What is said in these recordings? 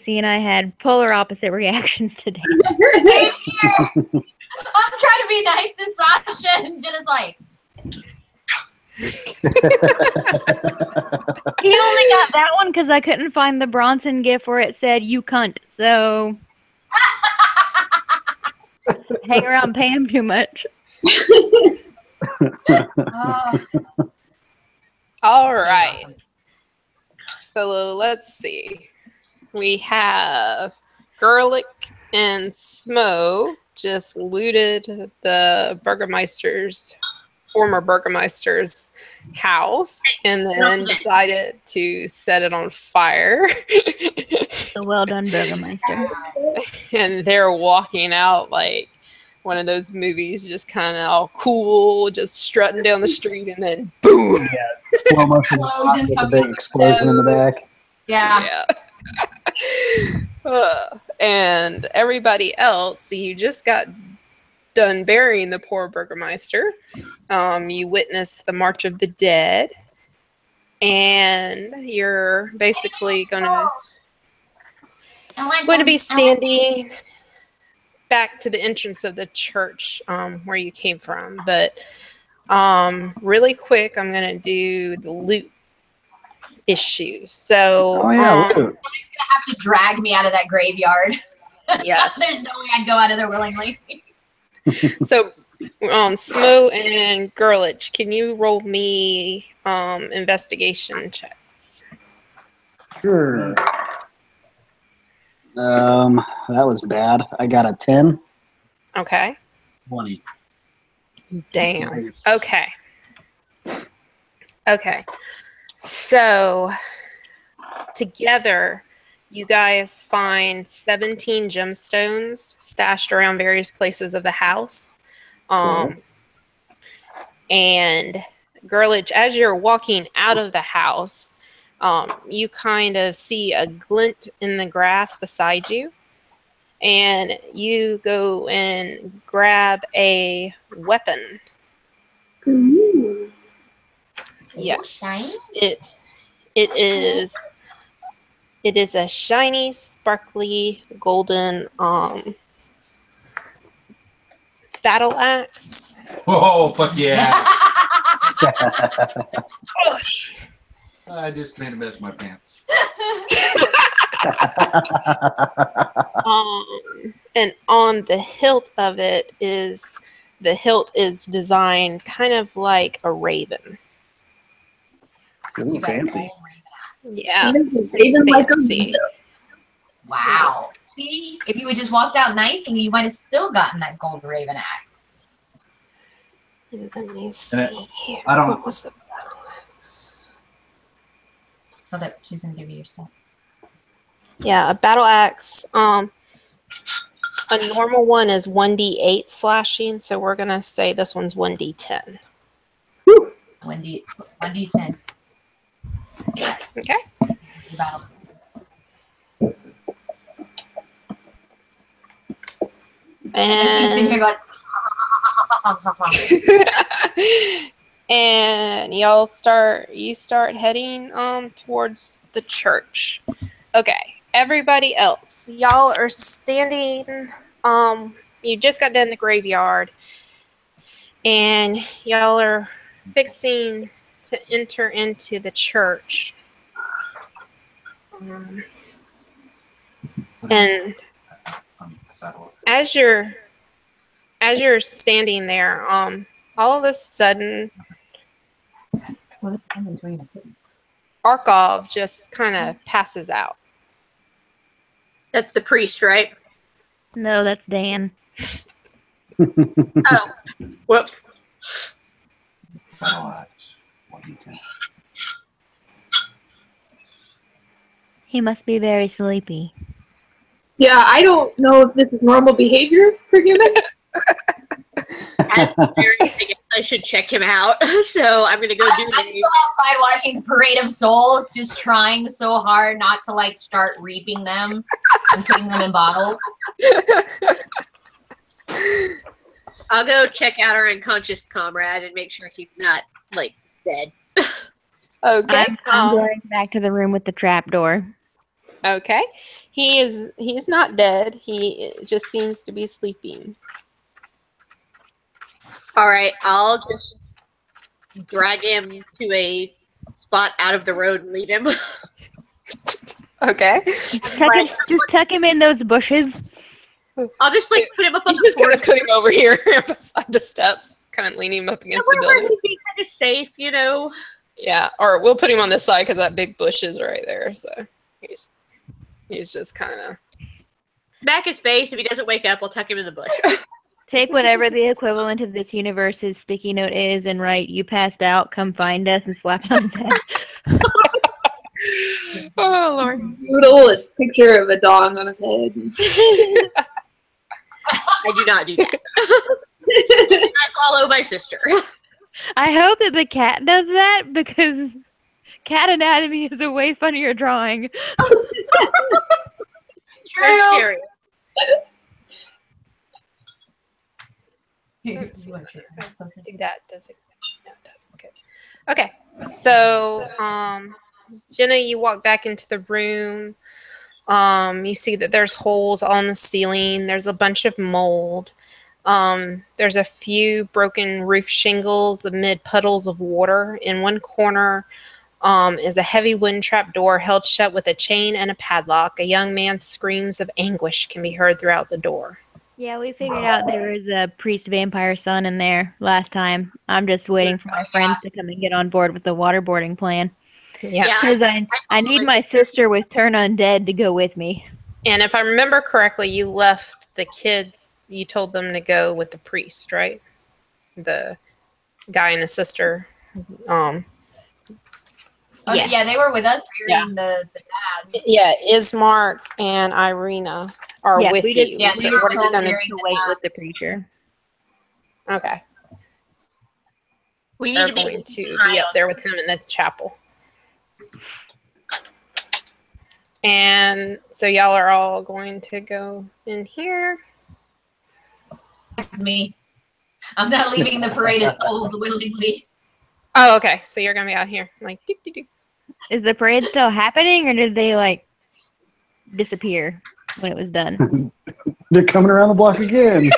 Lucy and I had polar opposite reactions today. Same here. I'm trying to be nice to Sasha, and Jenna's like, He only got that one because I couldn't find the Bronson gif where it said "you cunt." So hang around Pam too much. All right. So let's see. We have Gerlich and Smo just looted the former Burgermeister's house and then decided to set it on fire. So well done, Buergermeister. And they're walking out like one of those movies, just kind of all cool, just strutting down the street, and then boom! Yeah, slow motion with a big explosion in the back. yeah. And everybody else, you just got done burying the poor Burgermeister. You witnessed the March of the Dead, and you're basically going to be standing back to the entrance of the church where you came from. But really quick, I'm going to do the loot issue. So loot. Somebody's going to have to drag me out of that graveyard. Yes. There's no way I'd go out of there willingly. So Smo and Gerlich, can you roll me investigation checks? Sure. That was bad. I got a 10. Okay. 20. Damn. Okay. So together, you guys find 17 gemstones stashed around various places of the house. And Gerlich, as you're walking out of the house, you kind of see a glint in the grass beside you. And you go and grab a weapon. Ooh. Yes. It is a shiny, sparkly, golden battle axe. Oh, fuck yeah. I just made a mess of my pants. And on the hilt of it is designed kind of like a raven. Ooh, fancy. Yeah, It's it's pretty raven like a fancy. Wow. See, if you had just walked out nicely, you might have still gotten that gold raven axe. Let me see here. I don't- What was the battle axe? Hold up, she's gonna give you your stuff. Yeah, a battle axe. A normal one is 1d8 slashing, so we're gonna say this one's 1d10. 1d10. Okay. Battle. He's sitting here And going. and you start heading towards the church. Okay. Everybody else, y'all are standing. You just got done in the graveyard, and y'all are fixing to enter into the church. And as you're standing there, all of a sudden, Well, this inventory. Arkov just kind of passes out. That's the priest, right? No, that's Dan. Oh, whoops. He must be very sleepy. Yeah, I don't know if this is normal behavior for humans. I should check him out. So I'm gonna go do I'm still outside watching the Parade of Souls, just trying so hard not to like start reaping them and putting them in bottles. I'll go check out our unconscious comrade and make sure he's not like dead. Okay. I'm going back to the room with the trapdoor. Okay. He's not dead. He just seems to be sleeping. All right, I'll just drag him to a spot out of the road and leave him. Okay. Just tuck him in those bushes. I'll just like put him up on He's the just gonna porch. put him over here beside the steps, kind of leaning him up against the Where building. he'd be kind of safe, you know. Yeah, or we'll put him on this side because that big bush is right there. So he's just kind of. Back his face. If he doesn't wake up, I'll tuck him in the bush. Take whatever the equivalent of this universe's sticky note is and write, "You passed out, come find us," and slap it on his head. Oh Lord. Doodle a picture of a dog on his head. I do not do that. I follow my sister. I hope that the cat does that because cat anatomy is a way funnier drawing. Very scary. Oops. Do that. Does it? No, it doesn't. Good. Okay. So, Jenna, you walk back into the room. You see that there's holes on the ceiling. There's a bunch of mold. There's a few broken roof shingles amid puddles of water. In one corner is a heavy wooden trap door held shut with a chain and a padlock. A young man's screams of anguish can be heard throughout the door. Yeah, we figured out there was a priest vampire son in there last time. I'm just waiting for my friends to come and get on board with the waterboarding plan. Yeah. Because I need my sister with Turn Undead to go with me. And if I remember correctly, you left the kids, you told them to go with the priest, right? The guy and his sister. Oh, Yes. yeah, they were with us Yeah. reading the dad. Yeah, Ismark and Irina are with we just, you. yeah, we they just were told just them hearing to the wait dad. with the preacher. Okay. We need They're to be going to be up there with him in the chapel. And so y'all are all going to go in here. It's me. I'm not leaving the parade of souls willingly. Oh, okay. So you're going to be out here. Like, doop, doop, doop. Is the parade still happening, or did they, like, disappear when it was done? They're coming around the block again.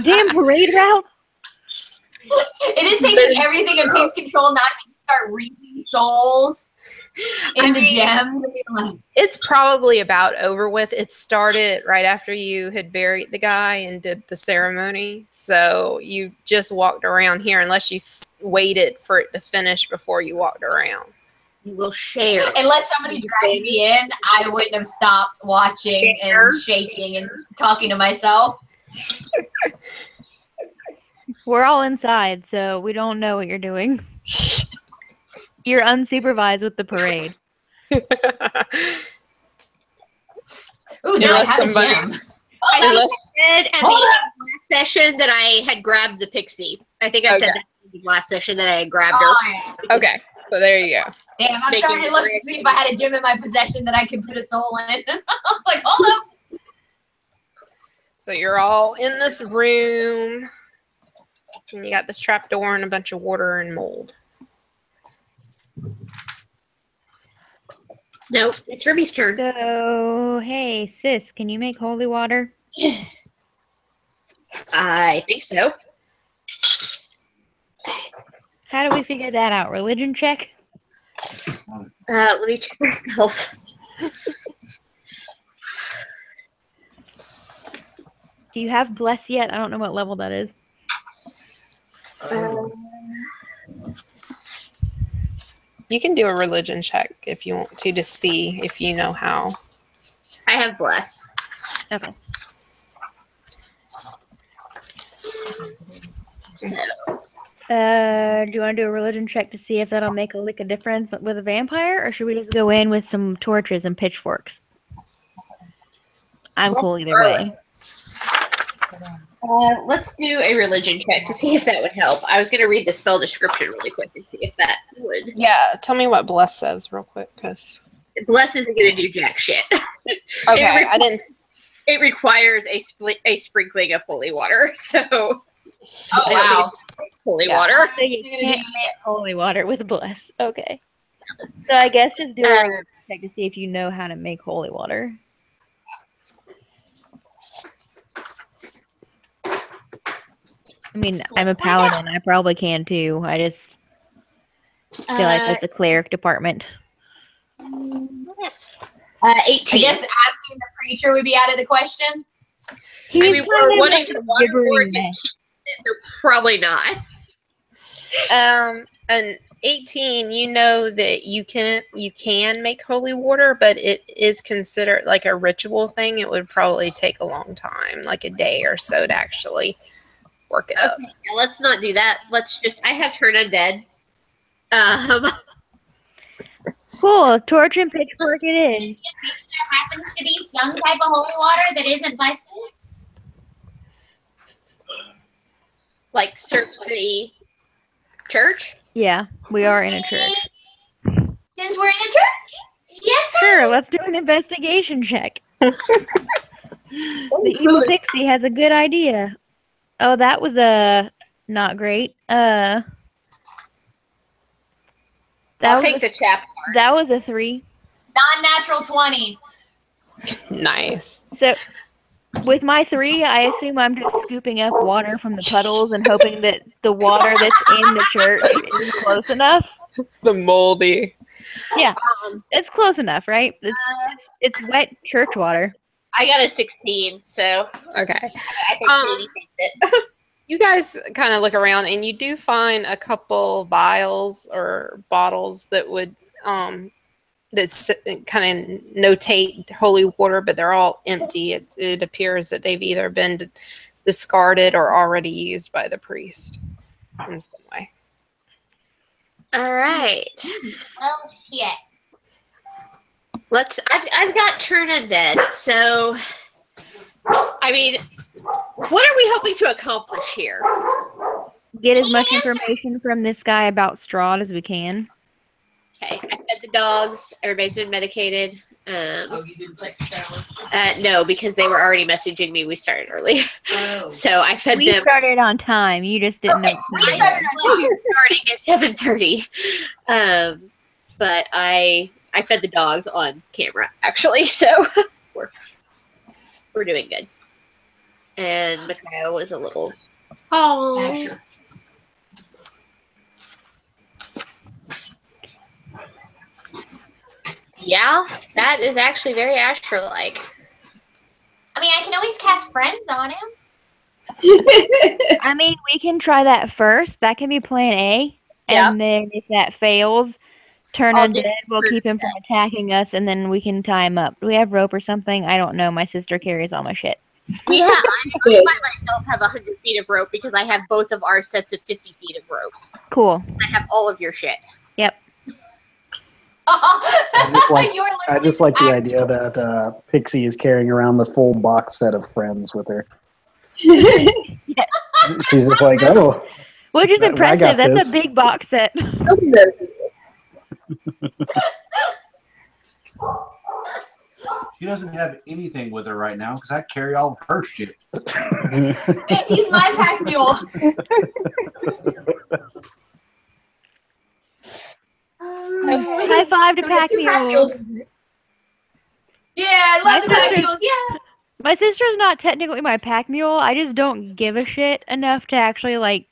Damn parade routes! It is taking everything in pace control not to just start reaping souls in the gems and being like, It's probably about over with. It started right after you had buried the guy and did the ceremony. So you just walked around here unless you waited for it to finish before you walked around. You will share. unless somebody dragged me in, I wouldn't have stopped watching and shaking and talking to myself. We're all inside, so we don't know what you're doing. You're unsupervised with the parade. Ooh, now I Unless have somebody- a gem. I Unless, said at the Hold end of last session that I had grabbed the pixie. I think I said Okay. that in the last session that I had grabbed her. Oh, yeah. okay, so there you go. Damn, I'm Making starting to it look very to see if I had a gem in my possession that I could put a soul in. I was like, hold up. So you're all in this room. And you got this trap door and a bunch of water and mold. No, it's Ruby's turn. So, hey, sis, can you make holy water? I think so. How do we figure that out? Religion check? Let me check my spells. Do you have bless yet? I don't know what level that is. You can do a religion check if you want to see if you know how. I have bless. Okay. Do you want to do a religion check to see if that'll make a lick of difference with a vampire, or should we just go in with some torches and pitchforks? I'm cool either way. Let's do a religion check to see if that would help. I was going to read the spell description really quick and see if that would. Yeah, tell me what bless says real quick, because Bless isn't going to do jack shit. okay, I didn't. It requires a sprinkling of holy water. So, Oh, I don't wow. think it's holy Yeah. water. So you can't make holy water with bless. Okay. So I guess just do a research check to see if you know how to make holy water. I mean, I'm a paladin. I probably can too. I just feel like it's a cleric department. 18. I guess asking the preacher would be out of the question. He's I mean, we're kind of wanting like to a waterboard gibbering his mess. kid, so probably not. An 18, you know that you can make holy water, but it is considered like a ritual thing. It would probably take a long time, like a day or so, to actually work it up. Okay, yeah, let's not do that. Let's just. I have turn undead. Cool. Torch and pitchfork it is. There happens to be some type of holy water that isn't blessed. Like search the church. Yeah, we are in a church. Since we're in a church? Yes, sir. Sure, let's do an investigation check. The evil pixie has a good idea. Oh, that was not great. I'll take the chap. That was a 3. Non-natural 20. Nice. So, with my 3, I assume I'm just scooping up water from the puddles and hoping that the water that's in the church is close enough. The moldy. Yeah, it's close enough, right? It's wet church water. I got a 16, so Okay. I think Katie thinks it. You guys kind of look around, and you do find a couple vials or bottles that would that kind of notate holy water, but they're all empty. It appears that they've either been discarded or already used by the priest in some way. All right. Oh, shit. I've got turn undead, so I mean, what are we hoping to accomplish here? Get as much information from this guy about Strahd as we can. Okay, I fed the dogs. Everybody's been medicated. Oh, you didn't take a shower? No, because they were already messaging me. We started early, Oh. so I fed We them. started on time. You just didn't know. We started Starting at 7:30, but I fed the dogs on camera actually, so we're doing good. And Mikhail was a little. Oh. Sure. Yeah, that is actually very Asher-like. I mean, I can always cast friends on him. I mean, we can try that first. That can be plan A. Yeah. And then if that fails, turn I'll do undead. We'll keep him from attacking us, and then we can tie him up. Do we have rope or something? I don't know. My sister carries all my shit. Yeah, I by myself have 100 feet of rope because I have both of our sets of 50 feet of rope. Cool. I have all of your shit. Yep. I just like the idea that Pixie is carrying around the full box set of Friends with her. She's just like, oh. Which is I impressive. got That's this. a big box set. She doesn't have anything with her right now because I carry all of her shit. He's my pack mule. High five to So we got pack two pack mules. mules. Yeah, I love the pack mules. Yeah. My sister's not technically my pack mule. I just don't give a shit enough to actually like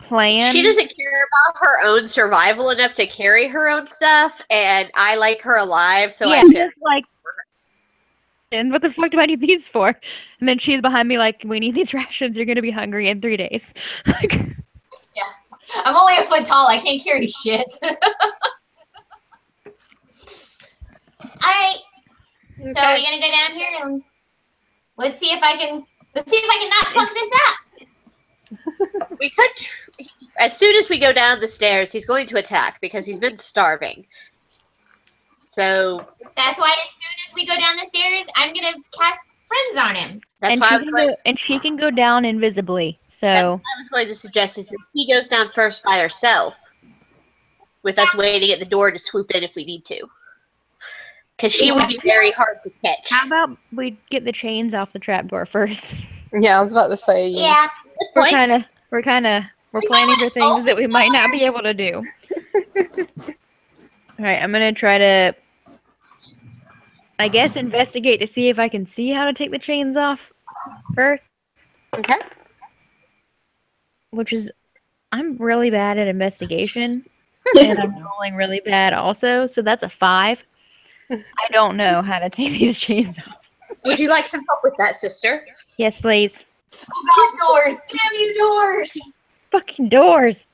plan. She doesn't care about her own survival enough to carry her own stuff, and I like her alive, so yeah, I just like. And what the fuck do I need these for? And then she's behind me like, we need these rations. You're gonna be hungry in 3 days. I'm only a foot tall. I can't carry shit. Alright. So we're gonna go down here and let's see if I can not fuck this up. We could. As soon as we go down the stairs, he's going to attack because he's been starving. So That's why as soon as we go down the stairs, I'm gonna cast friends on him. that's and why she can go down invisibly. that's So what I was going to suggest is that he goes down first by herself, with us waiting at the door to swoop in if we need to. Because she would be very hard to catch. how about we get the chains off the trapdoor first? Yeah, I was about to say. Yeah. Good point. We're planning for things that we might not be able to do. Alright, I'm gonna try to, I guess, investigate to see if I can see how to take the chains off first. Okay. Which is, I'm really bad at investigation. And I'm rolling really bad also, so that's a 5. I don't know how to take these chains off. Would you like some help with that, sister? Yes, please. Oh God, doors! Damn you, doors! Fucking doors!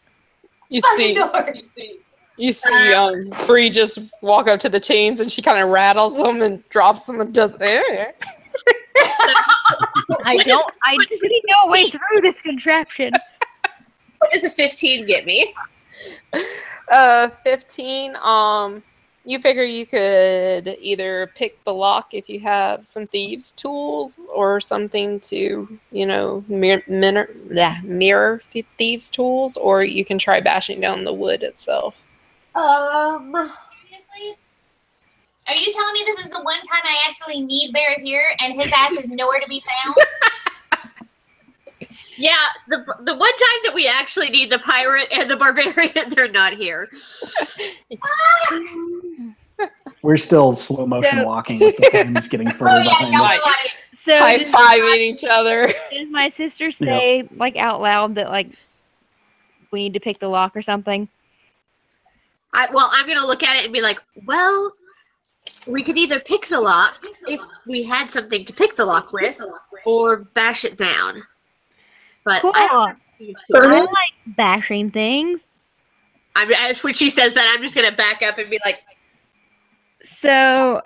You Fucking see, doors! you see, Bree just walk up to the chains and she kind of rattles them and drops them and does. I see no way through this contraption. What does a 15 get me? 15. You figure you could either pick the lock if you have some thieves' tools or something to, mirror thieves' tools, or you can try bashing down the wood itself. Seriously? Are you telling me this is the one time I actually need Bear here and his ass is nowhere to be found? Yeah, the one time that we actually need the pirate and the barbarian, they're not here. We're still slow motion walking with the flames getting further behind y'all us. are like, So High fiving each other. does my sister say, like, out loud that, like, we need to pick the lock or something? I'm going to look at it and be like, well, we could either pick the lock if we had something to pick the lock with, or bash it down. But Cool. I like bashing things. when she says that, I'm just going to back up and be like, So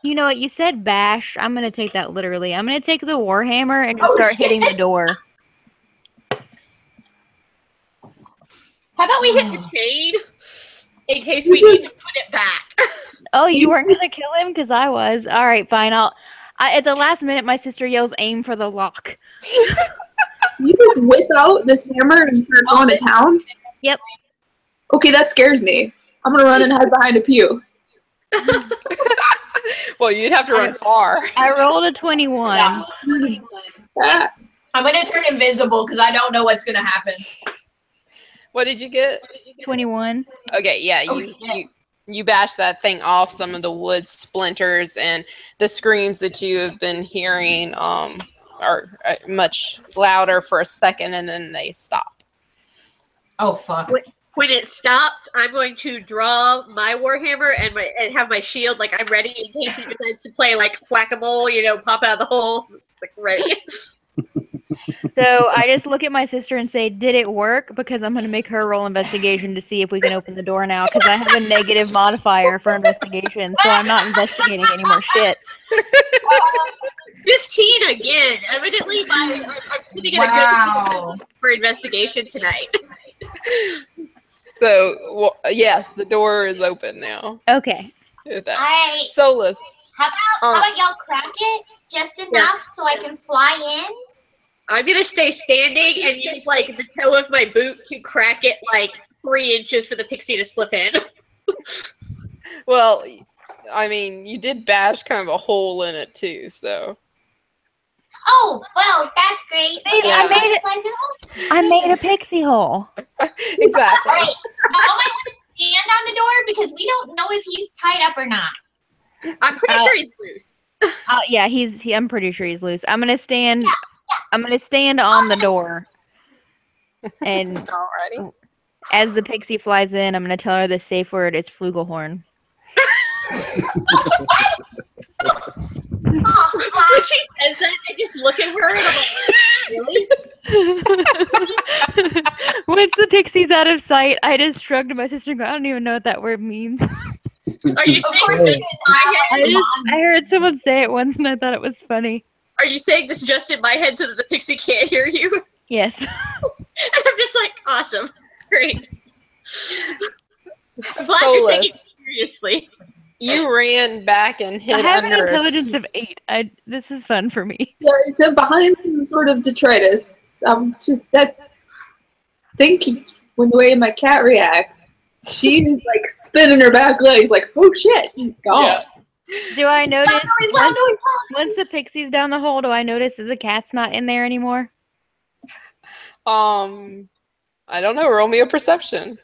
you know what, you said bash. I'm going to take that literally. I'm going to take the warhammer and just start hitting the door. how about we hit the chain in case we need to put it back? Oh, you weren't going to kill him? Because I was. All right, fine. At the last minute, my sister yells, aim for the lock. You just whip out this hammer and start going to town? Yep. Okay, that scares me. I'm gonna run and hide behind a pew. Well, you'd have to run far. I rolled a 21. Ah, I'm gonna turn invisible because I don't know what's gonna happen. What did you get? 21. Okay, yeah, Oh, shit. you bash that thing off. Some of the wood splinters and the screams that you have been hearing are much louder for a second, and then they stop. Oh fuck. When it stops, I'm going to draw my warhammer and have my shield like I'm ready in case he decides to play like whack-a-mole, pop out of the hole, like ready. So I just look at my sister and say, did it work? Because I'm going to make her roll investigation to see if we can open the door now. Because I have a negative modifier for investigation. So I'm not investigating any more shit. 15 again. Evidently, I'm sitting in a good mood for investigation tonight. So, yes, the door is open now. Okay. Alright. Solus. How about y'all crack it just enough so I can fly in? I'm gonna stay standing and use like the toe of my boot to crack it like 3 inches for the pixie to slip in. Well, I mean, you did bash kind of a hole in it too, so. Oh, well, that's great. See, Okay, I made I'll it. slide through the hole. I made a pixie hole. Exactly. Alright. I might want to stand on the door because we don't know if he's tied up or not. I'm pretty sure he's loose. Yeah, I'm pretty sure he's loose. I'm gonna stand. I'm gonna stand on the door, and Alrighty. as the pixie flies in, I'm gonna tell her the safe word is flugelhorn. When she says that, I just look at her and I'm like, really? Once the pixie's out of sight, I just shrugged at my sister and go, I don't even know what that word means. Are you Of saying course this we in did. my head? I heard someone say it once and I thought it was funny. Are you saying this just in my head so that the pixie can't hear you? And Yes. I'm just like, awesome. Great. I'm glad you're taking it Solus, seriously. you ran back and I hid have an under. intelligence of 8. This is fun for me. yeah, it's behind some sort of detritus. Just that thinking when the way my cat reacts, she's like spinning her back legs, like, oh shit, she's gone. Yeah. Do I notice Loud noise. once the pixie's down the hole, do I notice that the cat's not in there anymore? I don't know. Roll me a perception.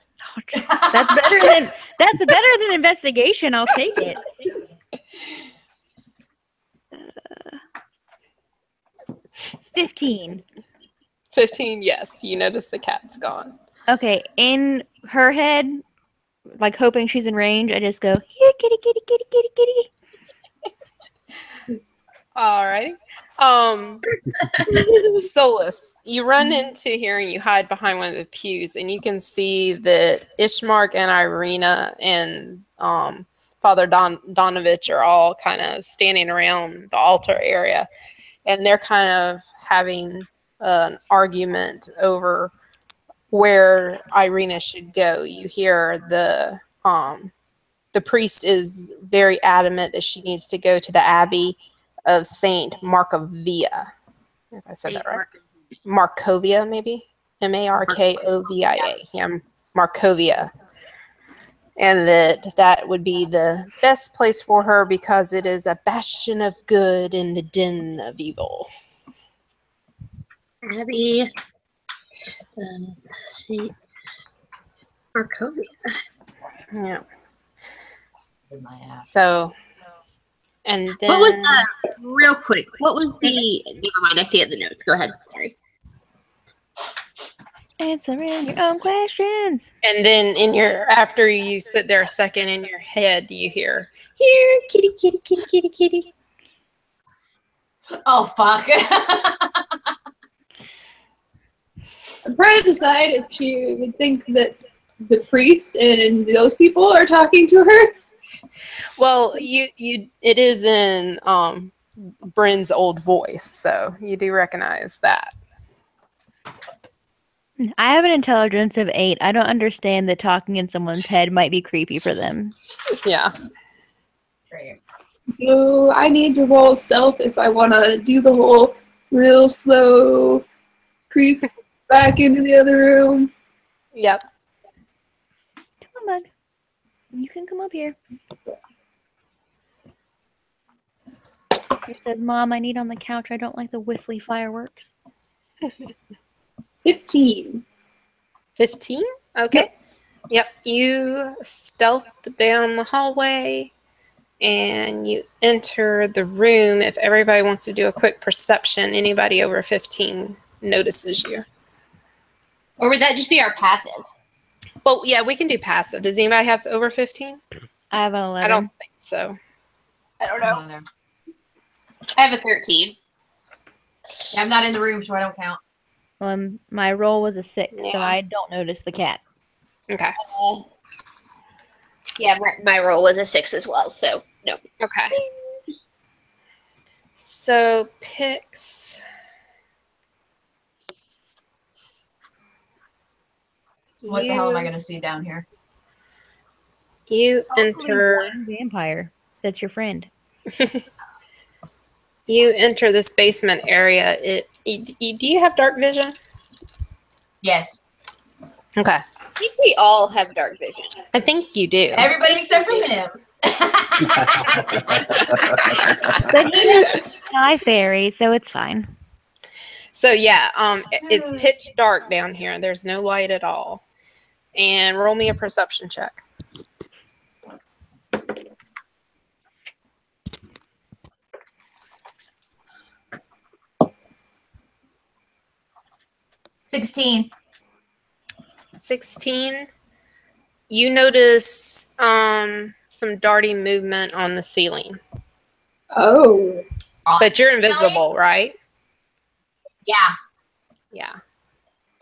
That's better than investigation. I'll take it. 15. 15, yes. You notice the cat's gone. Okay, in her head, like hoping she's in range, I just go, here, kitty, kitty, kitty, kitty, kitty. Alrighty. Solus, you run into here and you hide behind one of the pews, and you can see that Ishmark and Irina and Father Donovich are all kind of standing around the altar area, and they're kind of having an argument over where Irina should go. You hear the priest is very adamant that she needs to go to the Abbey of Saint Markovia. If I said that right. Markovia, maybe? Markovia. Yeah, Markovia. And that would be the best place for her because it is a bastion of good in the den of evil. Abbey. See. Markovia. Yeah. So, and then... What was real quick, what was the... Never mind, I see it in the notes. Go ahead. Sorry. Answering your own questions. And then after you sit there a second, in your head, you hear, here, kitty, kitty, kitty, kitty, kitty. Oh, fuck. I'm trying to decide if she would think that the priest and those people are talking to her. Well, it is in Bryn's old voice, so you do recognize that. I have an intelligence of 8. I don't understand that talking in someone's head might be creepy for them. Yeah. Great. So I need to roll stealth if I want to do the whole real slow creep back into the other room. Yep. Come on, bud. You can come up here. It says, Mom, I need on the couch. I don't like the whistly fireworks. 15. 15? Okay. Yep. You stealth down the hallway and you enter the room. If everybody wants to do a quick perception, anybody over 15 notices you. Or would that just be our passive? Well, yeah, we can do passive. Does anybody have over 15? I have an 11. I don't think so. I don't know. I have a 13. I'm not in the room, so I don't count. My roll was a 6, so Yeah. I don't notice the cat. Okay. Yeah, my roll was a 6 as well, so no. Okay. So, Pix. What the hell am I going to see down here? You enter. One vampire. That's your friend. You enter this basement area. Do you have dark vision? Yes. Okay. I think we all have dark vision. I think you do. Everybody except for him. But he's a sky fairy, so it's fine. So yeah, it's pitch dark down here. There's no light at all. And roll me a perception check. $16. 16. You notice some darting movement on the ceiling. Oh. But you're invisible, right? Yeah. Yeah.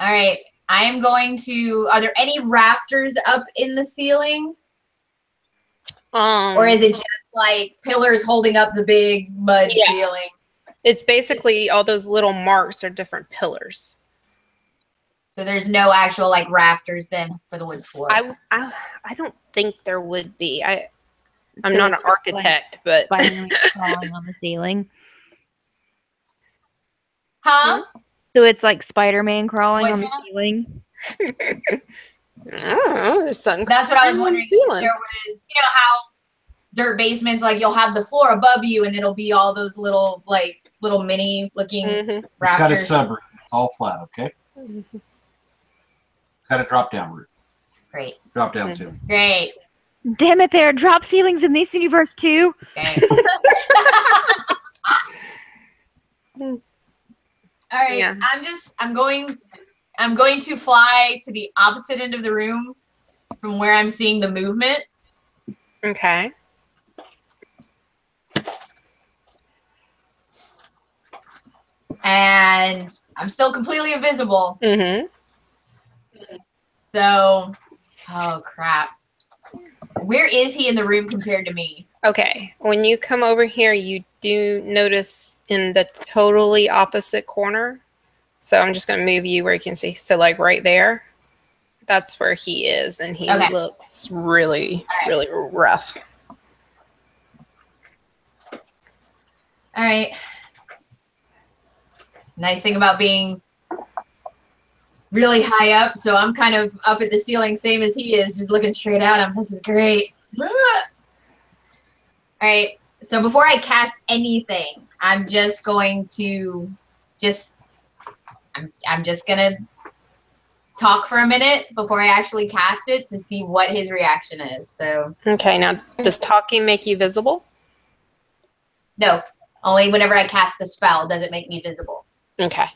All right. I am going to. Are there any rafters up in the ceiling? Or is it just like pillars holding up the big mud ceiling? It's basically all those little marks are different pillars. So there's no actual like rafters then for the wood floor. I don't think there would be. I'm So not an it's architect, but Spider-Man crawling on the ceiling. Huh? So it's like Spider-Man crawling What on the now? ceiling. I don't know. There's something. That's what I was on the wondering. If ceiling. there was, you know how dirt basements, like you'll have the floor above you and it'll be all those little mini looking Mhm. It's got a rafters. subroof. It's all flat, okay? got a drop down roof. Great. Drop down ceiling. Great. Damn it, there are drop ceilings in this universe too. Okay. All right. Yeah. I'm going to fly to the opposite end of the room from where I'm seeing the movement. Okay. And I'm still completely invisible. Mm-hmm. So, oh crap. Where is he in the room compared to me? Okay. When you come over here, you do notice in the totally opposite corner. So I'm just going to move you where you can see. So like right there, that's where he is. And he Okay. looks really, really rough. All right. Nice thing about being really high up. So I'm kind of up at the ceiling, same as he is, just looking straight at him. This is great. All right. So before I cast anything, I'm just going to I'm just gonna talk for a minute before I actually cast it to see what his reaction is. So Okay. Now, does talking make you visible? no, only whenever I cast the spell does it make me visible. Okay.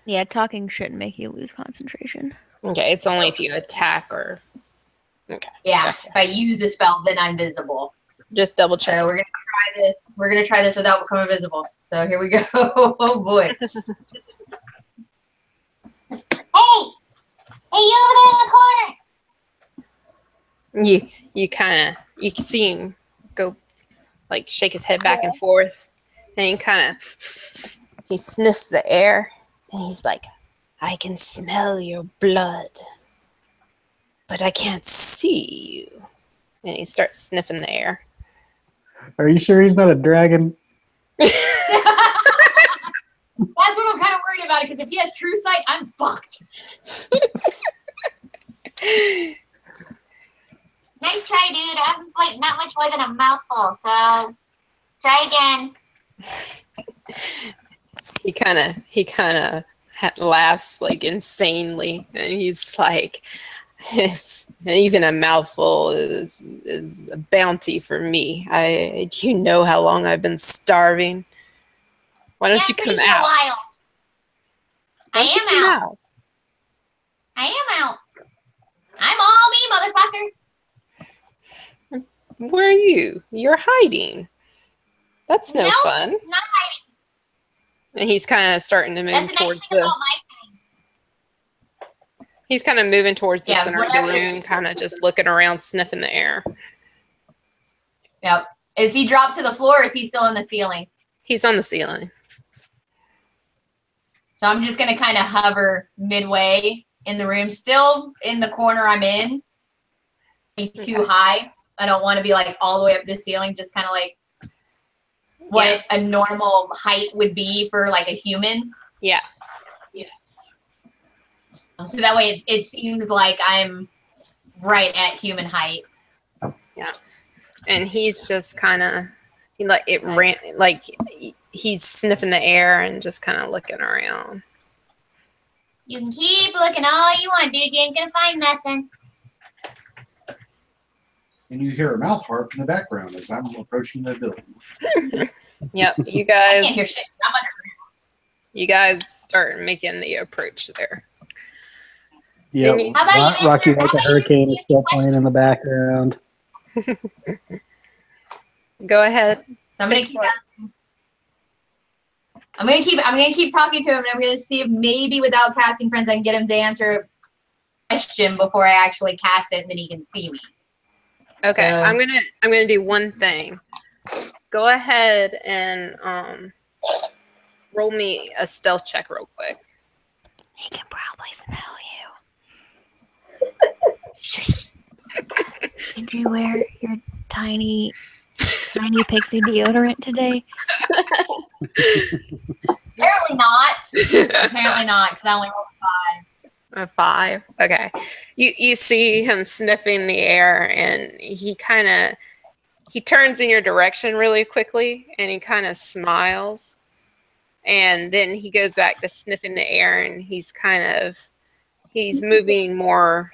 Yeah, talking shouldn't make you lose concentration. Okay. It's only if you attack or. Okay. Yeah, Gotcha. if I use the spell, then I'm visible. Just double check. So we're gonna try this. We're gonna try this without becoming visible. So here we go. Oh boy. Hey, you over there in the corner. You kind of you can see him go like shake his head back and forth, and he kind of he sniffs the air, and he's like, "I can smell your blood, but I can't see you." And he starts sniffing the air. Are you sure he's not a dragon? That's what I'm kind of worried about. Because if he has true sight, I'm fucked. Nice try, dude. I'm like not much more than a mouthful, so try again. He kind of laughs like insanely, and he's like, "Even a mouthful is a bounty for me. Do you know how long I've been starving? Why don't you come pretty sure a out? while. Why don't you I come am out? I am out. I'm all me, motherfucker. Where are you? You're hiding. That's no Nope, fun." Not hiding. And he's kind of starting to move That's the nice towards thing the. about my thing. He's kind of moving towards the Yeah, center of the whatever. room, kind of just looking around, sniffing the air. Yep. Is he dropped to the floor or is he still in the ceiling? He's on the ceiling. So I'm just going to kind of hover midway in the room, still in the corner I'm in. Be too high. I don't want to be like all the way up the ceiling, just kind of like what a normal height would be for like a human. Yeah. So that way it seems like I'm right at human height. Yeah. And he's just kind of he's sniffing the air and just kind of looking around. You can keep looking all you want, dude. You ain't gonna find nothing. And you hear a mouth harp in the background as I'm approaching the building. Yep. You I guys can't hear shit. I'm under. you guys start making the approach there. Yeah, Then you- How about you Rocky answer- like how a about you hurricane is answer still the question? playing in the background. Go ahead. So I'm gonna keep. I'm gonna keep talking to him, and I'm gonna see if maybe without casting friends, I can get him to answer a question before I actually cast it, and then he can see me. Okay. So- I'm gonna do one thing. Go ahead and roll me a stealth check real quick. He can probably smell you. Did you wear your tiny pixie deodorant today? Apparently not. Apparently not, because I only rolled A 5. Okay. You see him sniffing the air, and he turns in your direction really quickly, and he kind of smiles, and then he goes back to sniffing the air, and he's He's moving more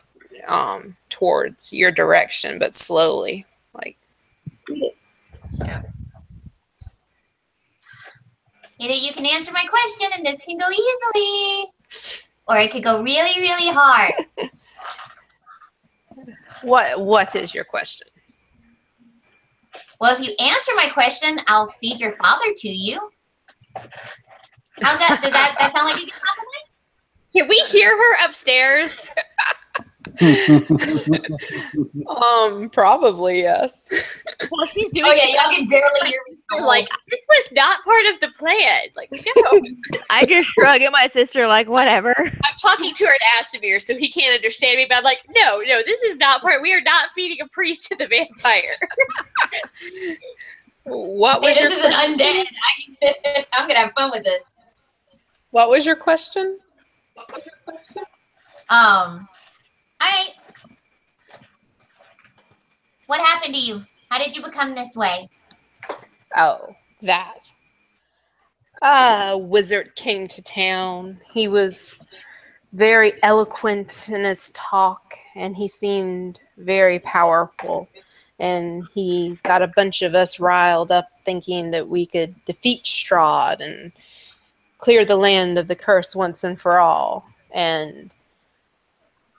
towards your direction, but slowly. Like, Either you can answer my question and this can go easily, or it could go really, really hard. what is your question? Well, if you answer my question, I'll feed your father to you. How's that? Does that sound like a good compliment? Can we hear her upstairs? Probably yes. Well, she's doing. Oh yeah, y'all can barely hear me. They're like, this was not part of the plan. Like, no. I just shrug at my sister like, whatever. I'm talking to her in Astamir, so he can't understand me. But I'm like, no, this is not part. We are not feeding a priest to the vampire. What was Hey, your this is an question? undead. I'm gonna have fun with this. What was your question? What happened to you? How did you become this way? Oh, that. A wizard came to town. He was very eloquent in his talk, and he seemed very powerful. And he got a bunch of us riled up thinking that we could defeat Strahd and clear the land of the curse once and for all. And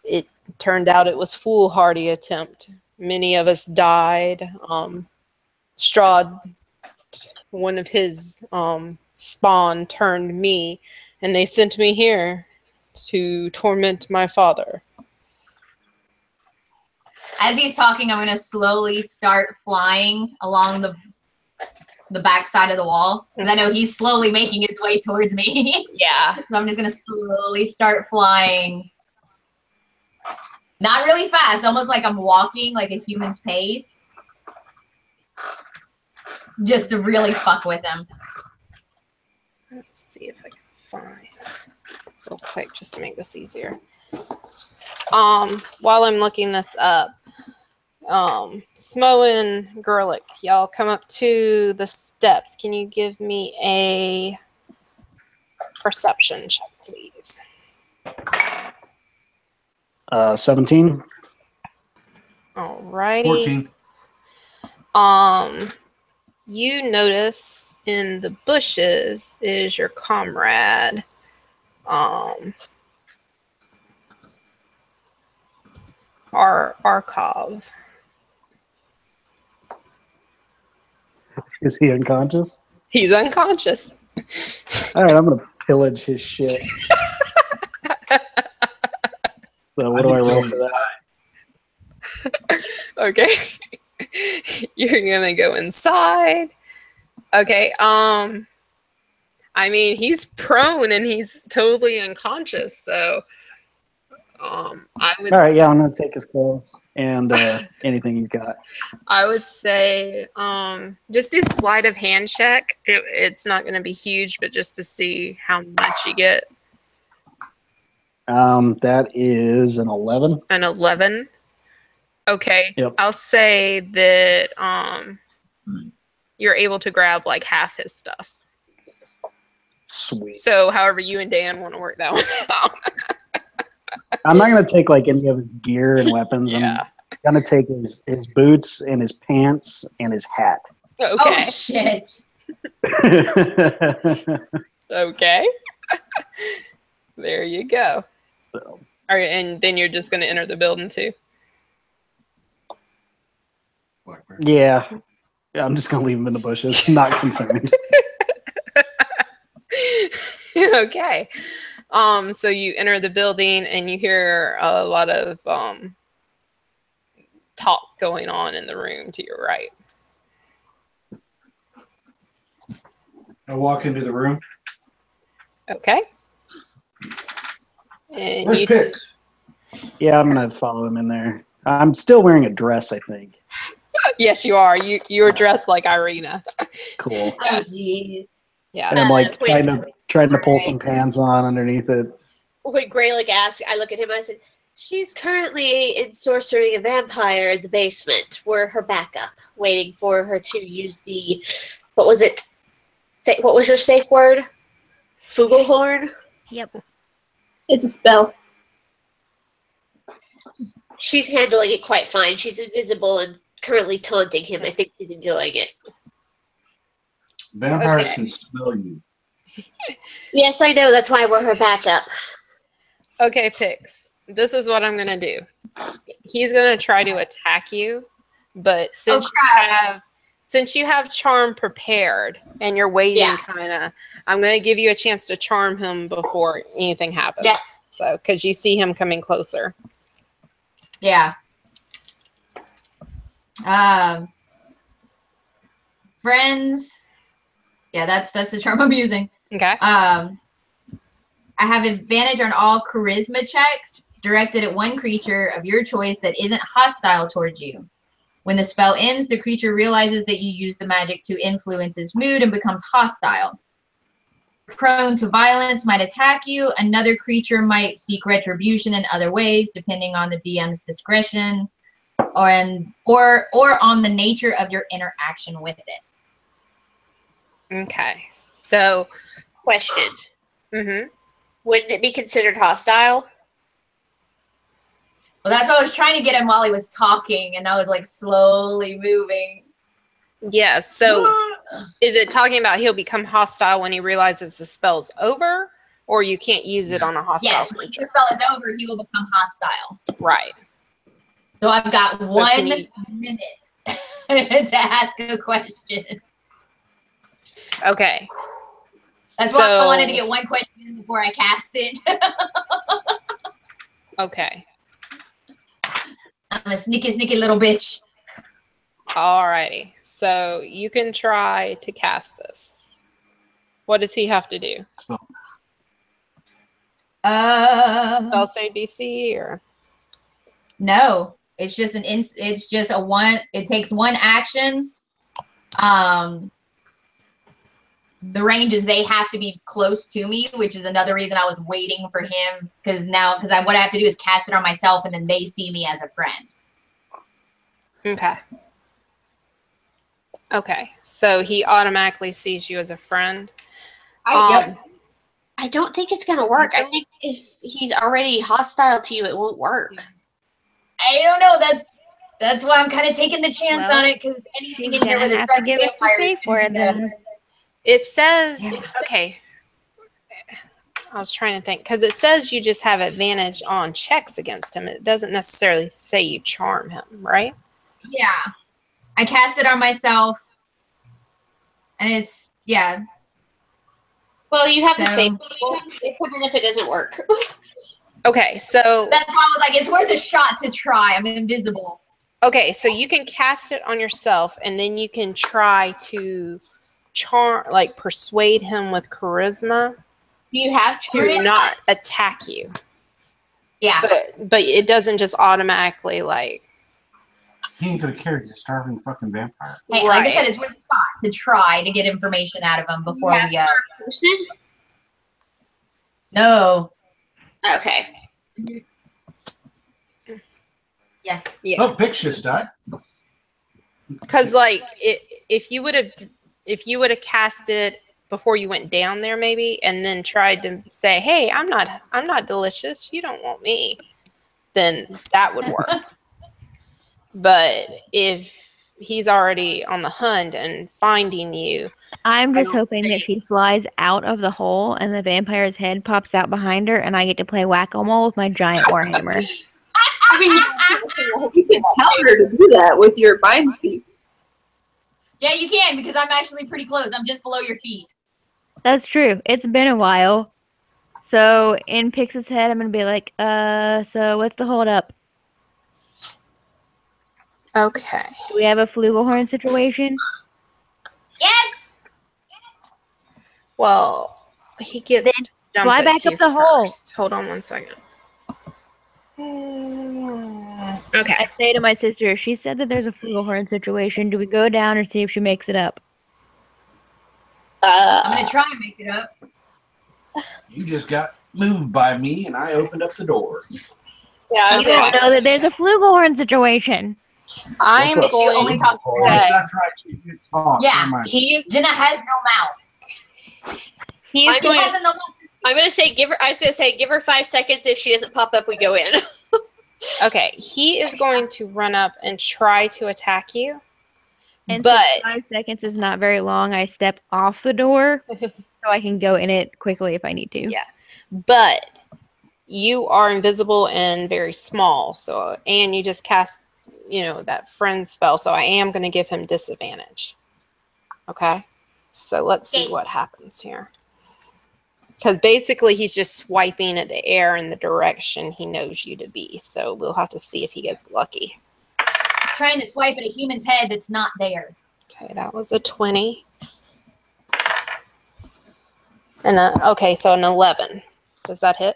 it turned out it was a foolhardy attempt. Many of us died. Strahd, one of his spawn, turned me, and they sent me here to torment my father. As he's talking, I'm gonna slowly start flying along the back side of the wall, because I know he's slowly making his way towards me. Yeah. So I'm just gonna slowly start flying. Not really fast, almost like I'm walking like a human's pace. Just to really fuck with him. Let's see if I can find real quick just to make this easier. While I'm looking this up, Smo and Gerlich, y'all come up to the steps. Can you give me a perception check, please? 17. Alrighty. 14. You notice in the bushes is your comrade. Arkov. Is he unconscious? He's unconscious. All right, I'm gonna pillage his shit. So what do I roll for that? Okay. You're gonna go inside. Okay. I mean, he's prone and he's totally unconscious, so I would. All right, yeah, I'm gonna take his clothes and anything he's got. I would say just do sleight of hand check. It's not going to be huge, but just to see how much you get. That is an 11. An 11. Okay. Yep. I'll say that you're able to grab like half his stuff. Sweet. So however you and Dan want to work that one out. I'm not gonna take like any of his gear and weapons. Yeah. I'm gonna take his boots and his pants and his hat. Okay. Oh shit. Okay. There you go. So, All right, and then you're just going to enter the building too? Blackberry. yeah, I'm just gonna leave him in the bushes. Not concerned. Okay. So you enter the building and you hear a lot of talk going on in the room to your right. I walk into the room. Okay. And Where's you, Pix? Yeah, I'm gonna follow him in there. I'm still wearing a dress, I think. yes, you are. You're dressed like Irina. Cool. Oh jeez. Yeah. And I'm like Wait. trying to pull some pants on underneath it. When Greylick asked, I look at him, I said, she's currently ensorcering a vampire in the basement. We're her backup, waiting for her to use the, what was it? What was your safe word? Fugelhorn? Yep. It's a spell. She's handling it quite fine. She's invisible and currently taunting him. I think she's enjoying it. Vampires Okay. can smell you. Yes, I know. That's why we're her backup. Okay, Pix. This is what I'm gonna do. He's gonna try to attack you, but since you have charm prepared and you're waiting, I'm gonna give you a chance to charm him before anything happens. Yes. So, because you see him coming closer. Yeah. Friends. Yeah, that's the charm I'm using. Okay. I have advantage on all charisma checks directed at one creature of your choice that isn't hostile towards you. When the spell ends, the creature realizes that you use the magic to influence its mood and becomes hostile. Prone to violence might attack you. Another creature might seek retribution in other ways, depending on the DM's discretion or on the nature of your interaction with it. Okay. So, Question. mm-hmm. Wouldn't it be considered hostile? Well, that's what I was trying to get him while he was talking, and I was like slowly moving. Yeah, so is it talking about he'll become hostile when he realizes the spell's over, or you can't use it on a hostile Yes, creature? once the spell is over, he will become hostile. Right. So I've got So 1 minute to ask a question. Okay. That's why I wanted to get one question in before I cast it. Okay. I'm a sneaky little bitch. Alrighty. So you can try to cast this. What does he have to do? Spell save DC or? No, it's just it's just a one. It takes one action. The range is they have to be close to me, which is another reason I was waiting for him because what I have to do is cast it on myself and then they see me as a friend. Okay. Okay. So he automatically sees you as a friend. I don't think it's gonna work. I think if he's already hostile to you, it won't work. I don't know. That's why I'm kind of taking the chance on it because anything in here with a have to starting give us a save for it then. It says, okay. I was trying to think because it says you just have advantage on checks against him. It doesn't necessarily say you charm him, right? Yeah. I cast it on myself. And it's, yeah. Well, you have to So- save it, even if it doesn't work. Okay, so That's why I was like, it's worth a shot to try. I'm invisible. okay, so you can cast it on yourself, and then you can try to persuade him with charisma You have to not attack you. Yeah. But it doesn't just automatically like. He ain't gonna carry the starving fucking vampire. Hey, like I said, it's worth a shot to try to get information out of him before we person. No. Okay. Yes. Yeah. Oh, Pix just died. Because like if you would have cast it before you went down there maybe and then tried to say, hey, I'm not delicious, you don't want me, then that would work. But if he's already on the hunt and finding you, I'm just hoping that she flies out of the hole and the vampire's head pops out behind her and I get to play whack-a-mole with my giant warhammer. I mean, You can tell her to do that with your mind speed. Yeah, you can because I'm actually pretty close. I'm just below your feet. That's true. It's been a while. So in Pix's head, I'm going to be like, so what's the hold up? okay. Do we have a flugelhorn situation? Yes. Well, he gets to jump fly at back you up the hole. first. Hold on one second. Okay. I say to my sister, she said that there's a flugelhorn situation. Do we go down or see if she makes it up? I'm going to try and make it up. You just got moved by me, and I opened up the door. yeah, You don't know that there's a flugelhorn situation. I am What's up? She only going to talks Oh, say that's right. You can talk. Yeah. Never mind. he is Jenna has no mouth. he is She going has no mouth. I'm gonna say give her. I was gonna say give her 5 seconds. If she doesn't pop up, we go in. Okay, he is going to run up and try to attack you. And But since 5 seconds is not very long, I step off the door so I can go in it quickly if I need to. yeah, but you are invisible and very small, so and you just cast, that friend spell, so I am going to give him disadvantage. Okay, so let's see what happens here. Because basically he's just swiping at the air in the direction he knows you to be, so we'll have to see if he gets lucky. Trying to swipe at a human's head that's not there. Okay, that was a 20. And okay, so an 11. Does that hit?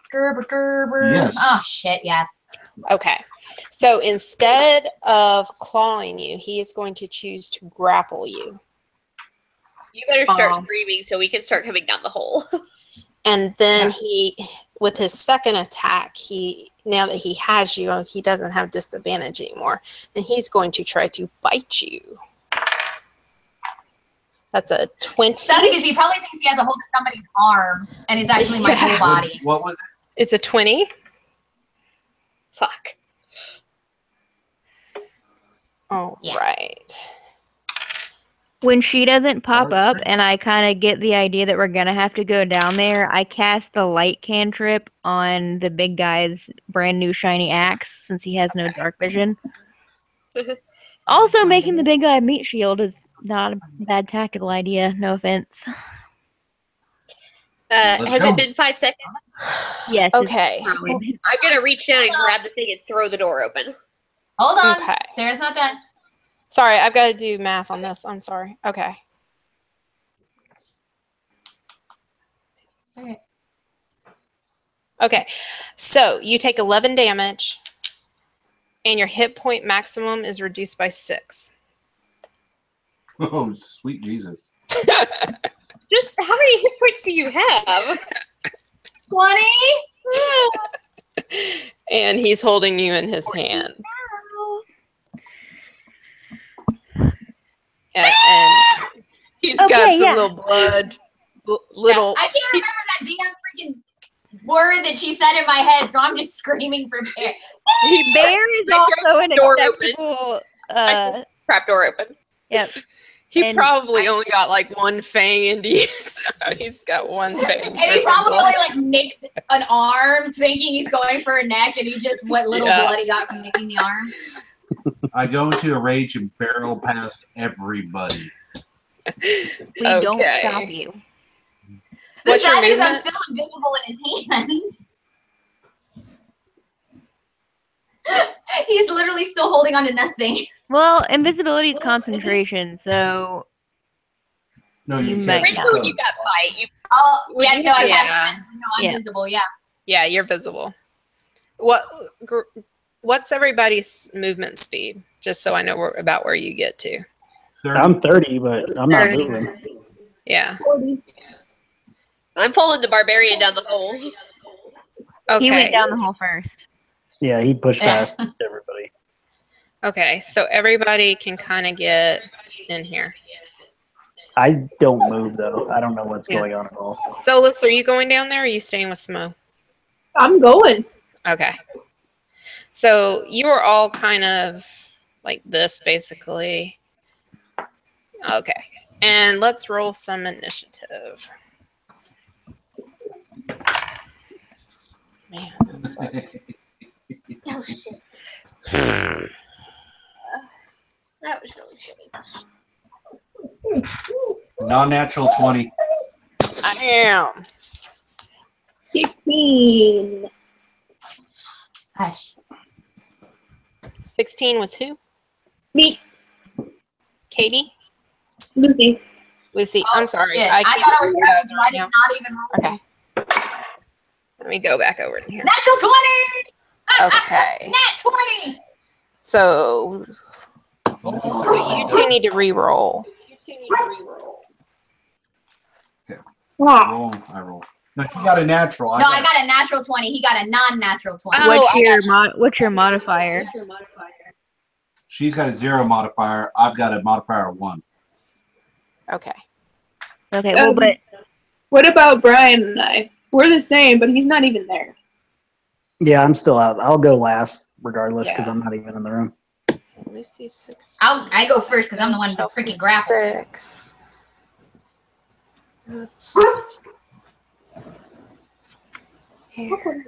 Gerber. Yes. Oh, shit, yes. Okay. So instead of clawing you, he is going to choose to grapple you. You better start screaming so we can start coming down the hole. And then he, with his second attack, now that he has you, he doesn't have disadvantage anymore. And he's going to try to bite you. That's a 20. Sad because he probably thinks he has a hold of somebody's arm and it's actually my whole body. What was it? It's a 20. Fuck. All Yeah. right. When she doesn't pop up and I kind of get the idea that we're going to have to go down there, I cast the light cantrip on the big guy's brand new shiny axe since he has no dark vision. Also, making the big guy meat shield is not a bad tactical idea. No offense. Let's Has go. it been 5 seconds? Yes. Okay. I'm going to reach down and grab the thing and throw the door open. Hold on. Okay. Sarah's not done. Sorry, I've got to do math on this. I'm sorry. Okay. Okay. Okay. So you take 11 damage, and your hit point maximum is reduced by 6. Oh, sweet Jesus. Just how many hit points do you have? 20? And he's holding you in his hand. And he's got some little blood. Little. I can't remember that damn freaking word that she said in my head, so I'm just screaming for Bear. Bear is also an Door acceptable. Trap door open. Yep. He probably only got like one fang into you, so he's got one fang. And he probably only like nicked an arm, thinking he's going for a neck, and he just what little blood he got from nicking the arm. I go into a rage and barrel past everybody. We don't stop you. The sad thing is I'm still invisible in his hands. He's literally still holding on to nothing. Well, invisibility is concentration, so No, you might can't. Rachel, you got bite. Oh, yeah, no, I Yeah. have no, I'm visible, yeah. Yeah, you're visible. What's everybody's movement speed? Just so I know about where you get to. 30. I'm 30, but I'm not 30. moving. Yeah. 40. I'm pulling the barbarian down the hole. Okay. he went down the hole first. Yeah, he pushed past everybody. Okay, so everybody can kind of get in here. I don't move, though. I don't know what's going on at all. Solus, are you going down there or are you staying with Smo? I'm going. Okay. So you are all kind of like this, basically. Okay. And let's roll some initiative. Man, that's Oh, shit. That was really shitty. Non-natural 20. I am. 16. Hush. 16 was who? Me. Katie? Lucy. Lucy. Oh, I'm sorry. shit. I I can't thought I was remember you guys nervous, so I right did now. not even roll. Okay. Let me go back over in here. Natural 20! Okay. Nat 20! So you two need to re-roll. Ah. Roll. I roll. No, she got a natural. No, I got a natural 20. He got a non-natural 20. Oh, I What's your modifier? She's got a 0 modifier. I've got a modifier of 1. Okay. Okay, well, but What about Brian and I? We're the same, but he's not even there. Yeah, I'm still out. I'll go last regardless because Yeah. I'm not even in the room. Lucy's 6. I go first because I'm the one that Chelsea's freaking grapple. 6. That's here.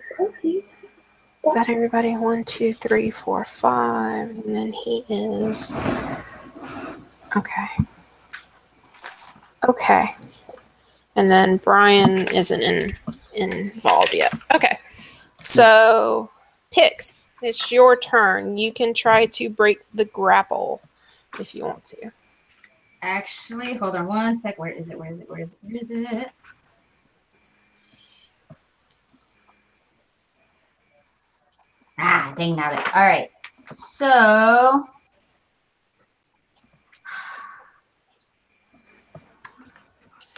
Is that everybody? 1, 2, 3, 4, 5, and then he is. Okay. Okay. And then Brian isn't involved yet. Okay. So, Pix, it's your turn. You can try to break the grapple if you want to. Actually, hold on one sec. Where is it? Where is it? Where is it? Where is it? Ah, dang nabbit. All right. So,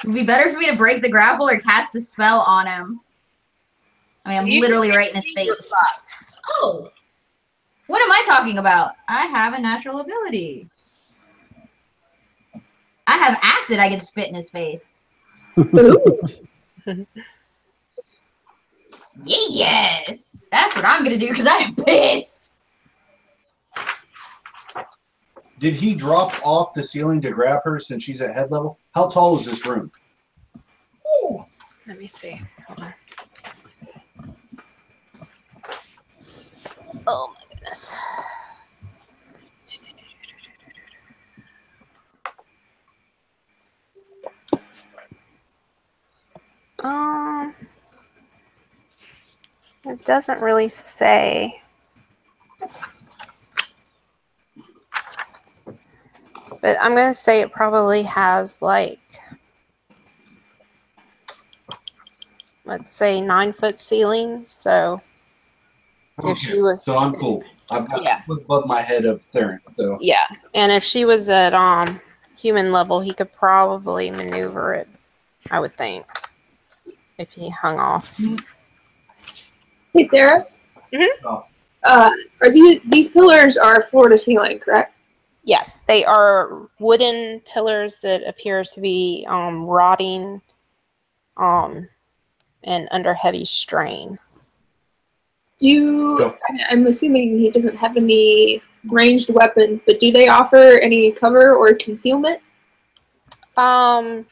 it'd be better for me to break the grapple or cast a spell on him. I mean, I'm literally right in his face. Oh, what am I talking about? I have a natural ability. I have acid I can spit in his face. Yes. That's what I'm going to do because I am pissed. Did he drop off the ceiling to grab her since she's at head level? How tall is this room? Ooh. Let me see. Hold on. Oh my goodness. It doesn't really say. But I'm going to say it probably has like, let's say 9-foot ceiling. So if she was, so I'm cool. I've got Yeah. above my head of Theron. So yeah. And if she was at human level, he could probably maneuver it, I would think, if he hung off. Hey, Sarah. Oh. Are these pillars are floor to ceiling, correct? Yes, they are wooden pillars that appear to be rotting and under heavy strain. I'm assuming he doesn't have any ranged weapons, but do they offer any cover or concealment? I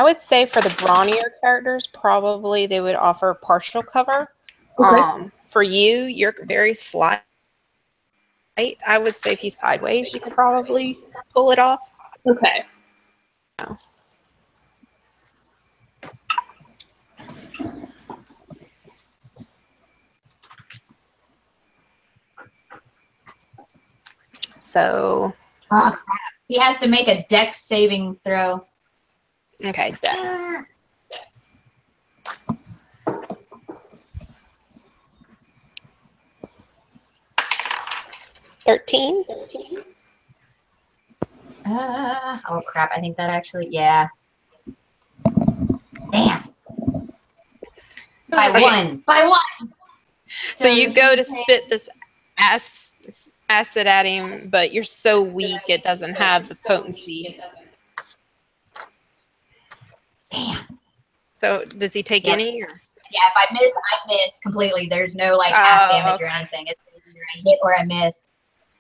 would say for the brawnier characters, probably they would offer partial cover. Okay. For you, you're very slight. I would say if you sideways, you could probably pull it off. Okay. No. So, Oh, crap. He has to make a dex saving throw. okay, dex. 13. Oh, crap. I think that actually, yeah. Damn. By one. By one. So you go to spit this acid at him, but you're so weak it doesn't have the potency. Damn. So does he take Yep. any? Or? Yeah, if I miss completely. There's no like half damage or anything. It's either I hit or I miss.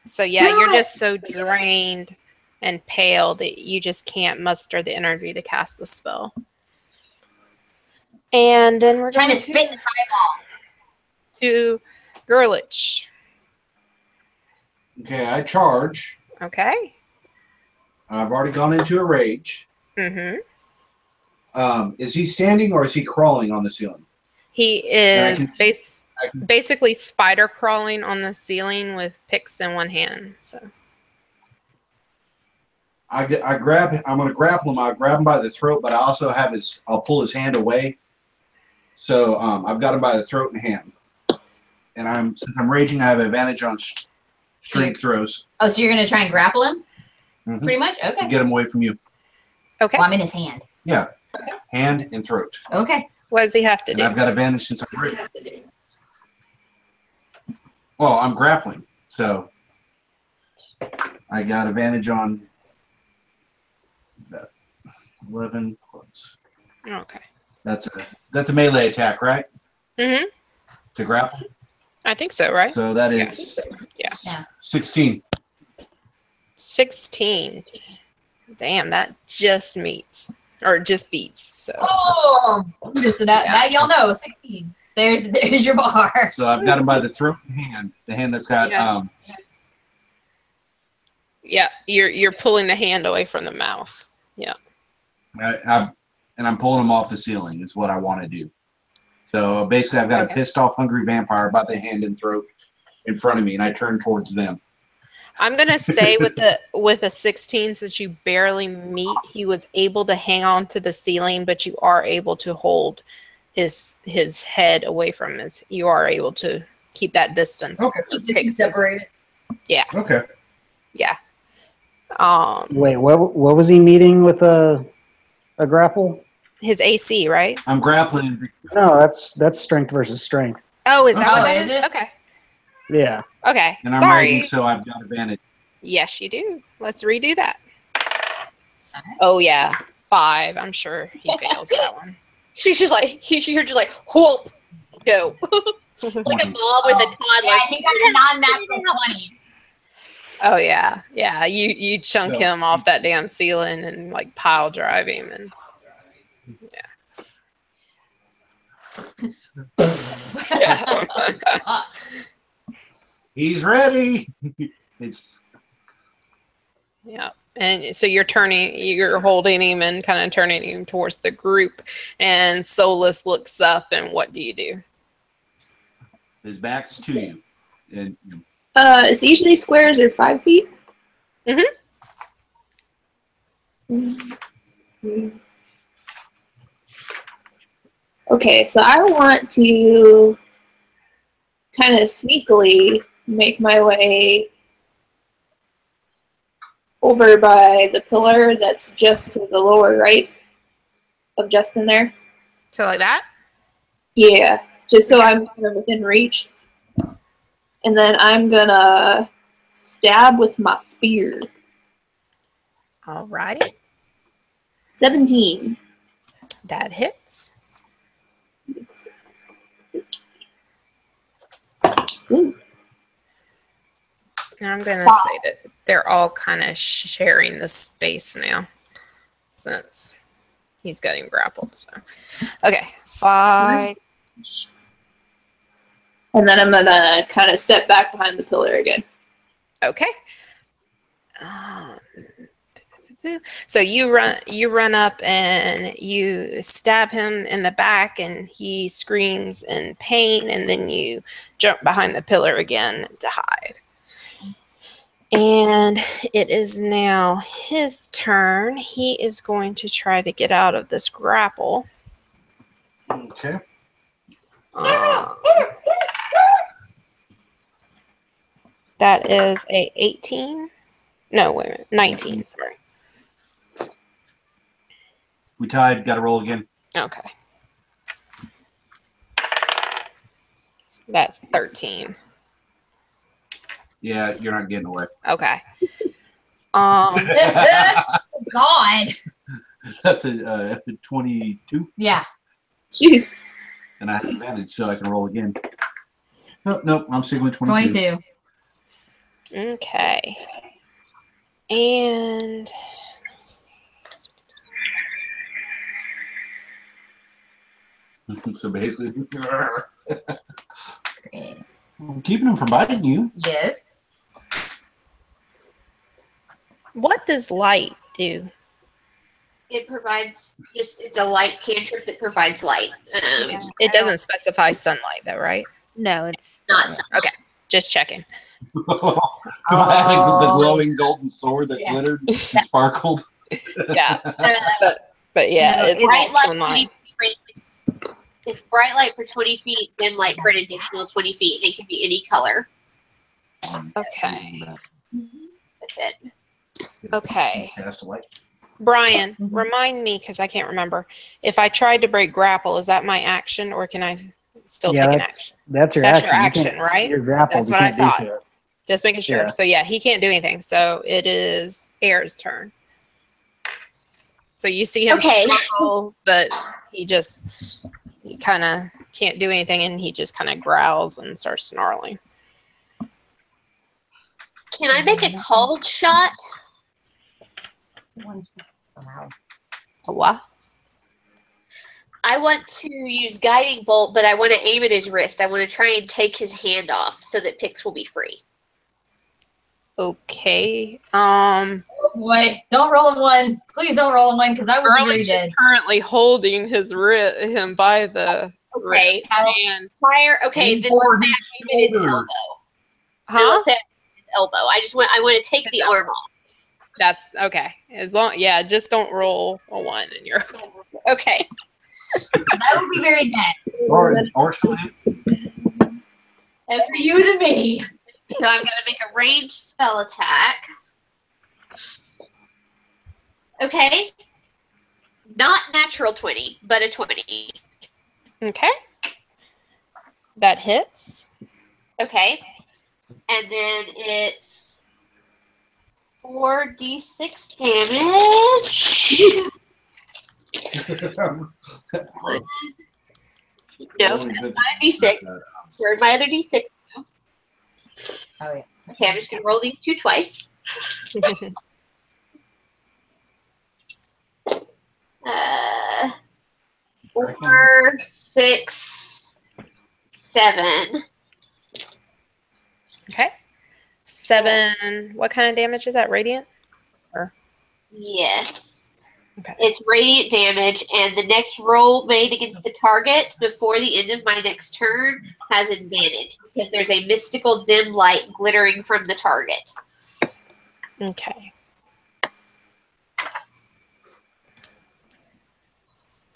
So yeah, you're just so drained and pale that you just can't muster the energy to cast the spell. And then we're Trying going to spit in the fireball. to Gurlich. okay, I charge. Okay. I've already gone into a rage. Mm-hmm. Is he standing or is he crawling on the ceiling? He is basically spider crawling on the ceiling with picks in one hand. So I'm going to grapple him. I'll grab him by the throat, but I also have I'll pull his hand away. So I've got him by the throat and hand. And since I'm raging, I have advantage on strength throws. Oh, so you're going to try and grapple him? Mm-hmm. Pretty much? Okay. To get him away from you. okay. Well, I'm in his hand. Yeah. Hand and throat. Okay. What does he have to And do? I've got advantage since I'm raging. Well, I'm grappling, so I got advantage on that 11 plus. Okay. That's a melee attack, right? Mm-hmm. to grapple. I think so, right? So that is Yeah. 16. 16. Damn, that just meets. Or just beats. So Oh, so that y'all know, 16. There's your bar. So I've got him by the throat and hand. The hand that's got yeah, you're pulling the hand away from the mouth. Yeah. I'm pulling him off the ceiling is what I want to do. So basically I've got a pissed off hungry vampire by the hand and throat in front of me, and I turn towards them. I'm gonna say with a 16, since you barely meet, he was able to hang on to the ceiling, but you are able to hold his head away from his. You are able to keep that distance. Okay. Keep separated. Yeah. Okay. Yeah. Wait, what was he meeting with a grapple? His AC, right? I'm grappling. No, that's strength versus strength. Oh, is that Oh, what that is is? it? Okay. Yeah. Okay. And I'm Sorry. raging, so I've got advantage. Yes, you do. Let's redo that. Oh yeah, 5. I'm sure he fails that one. She's just like, you're just like, whoop, no. Like a mom with a toddler. Yeah, he got a non-natural 20. Oh yeah, yeah. You chunk No. him off that damn ceiling and like pile drive him and yeah. He's ready. It's Yeah. And so you're holding him and kind of turning him towards the group. And Solus looks up, and what do you do? his back's to you, and Is usually squares are 5 feet? Okay, so I want to kind of sneakily make my way over by the pillar that's just to the lower right of Justin there. So like that? Yeah, just so I'm kind of within reach. And then I'm gonna stab with my spear. All righty. 17. That hits. Ooh. And I'm going to say that they're all kind of sharing the space now since he's got him grappled. So, okay, 5. And then I'm gonna kind of step back behind the pillar again. Okay. So you run up and you stab him in the back, and he screams in pain, and then you jump behind the pillar again to hide. And it is now his turn. He is going to try to get out of this grapple. okay. That is a 18. No, wait a minute. 19, sorry. We tied. Got to roll again. Okay. That's 13. Yeah, you're not getting away. Okay. God. That's a 22, Yeah. Jeez. and I have advantage, so I can roll again. Nope. I'm sticking with 22. 22. Okay. And So basically, I'm keeping him from biting you. Yes. what does light do? It provides it's a light cantrip that provides light. It doesn't specify sunlight though, right? No, it's Not sunlight. Okay. Just checking. If I had the glowing golden sword that Yeah. glittered and sparkled. Yeah. But yeah, No, it's Bright not light sunlight. 20 feet. It's bright light for 20 feet, then light for an additional 20 feet. And it can be any color. Okay. That's it. Okay. Cast a light. Brian, remind me, because I can't remember. If I tried to break grapple, is that my action, or can I still Yeah, take an that's- action? That's your That's action. your You action, can't- right? You're grappled. That's You what I can't do thought. shit. Just making sure. Yeah. So yeah, he can't do anything. So it is Air's turn. So you see him Okay. struggle, but he just he kind of can't do anything, and he just kind of growls and starts snarling. Can I make a called shot? What? I want to use guiding bolt, but I want to aim at his wrist. I want to try and take his hand off so that Pix will be free. Okay. Oh boy, don't roll a 1. Please don't roll a 1 because I will be very Garlic dead. is currently holding him by the Okay, wrist. I'll And, fire. Okay, then let's say I aim at his elbow. Then huh? let's say I aim at his elbow. I want to take the arm off. That's okay. Just don't roll a 1 and you're Okay. I will be very dead. Or still Okay. You and me. So I'm going to make a ranged spell attack. Okay. Not natural 20, but a 20. okay. That hits. Okay. And then it's 4d6 damage. No, 5d6. Where's my other d6? Oh yeah. Okay, I'm just going to roll these 2 twice. 4, 6, 7. Okay. 7. What kind of damage is that? Radiant? Yes. Okay. It's radiant damage, and the next roll made against the target before the end of my next turn has advantage because there's a mystical dim light glittering from the target. Okay.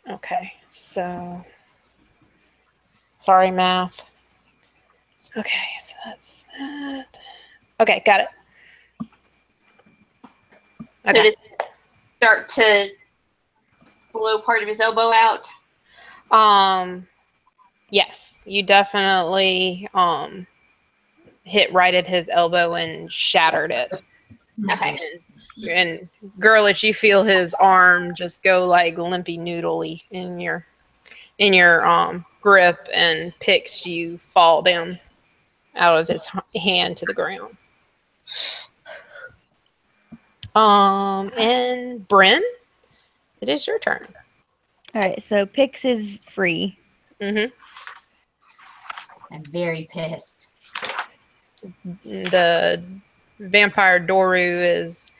Okay. So, sorry, math. Okay, so that's that. Okay, got it. So Okay. to start to blow part of his elbow out. Yes, you definitely hit right at his elbow and shattered it. Okay. And Girlish, you feel his arm just go like limpy noodly in your grip, and Pix, you fall down out of his hand to the ground. And Bryn, it is your turn. All right, so Pix is free. Mm-hmm. I'm very pissed. The vampire Doru is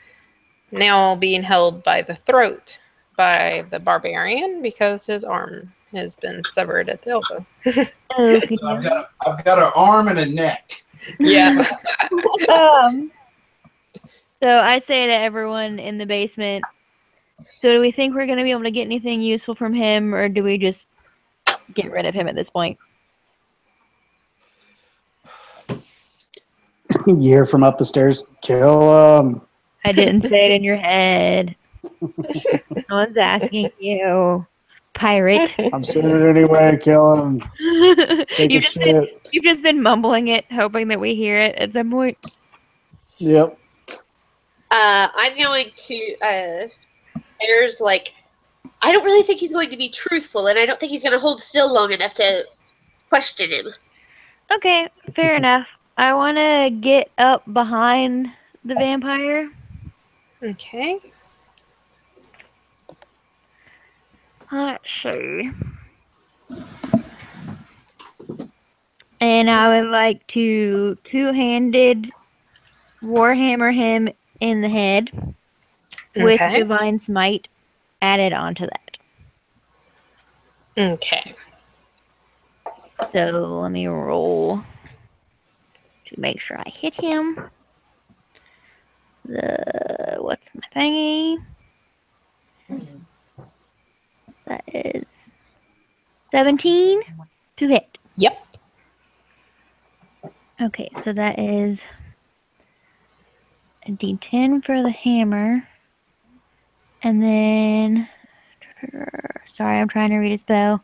now being held by the throat by the barbarian because his arm has been severed at the elbow. Okay. So I've got an arm and a neck. Yeah. So I say to everyone in the basement, so do we think we're going to be able to get anything useful from him, or do we just get rid of him at this point? You hear from up the stairs, kill him. I didn't say it in your head. No one's asking you, pirate. I'm saying it anyway, kill him. Take you've a just been, shit. you've just been mumbling it, hoping that we hear it at some point. Yep. I'm going to. There's like, I don't really think he's going to be truthful, and I don't think he's going to hold still long enough to question him. Okay, fair enough. I want to get up behind the vampire. Okay. Let's see. And I would like to two-handed warhammer him in the head with Okay. divine smite added onto that. Okay. So let me roll to make sure I hit him. What's my thingy? That is 17 to hit. Yep. Okay, so that is a D10 for the hammer. And then, sorry, I'm trying to read a spell.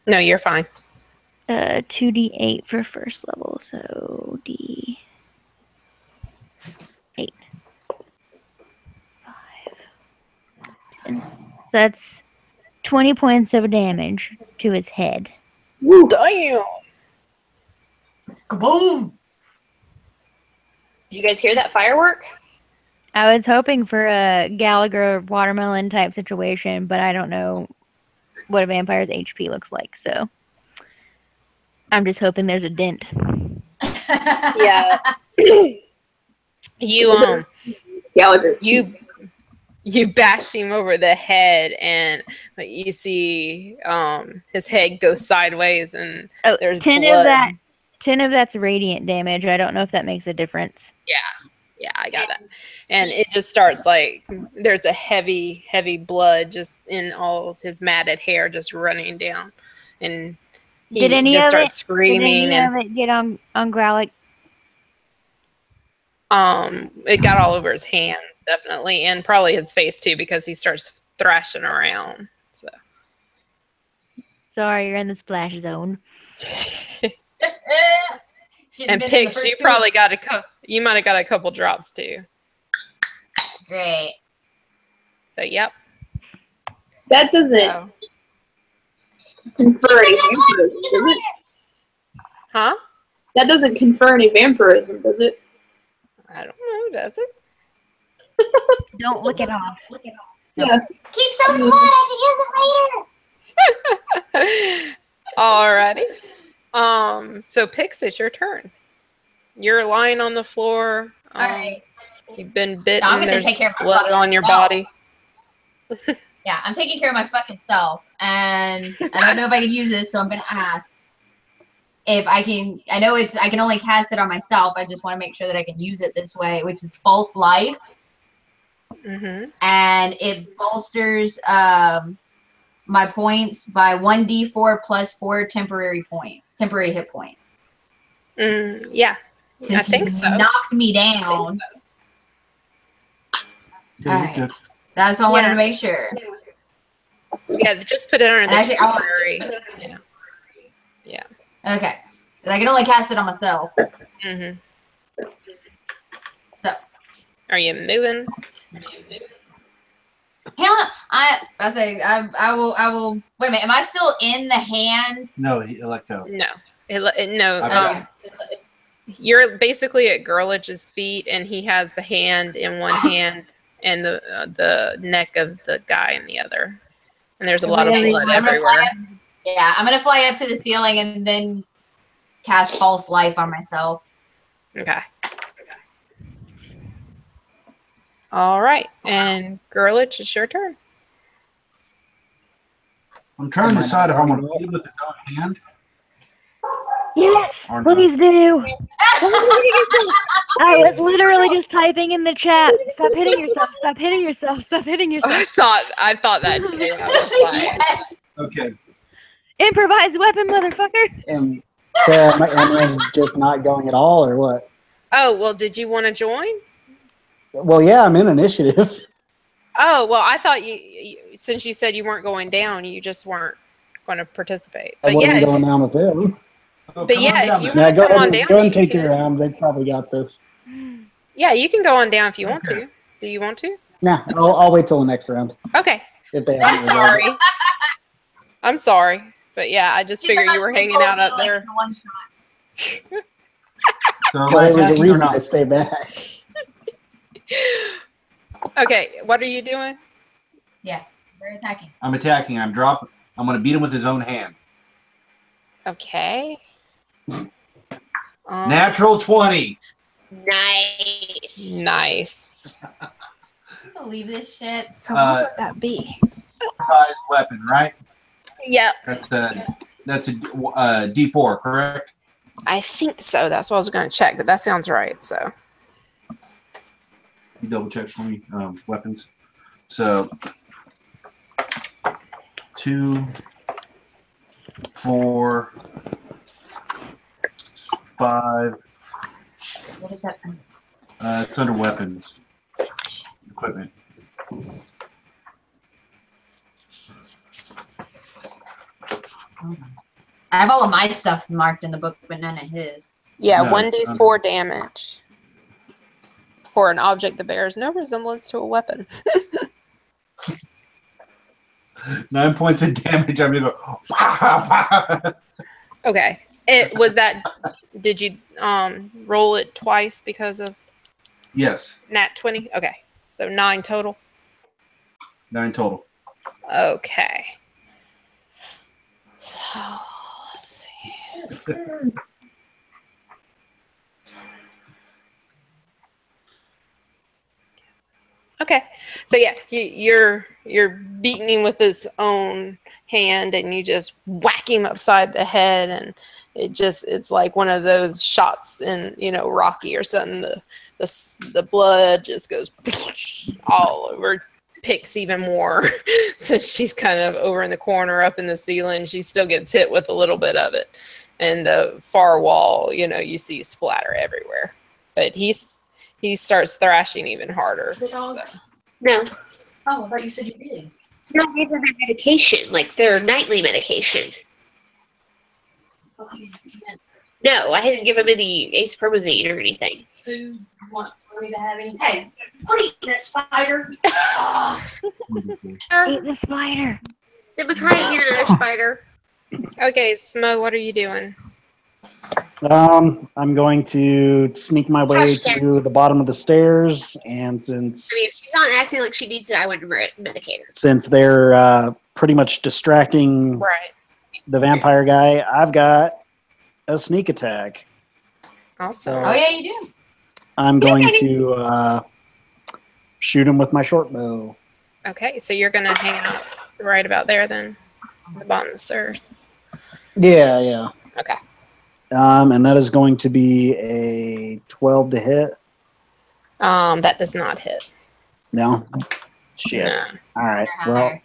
No, you're fine. 2d8 for first level, so D8. 5, 10. So that's 20 points of damage to his head. Damn. Kaboom! You guys hear that firework? I was hoping for a Gallagher watermelon type situation, but I don't know what a vampire's HP looks like, so I'm just hoping there's a dent. Yeah. You Gallagher. you bash him over the head, and you see his head goes sideways, and Oh, there's 10 blood. of that. 10 of that's radiant damage. I don't know if that makes a difference. Yeah, I got that. And it just starts like there's a heavy blood just in all of his matted hair just running down, and he Did any just of starts it? screaming. Did any of it get on Growlick? It got all over his hands, definitely, and probably his face too, because he starts thrashing around. So Sorry, you're in the splash zone. and Pix, you probably got you might have got a couple drops too. Great. So yep. That doesn't So, confer any vampirism, does it? huh? That doesn't confer any vampirism, does it? I don't know, does it? Don't lick it off. Yeah. Keep some blood. I can use it later. Alrighty. So Pix, it's your turn. You're lying on the floor. All right. You've been bitten. I'm gonna There's take care of my blood fucking on your self. body. Yeah, I'm taking care of my fucking self, and I don't know if I can use this, so I'm gonna ask if I can. I know I can only cast it on myself. I just want to make sure that I can use it this way, which is false life, Mm-hmm. and it bolsters my points by 1d4 plus 4 temporary hit points. Yeah, Since I think you so. knocked me down. Yeah, Alright. good. That's what I wanted to make sure. Yeah, just put it under the Actually, I want- temporary. Yeah. Okay. 'Cause I can only cast it on myself. Mm-hmm. So. Are you moving? Hell, I will. Wait a minute. Am I still in the hand? No, he let go. No. No. I've got- You're basically at Gurlich's feet, and he has the hand in one hand and the neck of the guy in the other. And there's a lot of blood everywhere. Yeah, I'm gonna fly up to the ceiling and then cast false life on myself. Okay. All right, and Gurlich, it's your turn. I'm trying to decide if I'm going to lead with the own hand. Yes, Or not. please do. I was literally just typing in the chat. Stop hitting yourself. Stop hitting yourself. Stop hitting yourself. I thought that too. I was like, Yes. Okay. Improvised weapon, motherfucker. So am I just not going at all, or what? oh well, did you want to join? Well, yeah, I'm in initiative. Oh well, I thought you since you said you weren't going down, you just weren't going to participate. I But wasn't yeah, going down with them. Oh, But come yeah, on if down you then. Yeah, go come on ahead, down, go and you take can- your round. They probably got this. yeah, you can go on down if you want Okay. to. Do you want to? Nah, I'll wait till the next round Okay. if they I'm haven't sorry. resolved I'm sorry, but yeah, I just figured you were hanging out up there. So it. am I Well, there was a attacking or reason I not? stay back. Okay, what are you doing? We're attacking. I'm attacking. I'm dropping. I'm going to beat him with his own hand. Okay. Natural 20. Nice. Nice. I believe this shit. So what would that be? Improvised weapon, right? Yep. That's a D4, correct? I think so. That's what I was going to check, but that sounds right. So You double check for me. Weapons. So 2, 4, 5. What is that? It's under weapons. Equipment. I have all of my stuff marked in the book, but none of his. yeah, No, 1d4 damage for an object that bears no resemblance to a weapon. 9 points of damage. I'm gonna go. Okay. It was that. Did you roll it twice because of Yes, nat 20? Okay, so 9 total. 9 total. Okay. So let's see. Okay, so yeah, you're beating him with his own hand, and you just whack him upside the head, and it's like one of those shots in Rocky or something. The blood just goes all over Pix even more. So she's kind of over in the corner, up in the ceiling. She still gets hit with a little bit of it, and the far wall, you see splatter everywhere. But he starts thrashing even harder. So. No. Oh, I thought you said you did. No, these are their medication, like their nightly medication. No, I didn't give him any acepromazine or anything. Who wants me to have any? Hey, what are you eating, that spider? Eat the spider. Did Makai eat another spider? Okay, Smo, what are you doing? I'm going to sneak my way to the bottom of the stairs, and since I mean, if she's not acting like she needs it, I wouldn't medicate her. since they're pretty much distracting Right. the vampire guy, I've got a sneak attack. Awesome. Oh yeah, you do. I'm going to shoot him with my short bow. Okay, so you're gonna hang out right about there then, the bottom of the stairs. Yeah. Okay. And that is going to be a 12 to hit. That does not hit. No? Shit. No. All right. Well,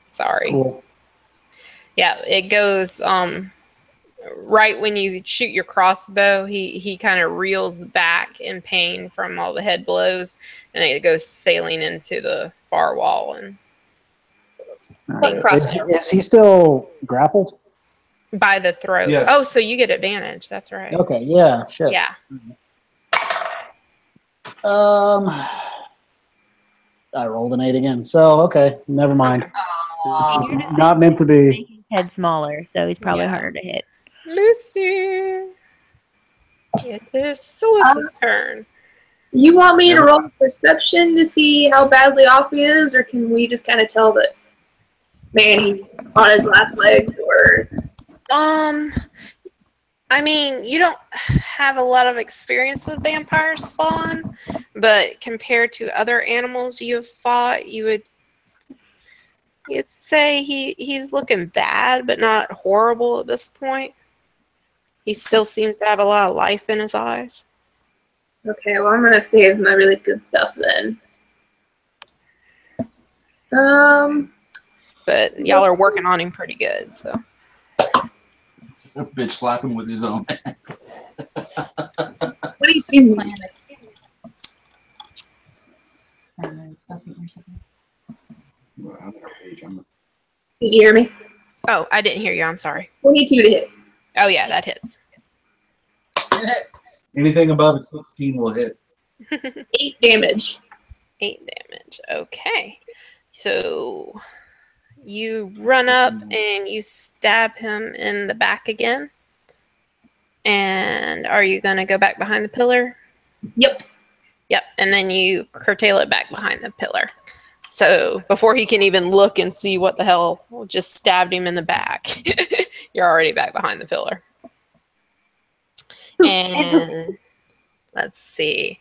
Sorry. cool. Yeah, it goes right when you shoot your crossbow, he kind of reels back in pain from all the head blows, and it goes sailing into the far wall. And All right. Is he still grappled? by the throat. Yes. Oh, so you get advantage. That's right. Okay, yeah. Shit. Yeah. I rolled an 8 again. So, okay, never mind. It's You're just not meant to be. making his head smaller, so he's probably Yeah. harder to hit. Lucy. It is Sulis's turn. You want me to roll perception to see how badly off he is, or can we just kind of tell that, man, he's on his last legs, or... I mean, you don't have a lot of experience with vampire spawn, but compared to other animals you've fought, you'd say he's looking bad, but not horrible at this point. He still seems to have a lot of life in his eyes. Okay, well, I'm gonna save my really good stuff then. But y'all are working on him pretty good, so. A bitch slap him with his own hand. What do you think? Well, I'm gonna rage. Did you hear me? Oh, I didn't hear you. I'm sorry. 22 to hit. Oh, yeah, that hits. Anything above a 16 will hit. 8 damage. 8 damage. Okay. So you run up and you stab him in the back again. And are you going to go back behind the pillar? Yep. Yep. And then you curtail it back behind the pillar. So before he can even look and see what the hell just stabbed him in the back, you're already back behind the pillar. And let's see.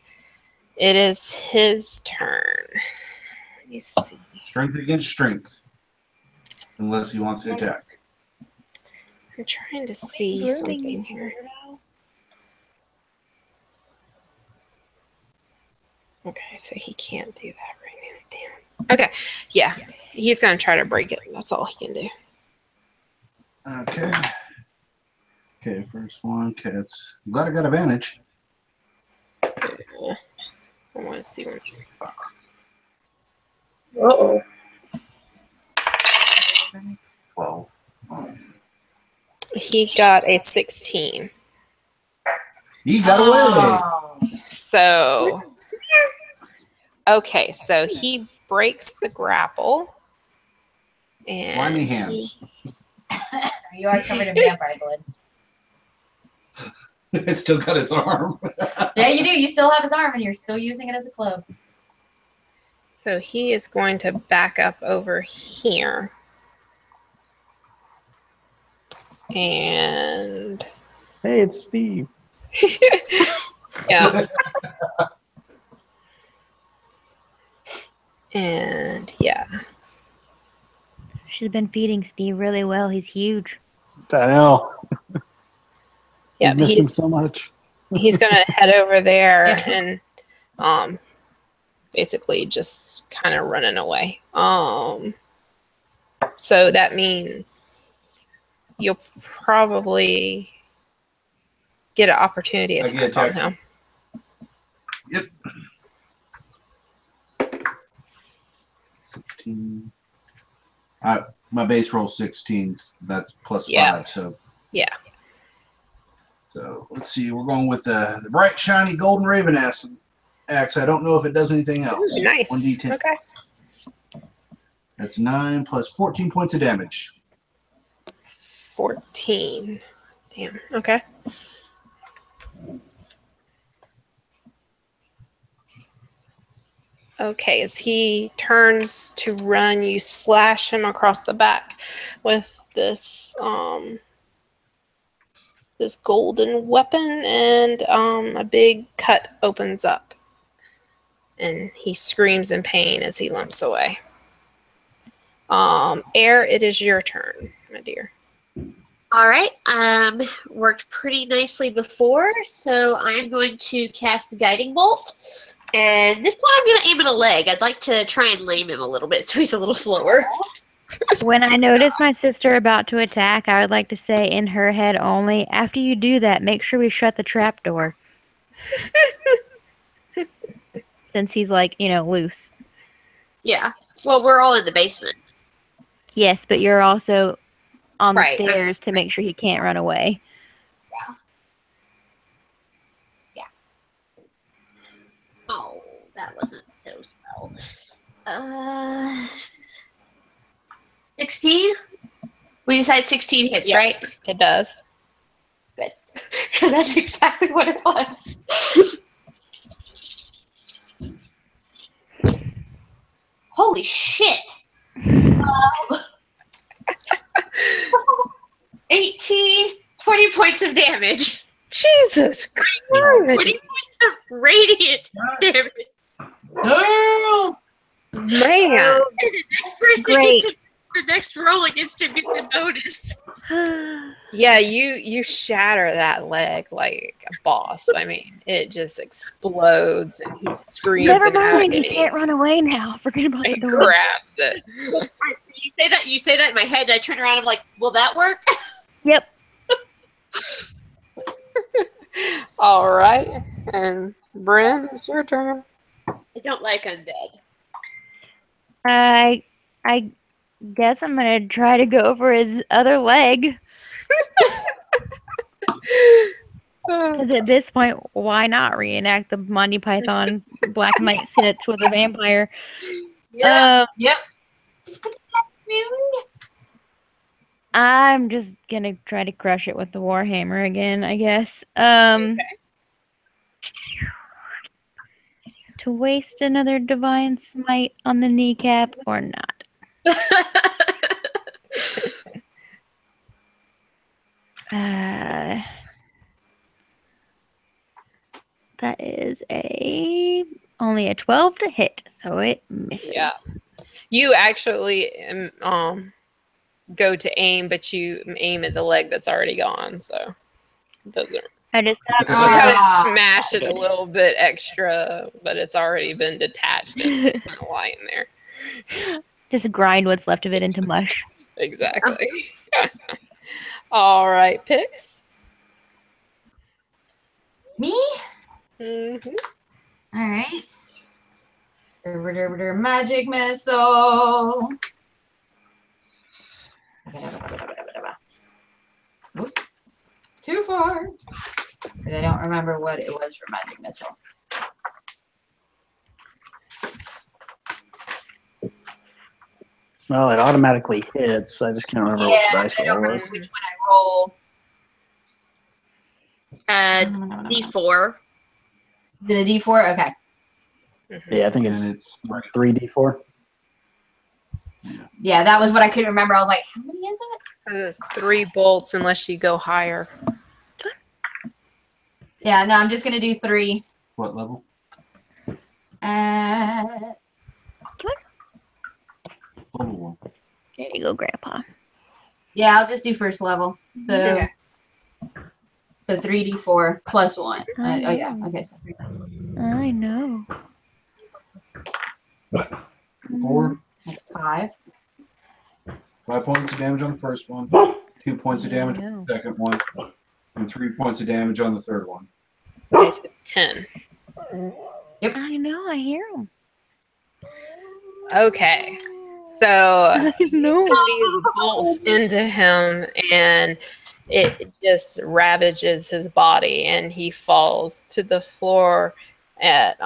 It is his turn. Let me see. Strength against strength. Unless he wants to attack. I'm trying to see something here. Okay, so he can't do that right now. Damn. Okay, yeah. He's going to try to break it. That's all he can do. Okay. Okay, first one, cats. I'm glad I got advantage. I want to see one. Uh-oh. 12. He got a 16. He got away. So, okay, so he breaks the grapple. And Slimy hands. You are covered in vampire blood. I still got his arm. Yeah, you do. You still have his arm, and you're still using it as a club. So he is going to back up over here. And Hey, it's Steve. yeah. And yeah. She's been feeding Steve really well. He's huge. I know. Yeah, I miss him so much. he's gonna head over there Yeah. and basically just kind of running away. So that means you'll probably get an opportunity I get attack on attacked. him. Yep. 16. My base roll 16. That's plus 5. So Yeah. So let's see. We're going with the bright, shiny, golden raven axe. I don't know if it does anything else. Ooh, nice. 1d10. Okay. That's 9 plus 14 points of damage. 14. Damn. Okay. Okay, as he turns to run, you slash him across the back with this this golden weapon, and a big cut opens up. And he screams in pain as he limps away. Air, it is your turn, my dear. All right. Worked pretty nicely before, so I'm going to cast Guiding Bolt. And this time I'm going to aim at a leg. I'd like to try and lame him a little bit so he's a little slower. When I notice my sister about to attack, I would like to say in her head only, after you do that, make sure we shut the trap door. Since he's like, loose. Yeah. Well, we're all in the basement. Yes, but you're also on the Right. stairs to make sure he can't run away. Oh, that wasn't so spell. 16? We decided 16 hits, Yeah. right? It does. Good. Because that's exactly what it was. Holy shit. 18, 20 points of damage. Jesus Christ. 20 points of radiant damage. No! Man. And the next person Great. gets the next roll against him gets a bonus. Yeah, you shatter that leg like a boss. I mean, it just explodes and he screams Never in mind, he agony. can't run away now. Forget about the He door. grabs it. You say that in my head, and I turn around and I'm like, will that work? Yep. All right. And Bryn, it's your turn. I don't like undead. I guess I'm gonna try to go for his other leg. Because at this point, why not reenact the Monty Python Black Knight sketch with a vampire? Yeah. Yep. I'm just gonna try to crush it with the Warhammer again, I guess. To waste another Divine Smite on the kneecap or not. That is only a 12 to hit, so it misses. Yeah. You actually go to aim, but you aim at the leg that's already gone, so it doesn't. I just You kind of smash it a little bit extra, but it's already been detached and it's kind of lying there. just grind what's left of it into mush. Exactly. All right, Pix. Me? Mm-hmm. All right. Magic missile. Oop. Too far. Because I don't remember what it was for magic missile. Well, it automatically hits. I just can't remember Yeah, which I dice don't roll it remember was. which one I roll. D4. Is it a D4? Okay. Yeah, I think it's And it's 3d4. Yeah, that was what I couldn't remember. I was like, how many is it? 3 bolts unless you go higher. Yeah, no, I'm just gonna do 3. what level? Uh, Level 1. There you go, Grandpa. yeah, I'll just do first level. So, Okay. so 3d4 plus 1. Oh yeah, okay. So 3. I know. 4. 5. 5 points of damage on the first one. 2 points of damage on the second one. And 3 points of damage on the third one. Okay, so 10. I know. I hear him. Okay. So you know. send these bolts into him, and it just ravages his body, and he falls to the floor at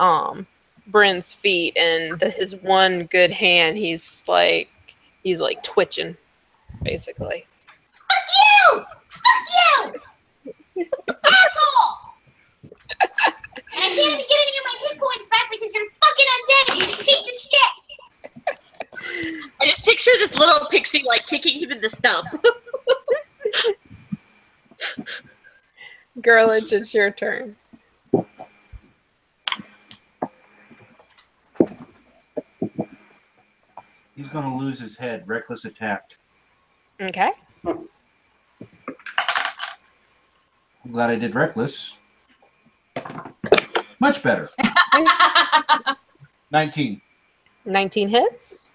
Bryn's feet, and his one good hand, he's like twitching, basically. Fuck you! Fuck you! Asshole! And I can't even get any of my hit points back because you're fucking undead, you piece of shit! I just picture this little pixie like kicking him in the stump. Girlich, it's your turn. He's going to lose his head. Reckless attack. Okay. I'm glad I did reckless. Much better. 19. 19 hits.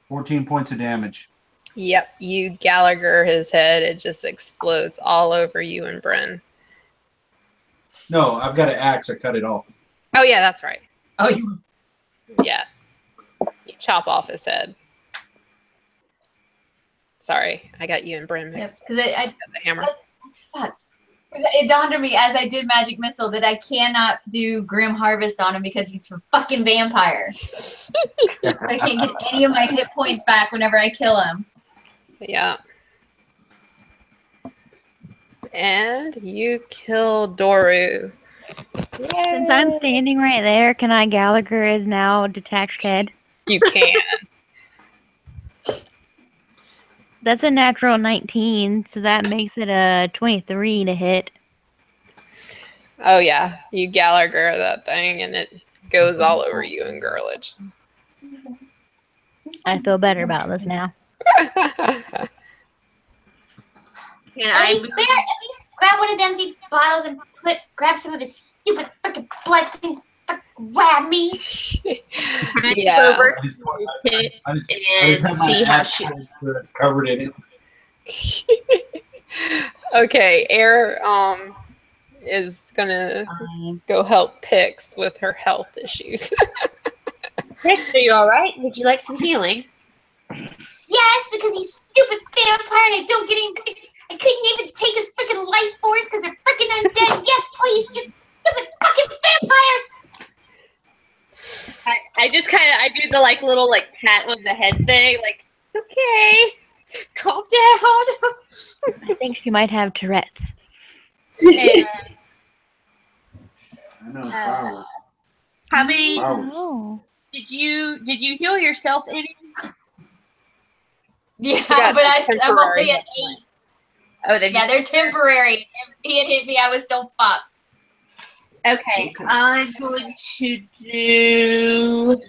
14 points of damage. Yep, you Gallagher his head. It just explodes all over you and Bryn. No, I've got an axe. I cut it off. Oh, yeah, that's right. Oh, you. Yeah. You chop off his head. Sorry, I got you and Bryn mixed up. Because The hammer. it dawned on me as I did Magic Missile that I cannot do Grim Harvest on him because he's a fucking vampire. I can't get any of my hit points back whenever I kill him. Yeah. And you kill Doru. Since I'm standing right there, can I Gallagher his now detached head? You can. That's a natural 19, so that makes it a 23 to hit. Oh, yeah. You Gallagher that thing, and it goes all over you and Girlich. I feel better about this now. Can At I least, Bear, at least grab one of the empty bottles and grab some of his stupid freaking blood to grab me. Yeah. go over I just, hit I just and have my see how axe she? covered in it. Okay, Air is gonna go help Pix with her health issues. Pix, are you all right? Would you like some healing? Yes, because he's stupid vampire and I don't get any. I couldn't even take his freaking life force because they're freaking undead. Yes, please, just stupid fucking vampires. I just kind of do the little pat on the head thing, it's okay, calm down. I think she might have Tourette's. And I know, fireworks. how many Fireworks. Oh. did you heal yourself any? Yeah, got but the I'm temporary only at hit point. 8. Oh, they're Yeah, just they're temporary. If he had hit me, I was still fucked. okay. I'm going to do.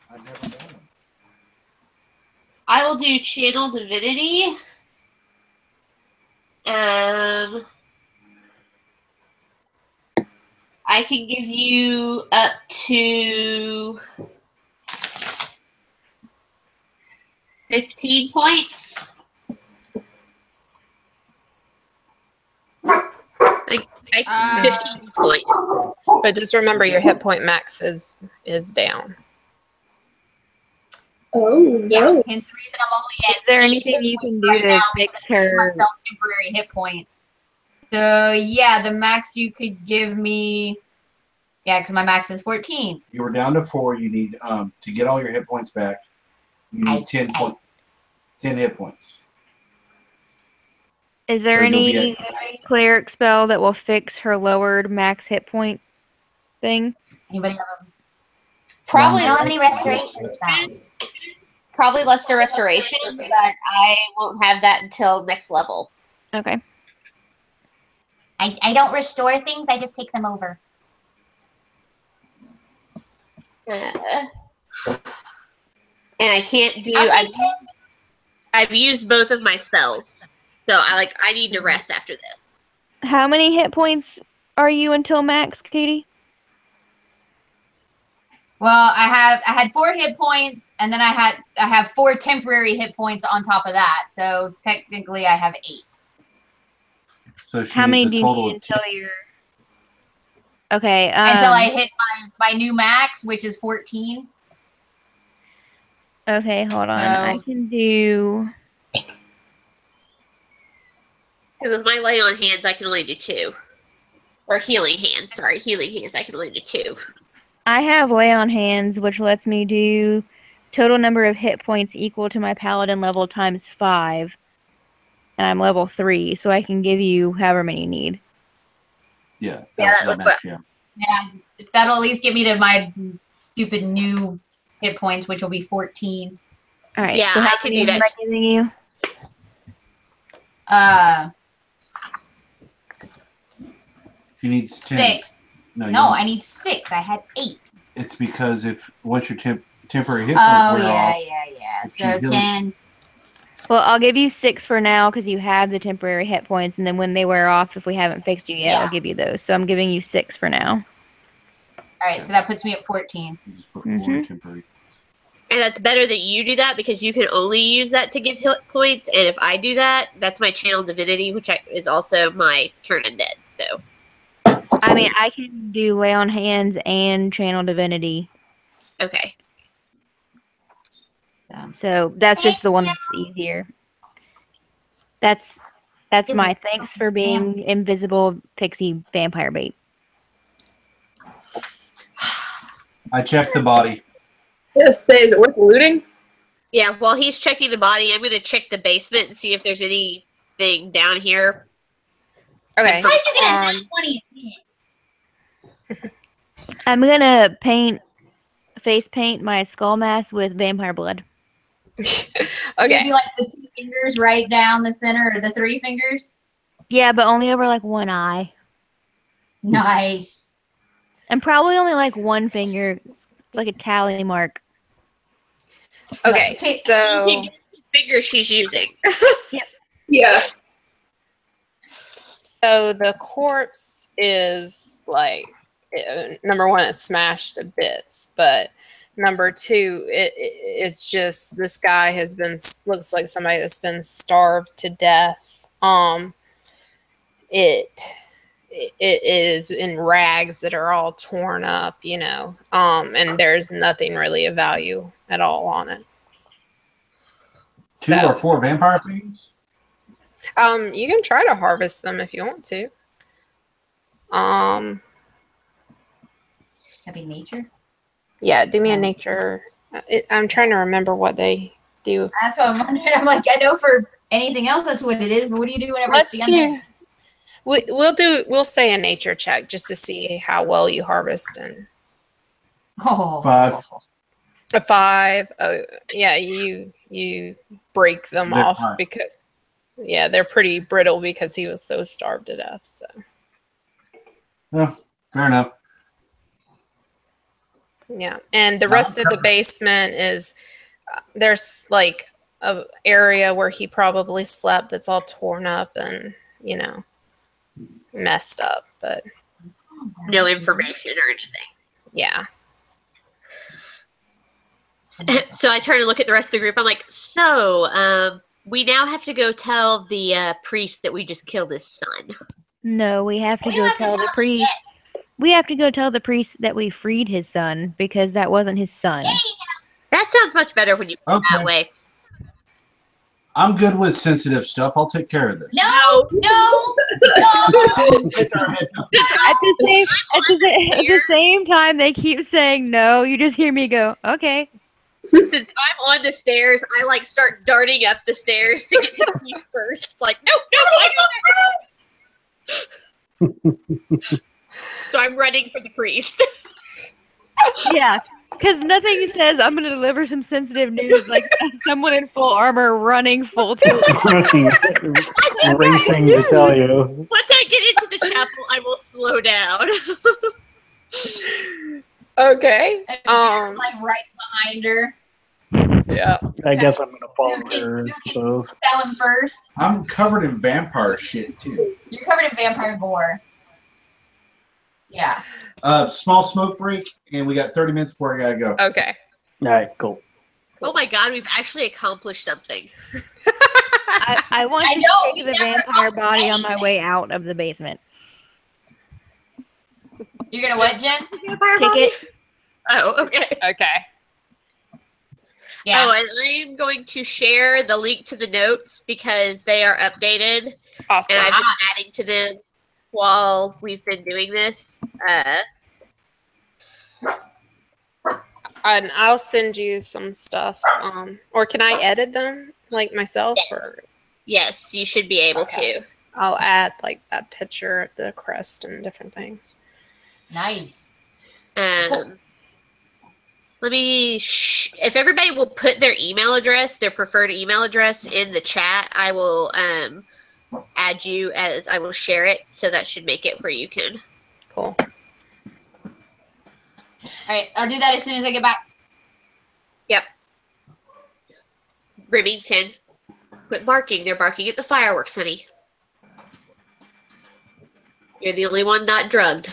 I've never done it. I will do Channel Divinity. I can give you up to 15 points. I 15 points. But just remember your hit point max is down. Oh, Yeah, no. hence the reason I'm only at Is there 8 anything hit you points can do right to now fix because I gave her? myself temporary hit points. So yeah, the max you could give me. Yeah, because my max is 14. You were down to 4. You need to get all your hit points back. You need 10 hit points. Is there So you'll be any cleric spell that will fix her lowered max hit point thing? Anybody have Probably I don't have any restoration spells. Probably Luster Restoration, but I won't have that until next level. Okay. I don't restore things, I just take them over. And I can't do. I'll take 10. I've used both of my spells, so I need to rest after this. How many hit points are you until max, Katie? Well, I had 4 hit points, and then I have 4 temporary hit points on top of that. So technically, I have 8. So she How many needs do a you total need of 10. until you're... Okay. Until I hit my new max, which is 14. Okay, hold on. I So- can do... Because with my lay on hands, I can only do 2. Or healing hands. Sorry, healing hands. I can only do 2. I have lay on hands, which lets me do total number of hit points equal to my paladin level times 5. And I'm level 3, so I can give you however many you need. Yeah, that that would match, yeah. Yeah, that'll at least get me to my stupid new hit points, which will be 14. All right. Yeah, so how I can many do am that. I giving you? She needs 10. 6. No, No, I need 6. I had 8. it's because if once your temporary hit points Oh, wear yeah, off, yeah. if So she heals- 10. Well, I'll give you 6 for now because you have the temporary hit points, and then when they wear off, if we haven't fixed you yet, Yeah. I'll give you those. So I'm giving you 6 for now. All right, so that puts me at 14. you just put 4 Mhm. temporary. And that's better that you do that because you can only use that to give hit points. And if I do that, that's my channel divinity, which is also my turn undead. So I mean, I can do lay on hands and channel divinity. okay. So that's just the one that's easier. That's my thanks for being invisible pixie vampire bait. I checked the body. Just say, is it worth looting? Yeah, while he's checking the body, I'm going to check the basement and see if there's anything down here. Okay. How did you get a 20 again? I'm gonna face paint my skull mask with vampire blood. Okay. You like the 2 fingers right down the center, or the 3 fingers? Yeah, but only over like one eye. Nice. And probably only like one finger. It's like a tally mark. Okay. So Figure she's using. Yeah. So the corpse is like, number one, it's smashed to bits, but number two, it's just this guy looks like somebody that's been starved to death. It is in rags that are all torn up, and there's nothing really of value at all on it. 2 or 4 vampire things? You can try to harvest them if you want to. That'd be nature. Yeah, do me a nature. I'm trying to remember what they do. That's what I'm wondering. I'm like, I know for anything else that's what it is, but what do you do whenever it's the undead? We'll say a nature check just to see how well you harvest. And Oh. 5. a 5. Oh, yeah, you break them They're off fine. because they're pretty brittle because he was so starved to death. So Yeah, fair enough. yeah, and the rest of the basement is there's like a area where he probably slept that's all torn up and messed up, but No information or anything. yeah. So I turn and look at the rest of the group. I'm like, so we now have to go tell the priest that we just killed his son. No, we have to We go don't have to tell the tell priest. We have to go tell the priest that we freed his son because that wasn't his son. That sounds much better when you put it that way. I'm good with sensitive stuff. I'll take care of this. No. At the same time, they keep saying no. You just hear me go, okay. Since I'm on the stairs, I like start darting up the stairs to get to you first. Like, no, I got it. So I'm running for the priest. Yeah, because nothing says I'm going to deliver some sensitive news like someone in full armor running full tilt. Racing to tell you. Once I get into the chapel, I will slow down. Okay. Like right behind her. Yeah. I guess I'm gonna follow You her. can So. tell him first. I'm covered in vampire shit too. You're covered in vampire gore. Yeah. Small smoke break, and we got 30 minutes before I gotta go. Okay. All right, cool. Oh my god, we've actually accomplished something. I want I to know, take we the never vampire body on my anything. way out of the basement. You're gonna what, Jen? Kick it. Oh, okay. Okay. Yeah. Oh, and I'm going to share the link to the notes because they are updated, Awesome. and I've been adding to them while we've been doing this. And I'll send you some stuff. Or can I edit them like myself? Or Yes, you should be able to. I'll add like that picture, the crest, and different things. Nice. Let me. If everybody will put their email address, their preferred email address, in the chat, I will add you as I will share it. So that should make it where you can. Cool. All right, I'll do that as soon as I get back. Yep. Remington, quit barking. They're barking at the fireworks, honey. You're the only one not drugged.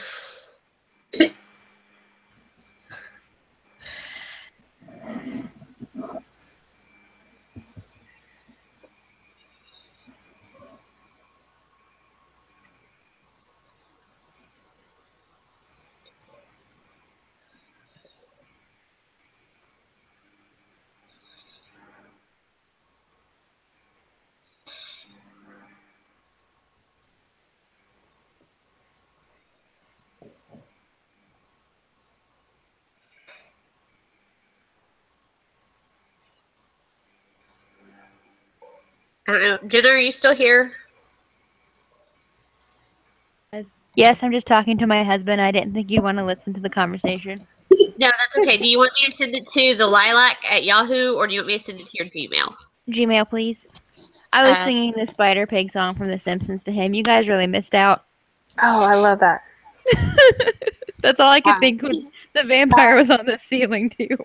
I don't know. Jenna, are you still here? Yes, I'm just talking to my husband. I didn't think you'd want to listen to the conversation. No, that's okay. Do you want me to send it to the lilac at Yahoo, or do you want me to send it to your Gmail? Gmail, please. I was singing the Spider Pig song from The Simpsons to him. You guys really missed out. Oh, I love that. That's all I could think when the vampire was on the ceiling, too.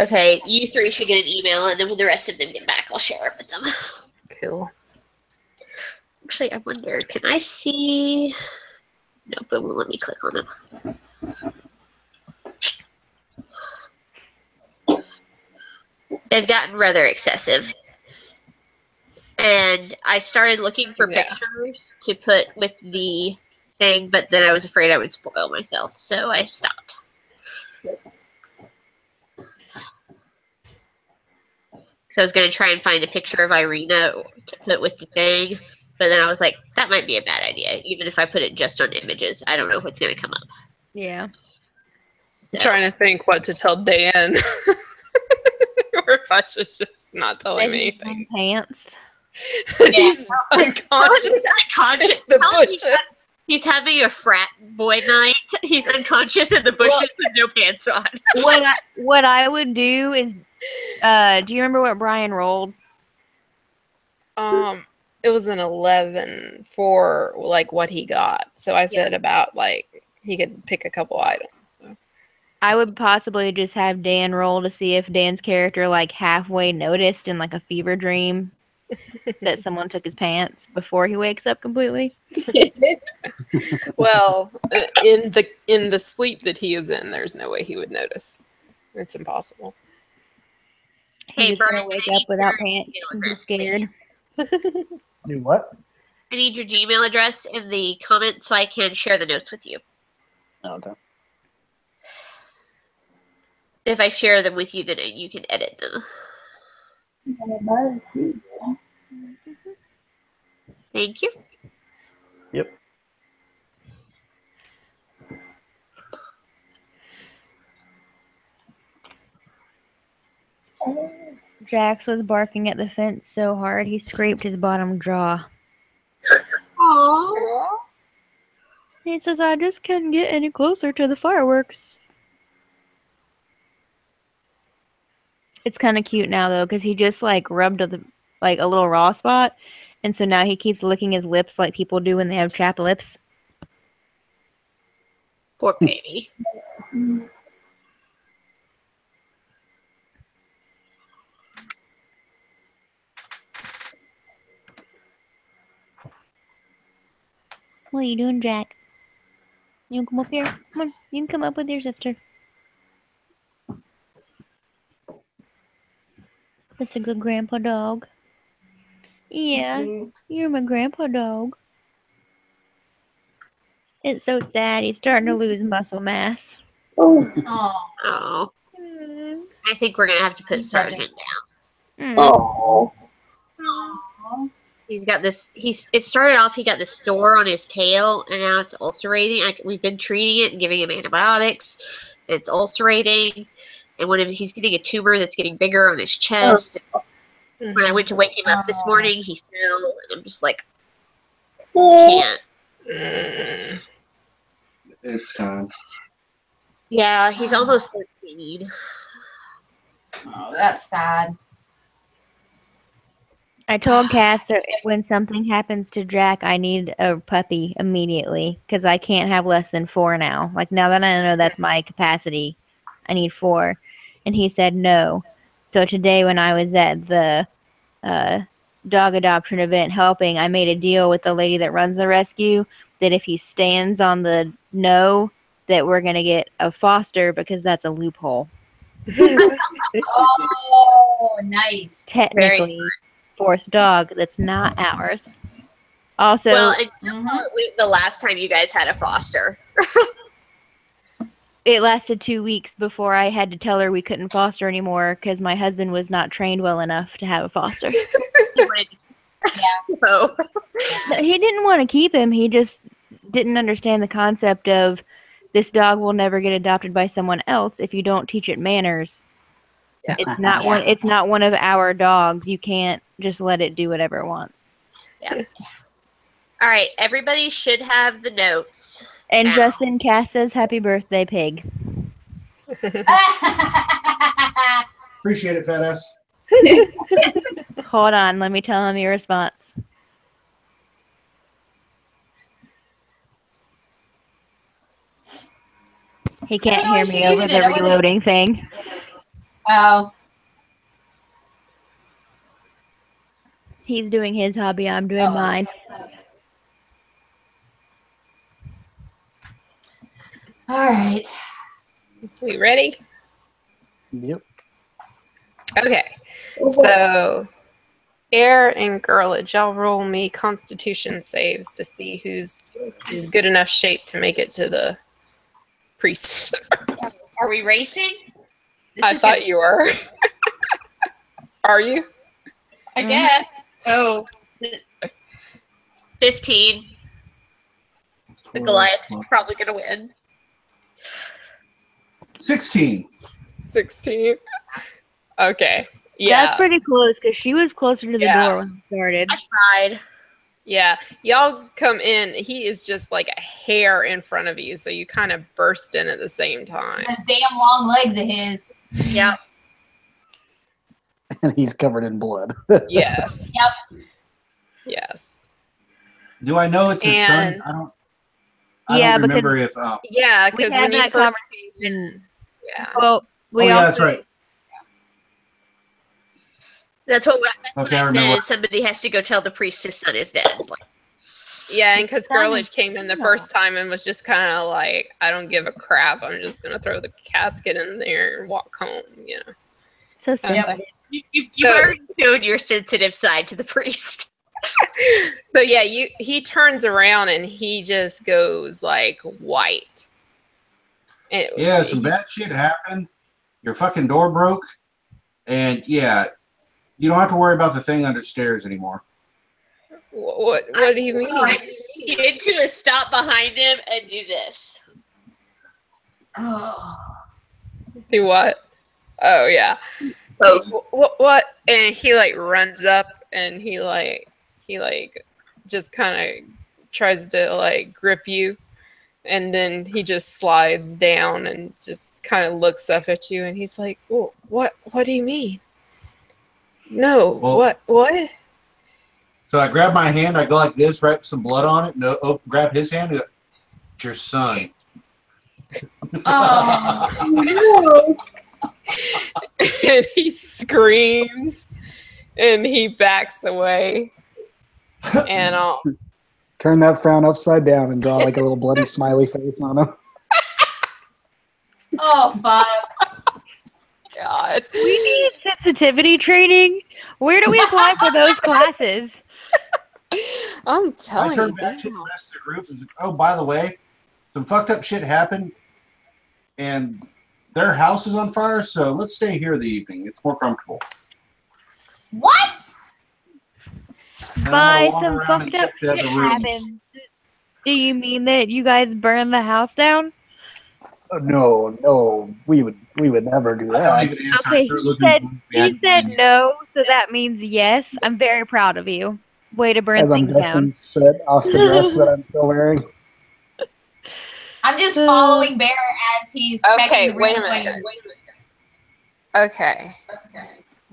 Okay, you three should get an email, and then when the rest of them get back, I'll share it with them. Cool. Actually, I wonder, can I see? Nope, it won't let me click on them. They've gotten rather excessive. And I started looking for pictures to put with the thing, but then I was afraid I would spoil myself, so I stopped. So I was going to try and find a picture of Irina to put with the thing, but then I was like, that might be a bad idea. Even if I put it just on images, I don't know what's going to come up. Yeah. I'm trying to think what to tell Dan. Or if I should just not tell him anything. Pants. He's unconscious. Unconscious. The bushes. He's having a frat boy night. He's unconscious in the bushes with no pants on. What I would do is, do you remember what Brian rolled? It was an 11 for like what he got. So I said about like he could pick a couple items. So. I would possibly just have Dan roll to see if Dan's character like halfway noticed in like a fever dream that someone took his pants before he wakes up completely. Well, in the sleep that he is in, there's no way he would notice. It's impossible. He's Hey, just gonna Brian, wake I up need without your pants email and be address, scared. please. Do what? I need your Gmail address in the comments so I can share the notes with you. Okay. If I share them with you, then you can edit them. Thank you. Yep. Jax was barking at the fence so hard he scraped his bottom jaw. Aww. He says, I just couldn't get any closer to the fireworks. It's kind of cute now, though, because he just, like, rubbed a little raw spot, and so now he keeps licking his lips like people do when they have chapped lips. Poor baby. What are you doing, Jack? You can come up here? Come on, you can come up with your sister. That's a good grandpa dog. Yeah, you're my grandpa dog. It's so sad. He's starting to lose muscle mass. Oh, Oh. Mm. I think we're gonna have to put He's such a- Sergeant down. Mm. oh. He's got this. It started off. He got this sore on his tail, and now it's ulcerating. We've been treating it and giving him antibiotics. It's ulcerating, and he's getting a tumor that's getting bigger on his chest. When I went to wake him up this morning, he fell, and I'm just like, can't. It's time. Yeah, he's almost 13. Oh, that's sad. I told Cass that when something happens to Jack, I need a puppy immediately because I can't have less than 4 now. Like, now that I know that's my capacity, I need 4. And he said no. So today when I was at the dog adoption event helping, I made a deal with the lady that runs the rescue that if he stands on the no, that we're going to get a foster because that's a loophole. Oh, nice. Technically, forced dog that's not ours. Also, Well, the last time you guys had a foster. it lasted 2 weeks before I had to tell her we couldn't foster anymore because my husband was not trained well enough to have a foster. So He didn't want to keep him. He just didn't understand the concept of this dog will never get adopted by someone else if you don't teach it manners. It's not one. It's not one of our dogs. You can't just let it do whatever it wants. yeah. All right, everybody should have the notes. And Now. Justin Cass says, "Happy birthday, pig." Appreciate it, fat ass. Hold on, let me tell him your response. He can't hear me over the reloading thing. Oh, He's doing his hobby. I'm doing mine. all right. We ready? Yep. Okay. So, Air and Girlage, y'all roll me Constitution saves to see who's in good enough shape to make it to the priest. Are we racing? I thought you were. Are you? I guess. Oh. 15. The Goliath's probably going to win. 16. 16. Okay. Yeah. That's pretty close because she was closer to the door when we started. I tried. Yeah. Y'all come in. He is just like a hair in front of you, so you kind of burst in at the same time. Those damn long legs of his. Yeah. And he's covered in blood. Yes. Yep. Yes. Do I know it's his son? I don't remember if. Yeah, because when you first. conversation. Yeah. Well, That's right. That's what Okay, I I remember. said. Somebody has to go tell the priest his son is dead. Like, Yeah, and because Simon, Girlich came in the first time and was just kind of like, I don't give a crap. I'm just going to throw the casket in there and walk home, you know. So Kind of sensitive. thing. you've So- already shown your sensitive side to the priest. So yeah, he turns around and he just goes like white. And Yeah, some bad shit happened. Your fucking door broke. And yeah, you don't have to worry about the thing under stairs anymore. What do you mean? Get to a stop behind him and do this. Oh. Do what? Oh yeah. Oh. What? And he like runs up and he just kind of tries to like grip you, and then he just slides down and just kind of looks up at you, and he's like, "Well, what do you mean? No, Well- what?" So I grab my hand, I go like this, write some blood on it, and grab his hand, and go, it's your son. Oh. No. And he screams and he backs away, and Turn that frown upside down and draw like a little bloody smiley face on him. Oh, fuck. God, We need sensitivity training. Where do we apply for those classes? I'm I telling you, turn back to the rest of the group and say, oh, by the way, some fucked up shit happened, and their house is on fire, so let's stay here the evening. It's more comfortable. What? And I'm By gonna wander some around and fucked up check the other shit rooms. happened. Do you mean that you guys burned the house down? Oh, no, we would never do I don't that. even answer. I Okay, start he looking said behind he said me. no, so that means yes. I'm very proud of you. Way to burn As I'm things dusting down. sweat off the dress that I'm still wearing. I'm just following Bear as he's Okay, checking the wait a room, minute. like, Okay.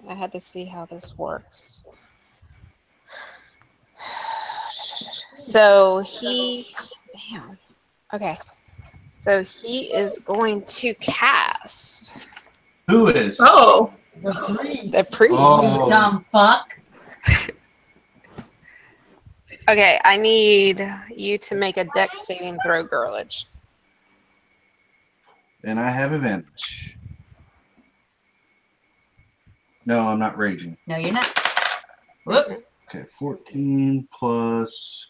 I had to see how this works. So damn. Okay. So he is going to cast Who is? Oh. the priest. Oh. Dumb fuck. Okay, I need you to make a dex saving throw, Girlich. And I have advantage. No, I'm not raging. No, you're not. Whoops. Okay, 14 plus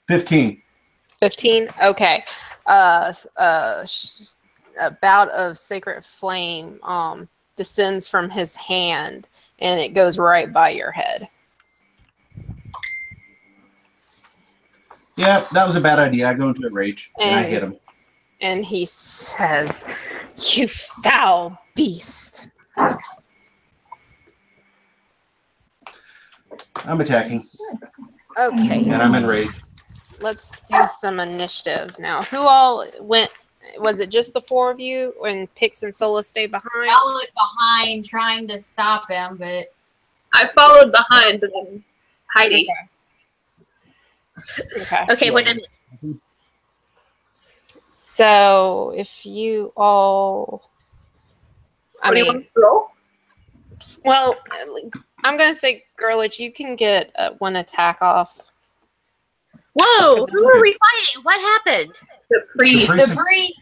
15. 15. Okay. A bout of sacred flame descends from his hand, and it goes right by your head. Yeah, that was a bad idea. I go into a rage and I And- hit him. And he says, "You foul beast." I'm attacking. Okay. And I'm in Let's do some initiative now. Who all went? Was it just the four of you, and Pix and Sola stayed behind? Followed behind trying to stop him, but I followed behind them. Heidi. Okay. Okay, when I'm So if you all, I What do you mean, want to roll? well, I'm gonna say, Girlich, you can get one attack off. whoa, who are we fighting? What happened? The priest. the priest,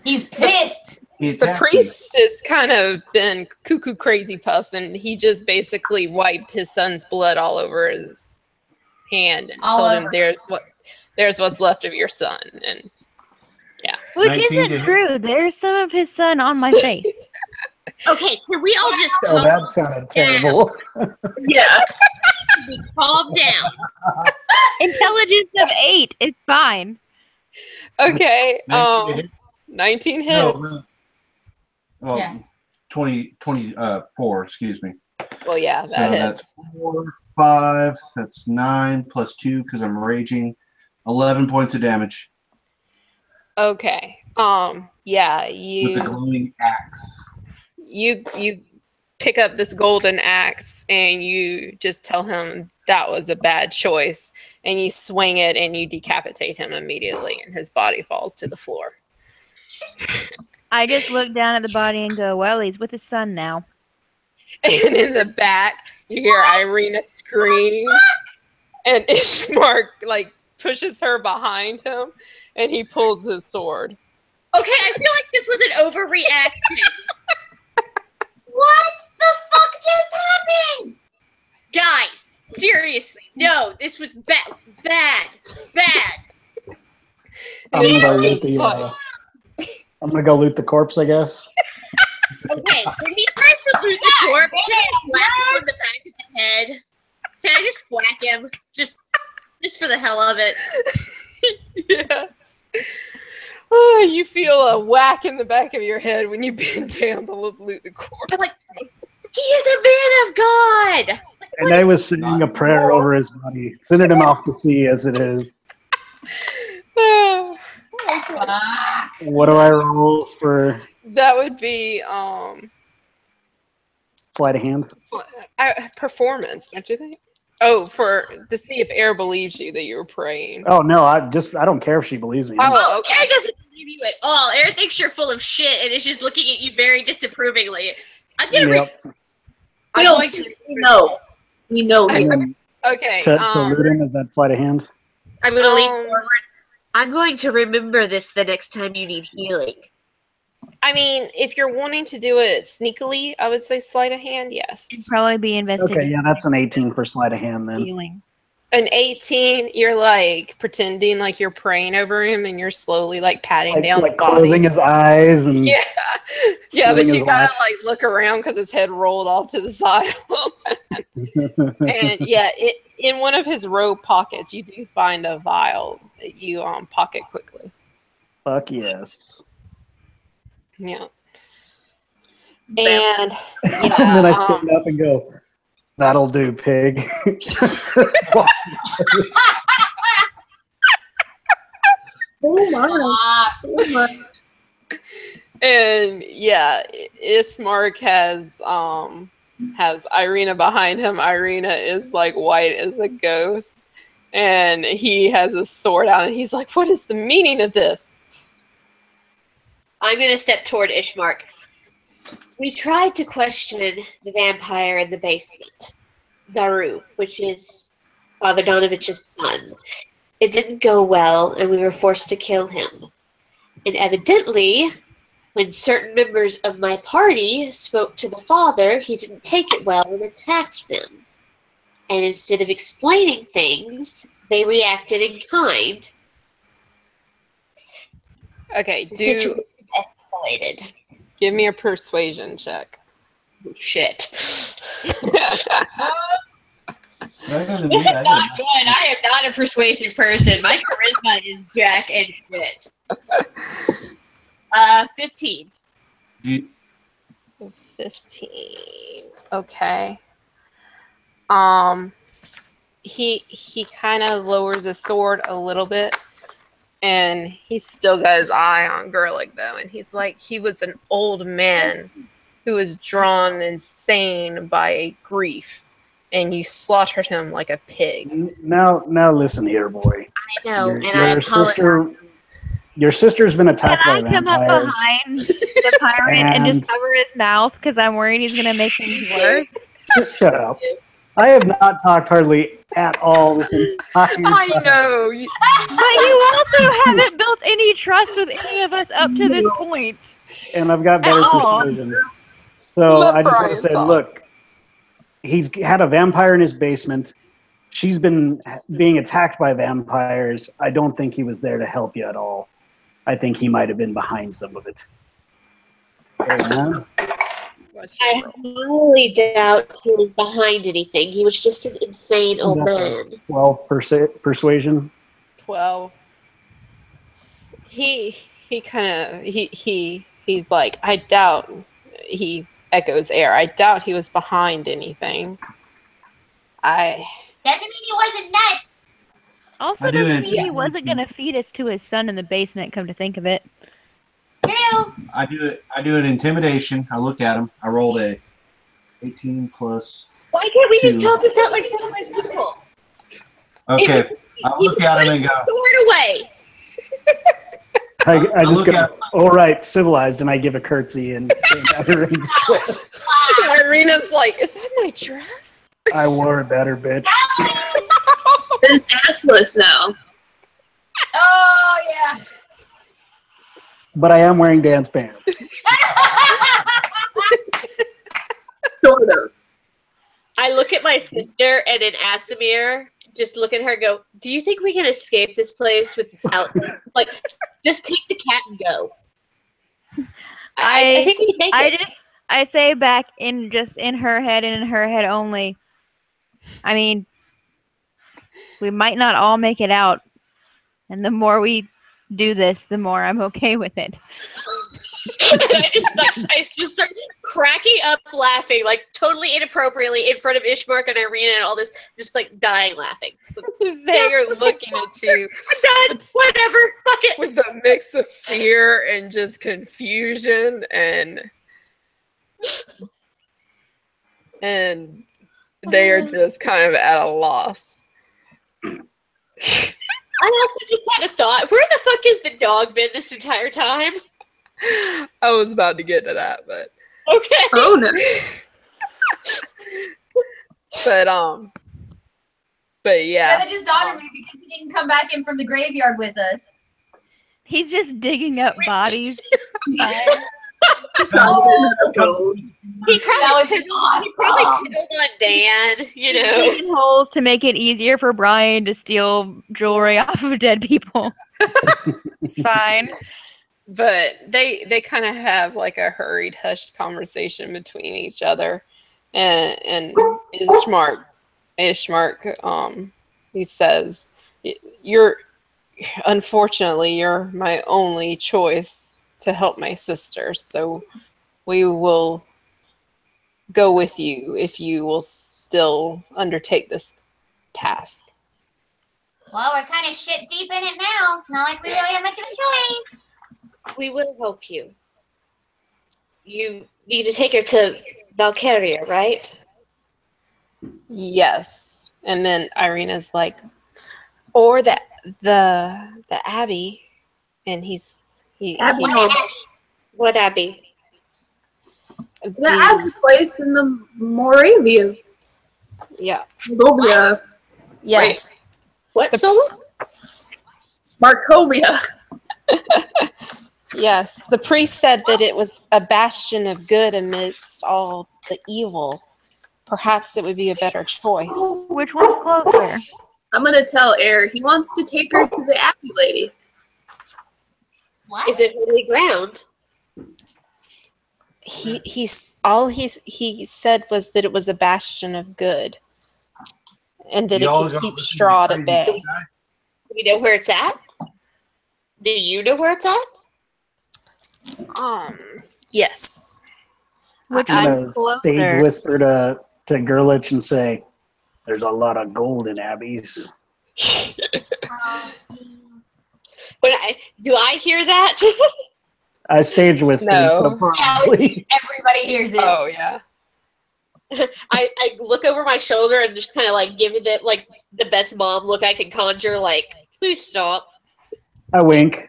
he's pissed. He The attacked me. priest has kind of been cuckoo crazy person. He just basically wiped his son's blood all over his hand and All told him over. there's what's left of your son. And Which 19 to isn't hit. true. There's some of his son on my face. Okay, can we all just Oh, that sounded terrible. Yeah. calm down? Intelligence of 8. It's fine. okay, 19 to hit? 19 hits. No, well, Yeah. 24, excuse me. Well, yeah, So that that's hits. 4, 5, that's 9 plus 2 because I'm raging. 11 points of damage Okay. Yeah, with the glowing axe. you pick up this golden axe and you just tell him that was a bad choice, and you swing it and you decapitate him immediately, and his body falls to the floor. I just look down at the body and go, well, he's with his son now. And in the back, you hear Irina scream, and Ishmark like pushes her behind him, and he pulls his sword. Okay, I feel like this was an overreaction. What the fuck just happened? Guys, seriously, no, this was bad. I'm gonna go loot the. I'm gonna go loot the corpse, I guess. Okay, when he tries to loot the corpse, can I whack him on the back of the head? Can I just whack him? Just for the hell of it. Yes. Oh, you feel a whack in the back of your head when you bend down to loot the corpse. I'm like, he is a man of God! And I was singing a prayer over his body, sending him off to sea as it is. Oh, What do I roll for that would be sleight of hand? performance, don't you think? Oh, to see if Air believes you that you were praying. Oh no, I don't care if she believes me. Oh, okay. Air doesn't believe you at all. Air thinks you're full of shit and is just looking at you very disapprovingly. I'm gonna Yep. I'm going to No. We know And him. then Okay. to loot him, is that sleight of hand? I'm gonna lean forward. I'm going to remember this the next time you need healing. I mean, if you're wanting to do it sneakily, I would say sleight of hand, yes. It'd probably be investigating. Okay, yeah, that's an 18 for sleight of hand then. Healing. An 18, you're like pretending like you're praying over him and you're slowly like patting down Like the body. closing his eyes and Yeah, yeah, but Slitting you his gotta eye. like look around because his head rolled off to the side of him. And yeah, in one of his robe pockets, you do find a vial that you pocket quickly. Fuck yes. Yeah, and And yeah, then I stand up and go, "That'll do, pig." Oh my. Oh my. and yeah, Ismark has Irina behind him. Irina is like white as a ghost, and he has a sword out, and he's like, "What is the meaning of this?" I'm going to step toward Ishmark. We tried to question the vampire in the basement, Daru, which is Father Donovich's son. It didn't go well, and we were forced to kill him. And evidently, when certain members of my party spoke to the father, he didn't take it well and attacked them. And instead of explaining things, they reacted in kind. Okay, The situation escalated. give me a persuasion check. Oh, shit. Better This is not good. I am not a persuasive person. My charisma is jack and shit. 15. 15. Okay. He kind of lowers his sword a little bit, and he's still got his eye on Gerlich though, and he's like, he was an old man who was drawn insane by grief, and you slaughtered him like a pig. Now listen here, boy. I know, Your- and I your apologize. Your sister's been Can attacked I by come up vampires. behind the pirate and And- just cover his mouth because I'm worried he's gonna make things worse? Just shut up. I have not talked hardly at all this entire time. I know. But you also haven't built any trust with any of us up to this point. And I've got better Aw. persuasion. So Let I just want Brian to say, talk. look, he's had a vampire in his basement. She's been being attacked by vampires. I don't think he was there to help you at all. I think he might have been behind some of it. Hey, man. I highly doubt he was behind anything. He was just an insane old That's man. 12 persuasion. 12. He kind of he's like, I doubt. He echoes air. I doubt he was behind anything. Doesn't mean he wasn't nuts. Also I do doesn't mean he anticipate- wasn't gonna feed us to his son in the basement, come to think of it. True. I do an intimidation. I look at him. I rolled a 18 plus. Why can't we just 2. talk this out like civilized people? Okay. I look at him and go, Sword away. I just look go, at- all right, civilized, and I give a curtsy and Irina's like, is that my dress? I wore it better, bitch. Then assless now. Oh yeah. But I am wearing dance pants. Sort of. I look at my sister and in Asimir, just look at her and go, do you think we can escape this place without, like, just take the cat and go? I think we can make it. I say back in her head and in her head only. I mean, we might not all make it out, and the more we do this, the more I'm okay with it. I just start cracking up laughing, like totally inappropriately in front of Ishmark and Irina and all this, just like dying laughing. So, They are looking at you I'm done. Whatever. Fuck it. with a mix of fear and just confusion and they are just kind of at a loss. I also just had a thought. Where the fuck has the dog been this entire time? I was about to get to that, but Okay. Oh no. but yeah. That just dawned on me because he didn't come back in from the graveyard with us. He's just digging up bodies. He That would be He probably awesome. killed on Dan, you know. Digging holes to make it easier for Brian to steal jewelry off of dead people. It's fine. But they kind of have like a hurried, hushed conversation between each other, and Ishmark, he says, unfortunately, you're my only choice to help my sister, so we will go with you if you will still undertake this task. Well, we're kind of shit deep in it now. Not like we really have much of a choice. We will help you. You need to take her to Valkyria, right? Yes. And then Irina's like, or the Abbey, and Abbey. What Abbey? The Abbey place in the Moravia. Yeah. Moldovia. Yes. What, Solo? Markovia. Yes. The priest said that it was a bastion of good amidst all the evil. Perhaps it would be a better choice. Which one's closer? I'm gonna tell Air he wants to take her to the Abbey lady. What? Is it holy ground? He said was that it was a bastion of good, and that Y'all it could gonna keep listen to Strahd crazy at bay. guy? Do we know where it's at? Do you know where it's at? Yes. Which I'm one's gonna stage closer? whisper to Gerlich and say, "There's a lot of gold in abbeys." Oh, jeez. Do I hear that? I stage whisper, No. so probably. Everybody hears it. Oh yeah. I look over my shoulder and just kind of like give it like the best mom look I can conjure. Like, please stop. I wink.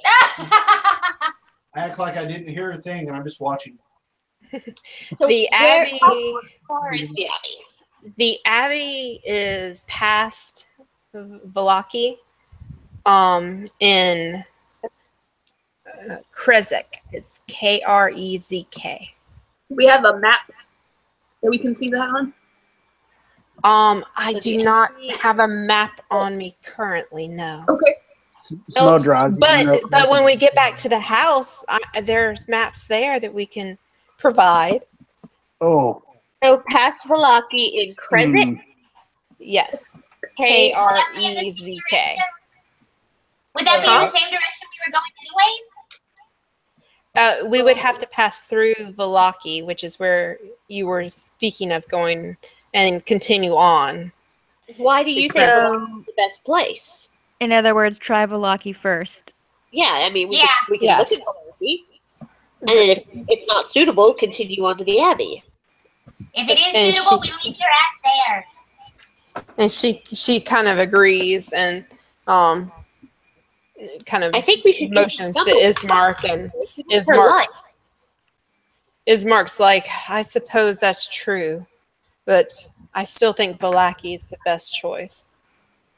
I act like I didn't hear a thing, and I'm just watching. The Abbey. How far is the Abbey? The Abbey is past Valaki, in Krezek. It's Krezk. Do we have a map that we can see that on? I do not have a map on me currently. No. Okay. Snow draws. But when we get back to the house, there's maps there that we can provide. Oh. So past Valaki in Krezek. hmm. Yes. K. Krezk. Would that be in the same direction we were going anyways? We would have to pass through Valaki, which is where you were speaking of going, and continue on. Why do you think Krezek. Valaki is the best place? In other words, try Valaki first. Yeah, I mean, we Yeah. can Yes. look at Valaki, and then if it's not suitable, continue on to the Abbey. If it is And suitable, we leave your ass there. And she kind of agrees and kind of I think we should motions to do Ismark, and Her life. Ismark's like, I suppose that's true, but I still think Valaki's the best choice.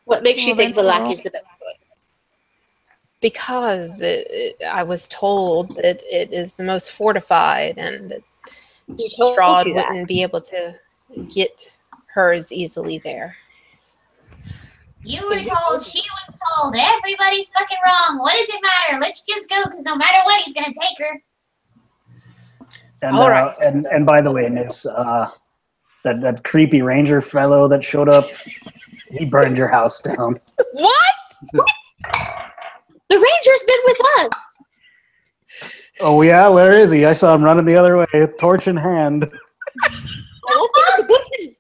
What makes you Well, think then Valak is the best choice? Because I was told that it is the most fortified and that Who told Strahd you that? wouldn't be able to get her as easily there. You were told, she was told, everybody's fucking wrong. What does it matter? Let's just go, because no matter what, he's going to take her. And, All right. and by the way, Miss, that creepy ranger fellow that showed up, he burned your house down. What? The Ranger's been with us. Oh yeah, where is he? I saw him running the other way, torch in hand. I don't think the bushes.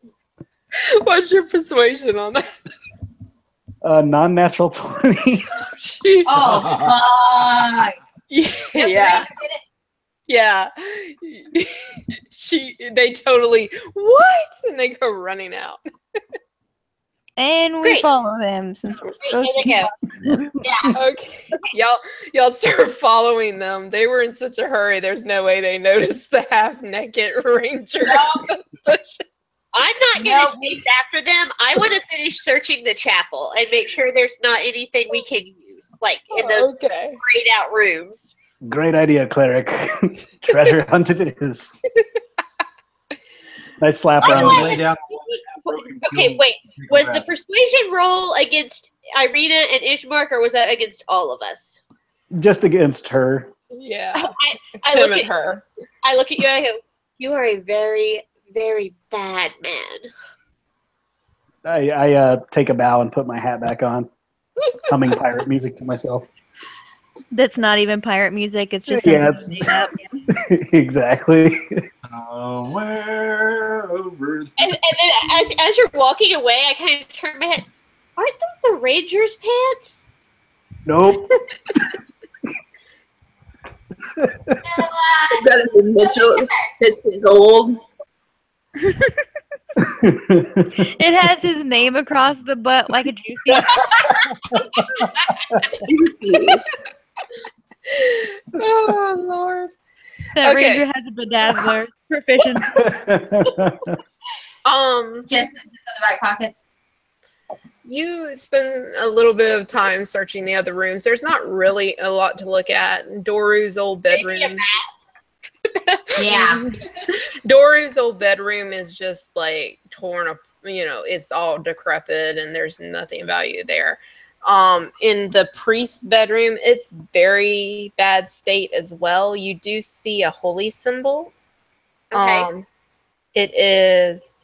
What's your persuasion on that? Non-natural 20. Jeez. Oh, fuck. Yeah. Yeah. They totally, what? And they go running out. And we Great. follow them since we're There supposed they to. go. Yeah. Okay. Y'all start following them. They were in such a hurry, there's no way they noticed the half-naked ranger. in the bushes. I'm not going to chase after them. I want to finish searching the chapel and make sure there's not anything we can use, like in those Okay. grayed out rooms. Great idea, cleric. Treasure hunt it is. Nice slap I around. like lay it. down. Okay, wait. Take a Was the rest. persuasion roll against Irina and Ishmark, or was that against all of us? Just against her. Yeah. I Him look and at her. I look at you. I go, you are a very, very bad man. I take a bow and put my hat back on, humming pirate music to myself. That's not even pirate music. It's just Yeah, something you made up. Exactly. Somewhere over. And then as you're walking away, I kind of turn my head. Aren't those the Rangers' pants? Nope. That is in Mitchell's. It's in gold. It has his name across the butt like a juicy. Juicy. Oh, Lord. That Okay. ranger has a bedazzler. Proficiency. Just in the back pockets. You spend a little bit of time searching the other rooms. There's not really a lot to look at. Doru's old bedroom. Yeah. Doru's old bedroom is just like torn up, it's all decrepit and there's nothing of value there. In the priest's bedroom, it's very bad state as well. You do see a holy symbol. Okay. It is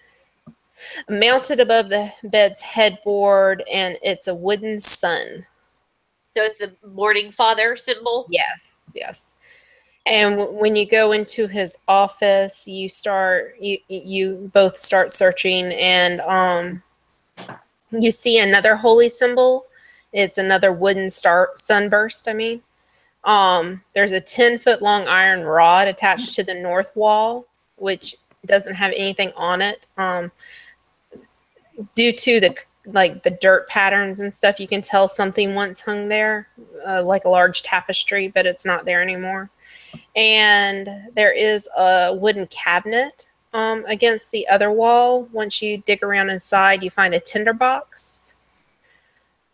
mounted above the bed's headboard and it's a wooden sun. So it's the Morning Father symbol. Yes. And when you go into his office, you both start searching, and you see another holy symbol. It's another wooden sunburst. There's a 10-foot long iron rod attached to the north wall, which doesn't have anything on it. Due to the dirt patterns and stuff, you can tell something once hung there, like a large tapestry, but it's not there anymore. And there is a wooden cabinet against the other wall. Once you dig around inside, you find a tinderbox,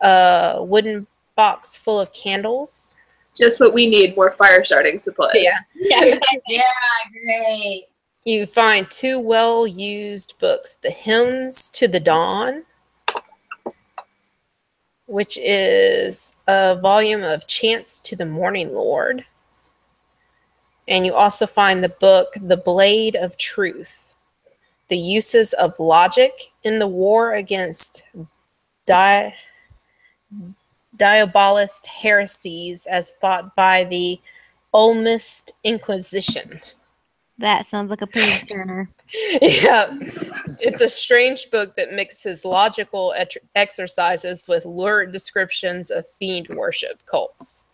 a wooden box full of candles. Just what we need, more fire starting supplies. Yeah. Yeah. Yeah, great. You find 2 well-used books, The Hymns to the Dawn, which is a volume of Chants to the Morning Lord. And you also find the book, The Blade of Truth, The Uses of Logic in the War Against Diabolist Heresies as Fought by the Olmist Inquisition. That sounds like a page turner. Yeah, it's a strange book that mixes logical exercises with lurid descriptions of fiend worship cults.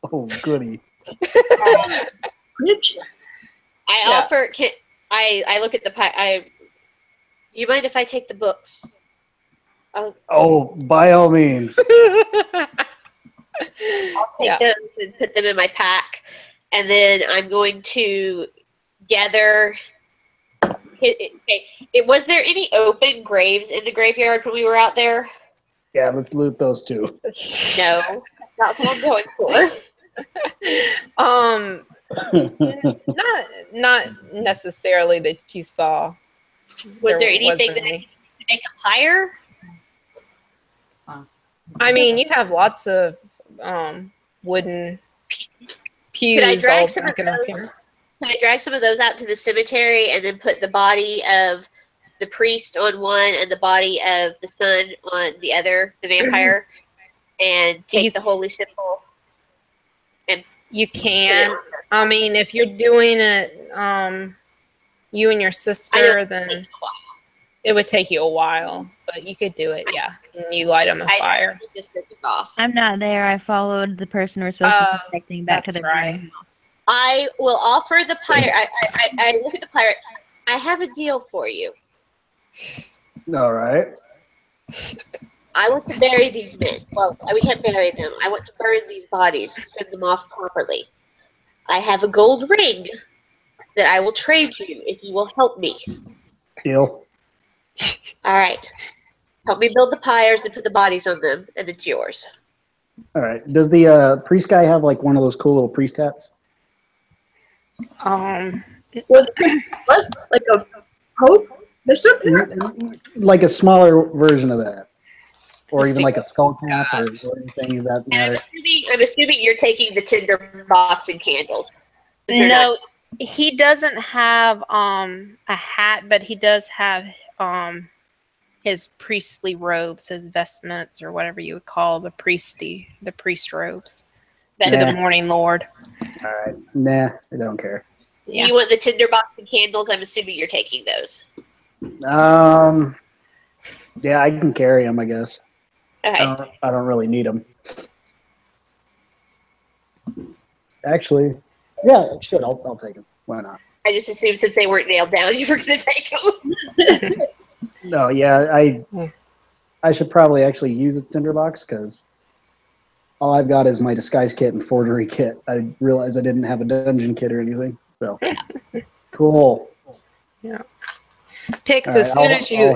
Oh, goody. I offer. I look at the you mind if I take the books? Oh, by all means. I'll take those and put them in my pack, and then I'm going to gather. Was there any open graves in the graveyard when we were out there? Yeah, let's loot those two. No, that's what I'm going for. Not necessarily that you saw. Was there anything that I could make a pyre? I mean, you have lots of wooden pews. Could I drag all some of broken up those? here. Can I drag some of those out to the cemetery and then put the body of the priest on one and the body of the son on the other, the vampire, and take the holy symbol? And you can. I mean, if you're doing it, you and your sister, then it would take you a while. But you could do it, yeah. And you light them a fire. I'm not there. I followed the person we're supposed to be protecting back to their burning house. I will offer the pirate. I look at the pirate. I have a deal for you. All right. I want to bury these men. Well, we can't bury them. I want to burn these bodies, send them off properly. I have a gold ring that I will trade you if you will help me. Deal. All right. Help me build the pyres and put the bodies on them, and it's yours. All right. Does the priest guy have like one of those cool little priest hats? What? Like a pope? Like a smaller version of that. Or even like a skull cap or anything of that matter. I'm assuming you're taking the tinder box and candles. No, he doesn't have a hat, but he does have his priestly robes, his vestments, or whatever you would call the priest robes to the morning lord. All right. Nah, I don't care. Yeah. You want the tinder box and candles? I'm assuming you're taking those. Yeah, I can carry them, I guess. Okay. I don't really need them. Actually, yeah, shit, I'll take them. Why not? I just assumed since they weren't nailed down, you were going to take them. No, yeah, I should probably actually use a tinderbox because all I've got is my disguise kit and forgery kit. I realized I didn't have a dungeon kit or anything. So, cool. Yeah. Pix, as soon as you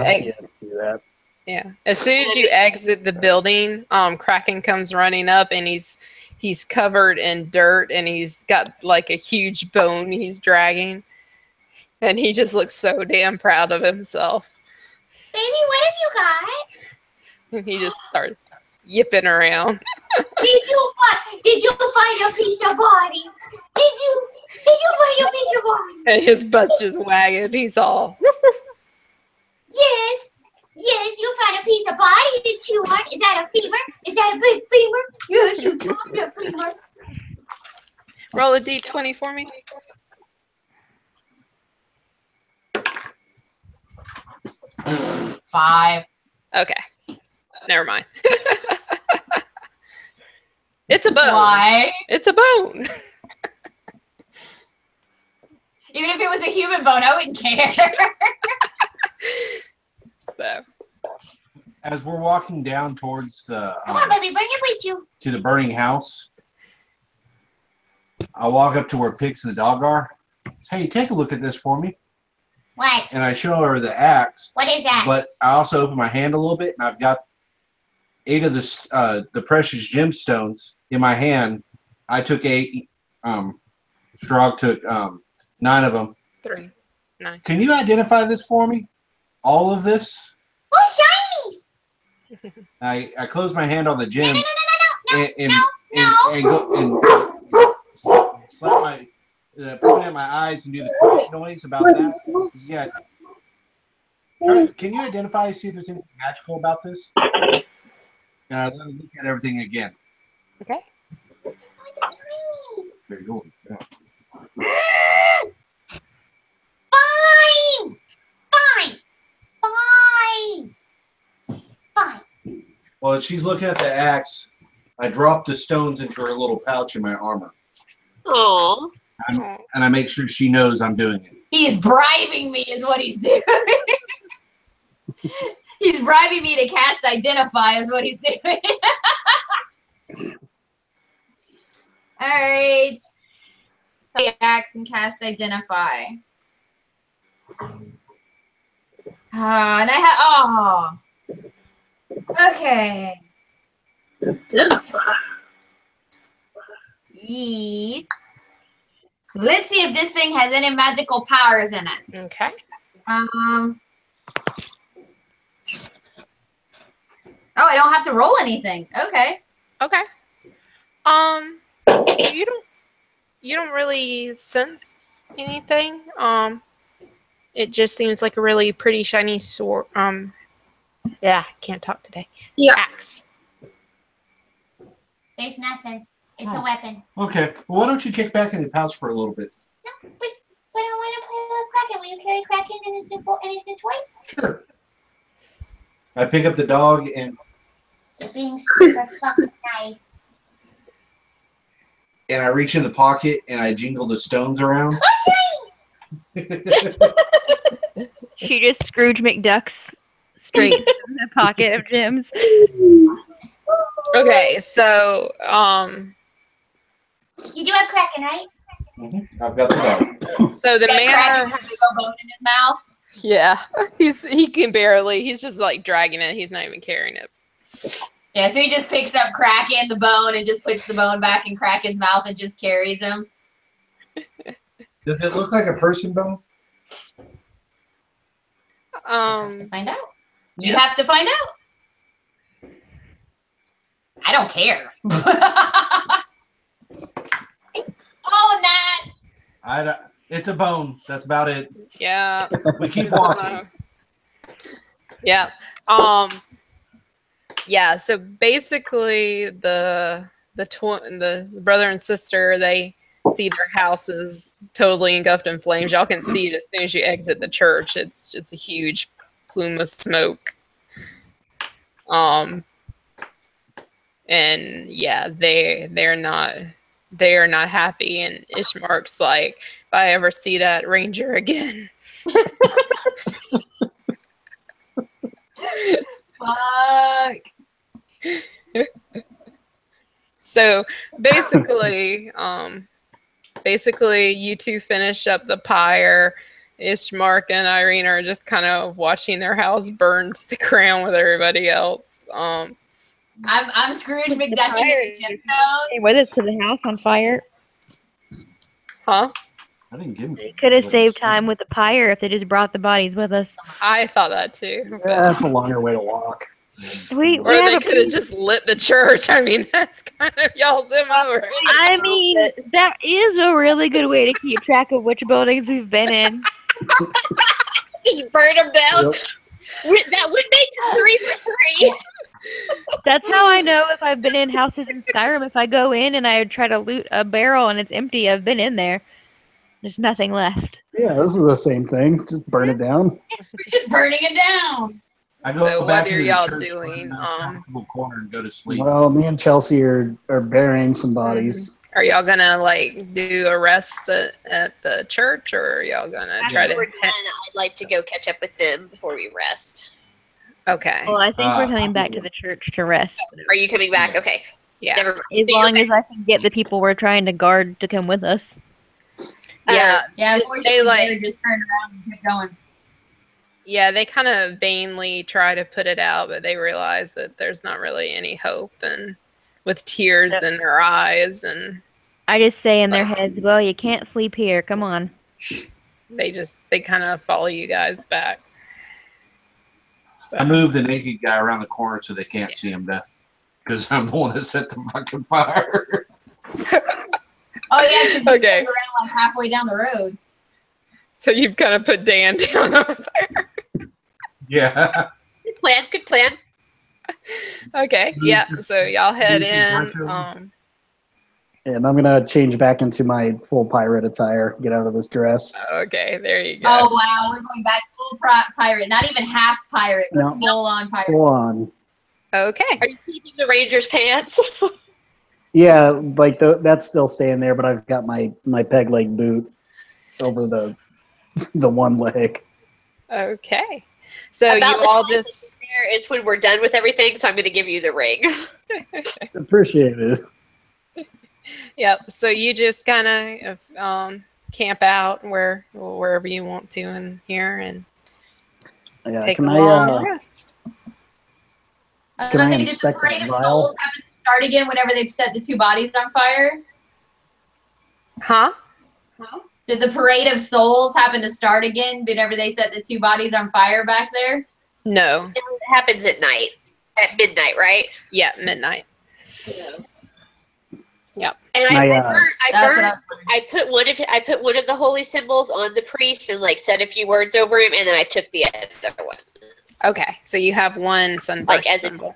exit the building, Kraken comes running up and he's covered in dirt and he's got like a huge bone he's dragging, and he just looks so damn proud of himself. Baby, what have you got? And he just starts yipping around. Did you find a piece of body? Did you find a piece of body? And his butt's just wagging. He's all. Yes, you found a piece of body to chew on. Is that a femur? Is that a big femur? Yes, you found a femur. Roll a d20 for me. 5. Okay. Never mind. It's a bone. Why? It's a bone. Even if it was a human bone, I wouldn't care. So, as we're walking down towards the come on, baby, bring it with you. To the burning house, I walk up to where Pix and the dog are. Hey, take a look at this for me. What? And I show her the axe. What is that? But I also open my hand a little bit, and I've got 8 of the precious gemstones in my hand. I took 8. Strog took 9 of them. 3, 9. Can you identify this for me? All of this? Oh, shinies! I close my hand on the gems. No. And go and slap my point at my eyes and do the noise about that. Yeah. Can you identify, see if there's anything magical about this? And I let me look at everything again. Okay. There you go. Yeah. Fine. Well, as she's looking at the axe, I drop the stones into her little pouch in my armor. Aww. And I make sure she knows I'm doing it. He's bribing me is what he's doing. He's bribing me to cast Identify is what he's doing. All right. the axe and cast identify. And I okay. Identify. Yes. Let's see if this thing has any magical powers in it. Okay. Oh, I don't have to roll anything. Okay. Okay. You don't really sense anything. It just seems like a really pretty shiny sword. Yeah, can't talk today. Yeah. Axe. There's nothing. It's a weapon. Okay. Well, why don't you kick back in the pouch for a little bit? No, but I don't want to play with Kraken. Will you carry Kraken in his new toy? Sure. I pick up the dog and You're being super fucking nice. I reach in the pocket and I jingle the stones around. She just Scrooge McDucks straight from the pocket of Jim's. Okay, so You do have Kraken, right? I've got the dog. so the Kraken manor. has a big old bone in his mouth. Yeah, he can barely. He's just like dragging it. He's not even carrying it. Yeah, so he just picks up Kraken, the bone, and just puts the bone back in Kraken's mouth and just carries him. Does it look like a person bone? To find out. You have to find out. I don't care. Oh, Nat! It's a bone. That's about it. Yeah. We keep walking. Yeah. Yeah. So basically, the brother and sister, they see their house is totally engulfed in flames. Y'all can see it as soon as you exit the church. It's just a huge plume of smoke. And yeah, they are not happy. And Ishmark's like, if I ever see that ranger again. Fuck. So basically, you two finish up the pyre. Ishmark and Irene are just kind of watching their house burn to the ground with everybody else. I'm Scrooge McDuck in the gemstones. Came with us to the house on fire. Huh? I didn't give him. They could have saved time with the pyre if they just brought the bodies with us. I thought that too. Yeah, that's a longer way to walk. We Or they have could have just lit the church. I mean, that's kind of y'all's MO. Right? I mean, that is a really good way to keep track of which buildings we've been in. Just burn them down. Yep. That would make 3 for 3. That's how I know if I've been in houses in Skyrim. If I go in and I try to loot a barrel and it's empty, I've been in there. There's nothing left. Yeah, this is the same thing. Just burn it down. We're just burning it down. I go So back what are into the y'all church, doing? put it in a comfortable corner and go to sleep. Well, me and Chelsea are burying some bodies. Are y'all gonna like do a rest at the church, or are y'all gonna try After we're to? done, I'd like to go catch up with them before we rest. Okay. Well, I think we're coming I'll back do to the church to rest. Are you coming back? Okay. Yeah. Never mind. As long as I can get the people we're trying to guard to come with us. Yeah. Yeah, They, unfortunately, like- they just turned around and kept going. Yeah, they kind of vainly try to put it out, but they realize that there's not really any hope, and with tears in their eyes, and I just say in their heads, well, you can't sleep here. Come on. they kind of follow you guys back. So, I move the naked guy around the corner so they can't see him, because I'm the one that set the fucking fire. Oh, yeah, because you Okay. turned around like halfway down the road. so you've kind of put Dan down over there. Yeah. Good plan. Good plan. Okay, yeah. So y'all head Use the in. restroom. And I'm gonna change back into my full pirate attire, get out of this dress. Okay, there you go. Oh, wow, we're going back full pirate. Not even half pirate, but No. full-on pirate. Go on. Okay. Are you keeping the Ranger's pants? Yeah, like that's still staying there, but I've got my peg leg boot over the one leg. Okay. So About you the all time just There is when we're done with everything, so I'm going to give you the ring. Appreciate it. Yep. So you just kind of camp out wherever you want to in here and Yeah, take a can long rest. I was Can gonna I say, did the inspect that parade of vial? souls happen to start again whenever they've set the 2 bodies on fire? Huh? Did the parade of souls happen to start again whenever they set the 2 bodies on fire back there? No. It happens at night, at midnight, right? Yeah, midnight. Yep. And Can I That's what I put one of the holy symbols on the priest and like said a few words over him, and then I took the other one. Okay. So you have one sunburst Like as symbol.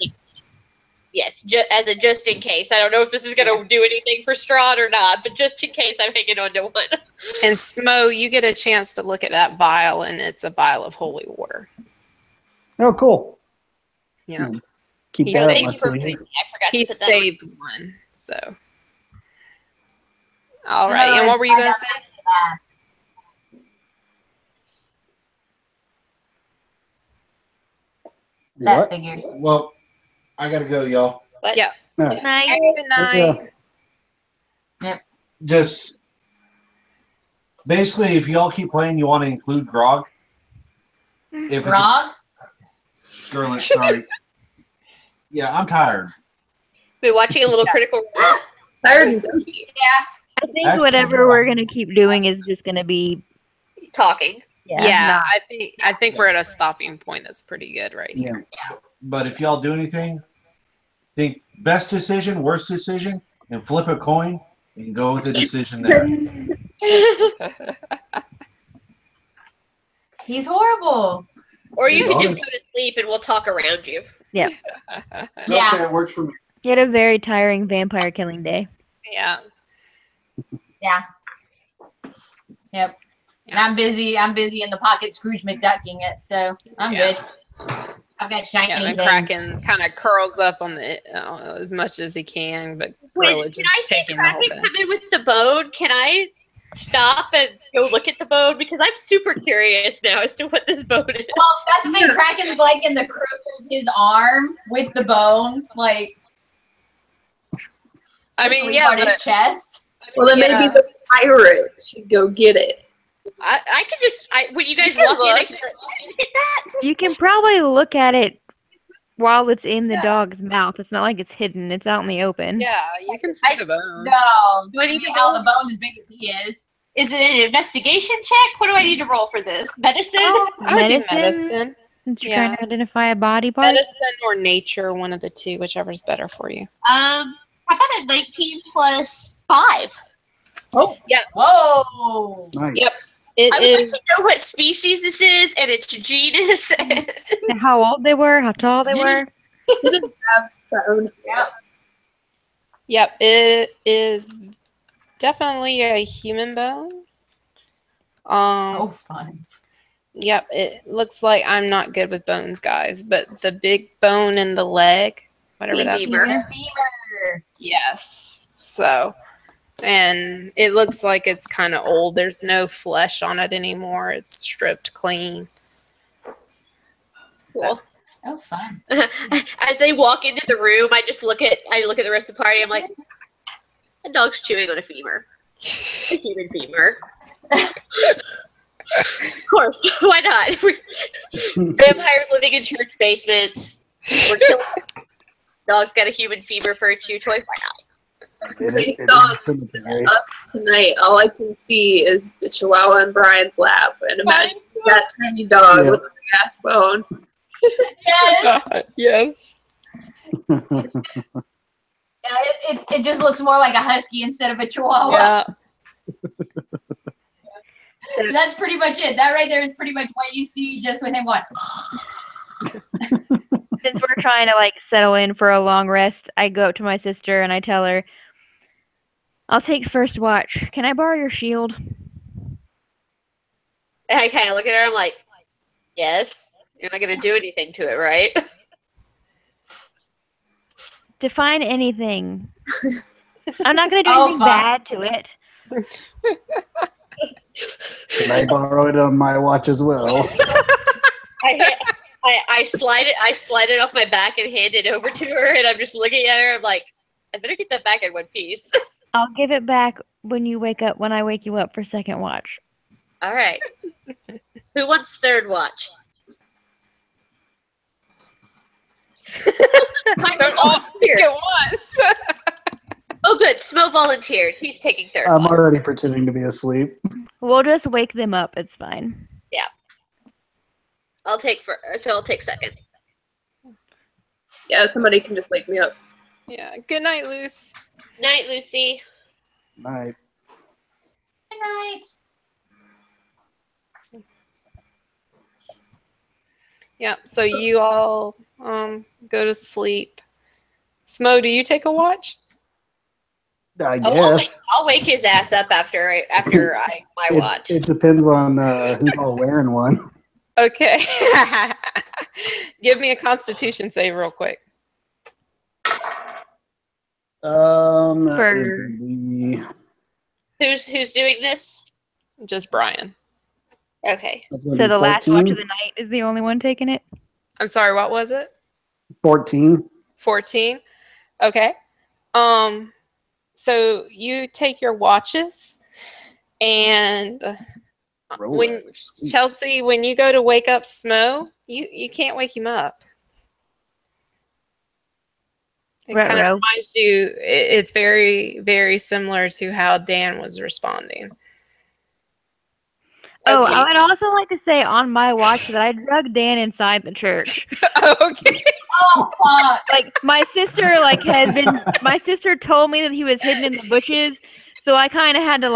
Yes, as a just in case. I don't know if this is going to do anything for Strahd or not, but just in case, I'm hanging on to one. And Smo, you get a chance to look at that vial, and it's a vial of holy water. Oh, cool. Yeah. Keep He that up saved my Thank you for sleeve. reminding me. I forgot He to put that saved one, so. All right, and what were you going to say? That What? figures. Well, I gotta go, y'all. What? Yeah. No. Good night. Good night. Just basically, if y'all keep playing, you want to include grog. If Grog? Scarlet, sorry. Yeah, I'm tired. Been watching a little Critical Role. Tired and thirsty. I think That's whatever cool. we're gonna keep doing is just gonna be Talking. Yeah, I think we're at a stopping point that's pretty good right Yeah. here. But if y'all do anything, think best decision, worst decision, and flip a coin and go with the decision there. He's horrible. Or you It's can just honest. go to sleep and we'll talk around you. Yeah. Okay, it works for me. You had a very tiring vampire killing day. Yeah. Yep. And I'm busy in the pocket Scrooge McDucking it, so I'm Yeah. good. I've got shiny Yeah, and things. Kraken kind of curls up on the as much as he can, but Gorilla Wait, can just I see taking the whole Kraken thing. come in with the bone? Can I stop and go look at the bone? Because I'm super curious now as to what this bone is. Well, that's the thing. Kraken's like in the crook of his arm with the bone, like I mean, asleep yeah, on his but chest. Well, then maybe the pirate should go get it. I can just when you guys You can walk in, I look. can look at that. You can probably look at it while it's in the Yeah. dog's mouth. It's not like it's hidden. It's out in the open. yeah, you can see the bone. No, Do I need to hell, go? the bone's as big as he is. Is it an investigation check? What do I need to roll for this? Medicine? I would do Medicine? medicine. Since you're Yeah. trying to identify a body part. Medicine or nature, one of the two, whichever's better for you. How about a 19 plus 5? Oh, yeah. Whoa. Nice. Yep. It I would like is. to know what species this is and its genus. And how old they were, how tall they were. Didn't have bone. Yep. Yep, it is definitely a human bone. Oh, fun. Yep, it looks like I'm not good with bones, guys, but the big bone in the leg, whatever that's Femur. The femur. Yes. So, and it looks like it's kind of old. There's no flesh on it anymore. It's stripped clean. Cool. Oh, fun. As they walk into the room, I look at the rest of the party. I'm like, a dog's chewing on a femur. A human femur. Of course, why not? Vampires living in church basements. We're killing. Dog's got a human femur for a chew toy. Why not? Based on us tonight, all I can see is the Chihuahua in Brian's lap, and imagine that tiny dog Yeah. with a big ass bone. Yes. Yes. Yeah, it just looks more like a husky instead of a chihuahua. Yeah. That's pretty much it. That right there is pretty much what you see just with him going. Since we're trying to like settle in for a long rest, I go up to my sister and I tell her, I'll take first watch. Can I borrow your shield? And I kind of look at her. I'm like, yes. You're not gonna do anything to it, right? Define anything. I'm not going to do Oh, anything fuck. bad to it. Can I borrow it on my watch as well? I slide it off my back and hand it over to her, and I'm just looking at her. I'm like, I better get that back in one piece. I'll give it back when you wake up. When I wake you up for second watch. All right. Who wants third watch? Don't all speak at once. Oh, good. Smo volunteered. He's taking third I'm watch. already pretending to be asleep. We'll just wake them up. It's fine. I'll take second. Yeah, somebody can just wake me up. Yeah. Good night, Luce. Night, Lucy. Night. Good night. Yeah. So you all go to sleep. Smo, do you take a watch? I Oh, guess. I'll wake his ass up after my watch. It depends on who's all wearing one. Okay. Give me a Constitution save real quick. That is gonna be, Who's doing this? Just Brian. Okay. that's gonna So be the last watch 14. of the night is the only one taking it. I'm sorry, what was it? 14. 14. Okay. So you take your watches, and when Chelsea, when you go to wake up Smo, you can't wake him up. It kind of Ruh-roh. reminds you. It's very, very similar to how Dan was responding. Oh, Okay. I would also like to say on my watch that I drug Dan inside the church. Okay. Oh, fuck. Like my sister my sister told me that he was hidden in the bushes, so I kind of had to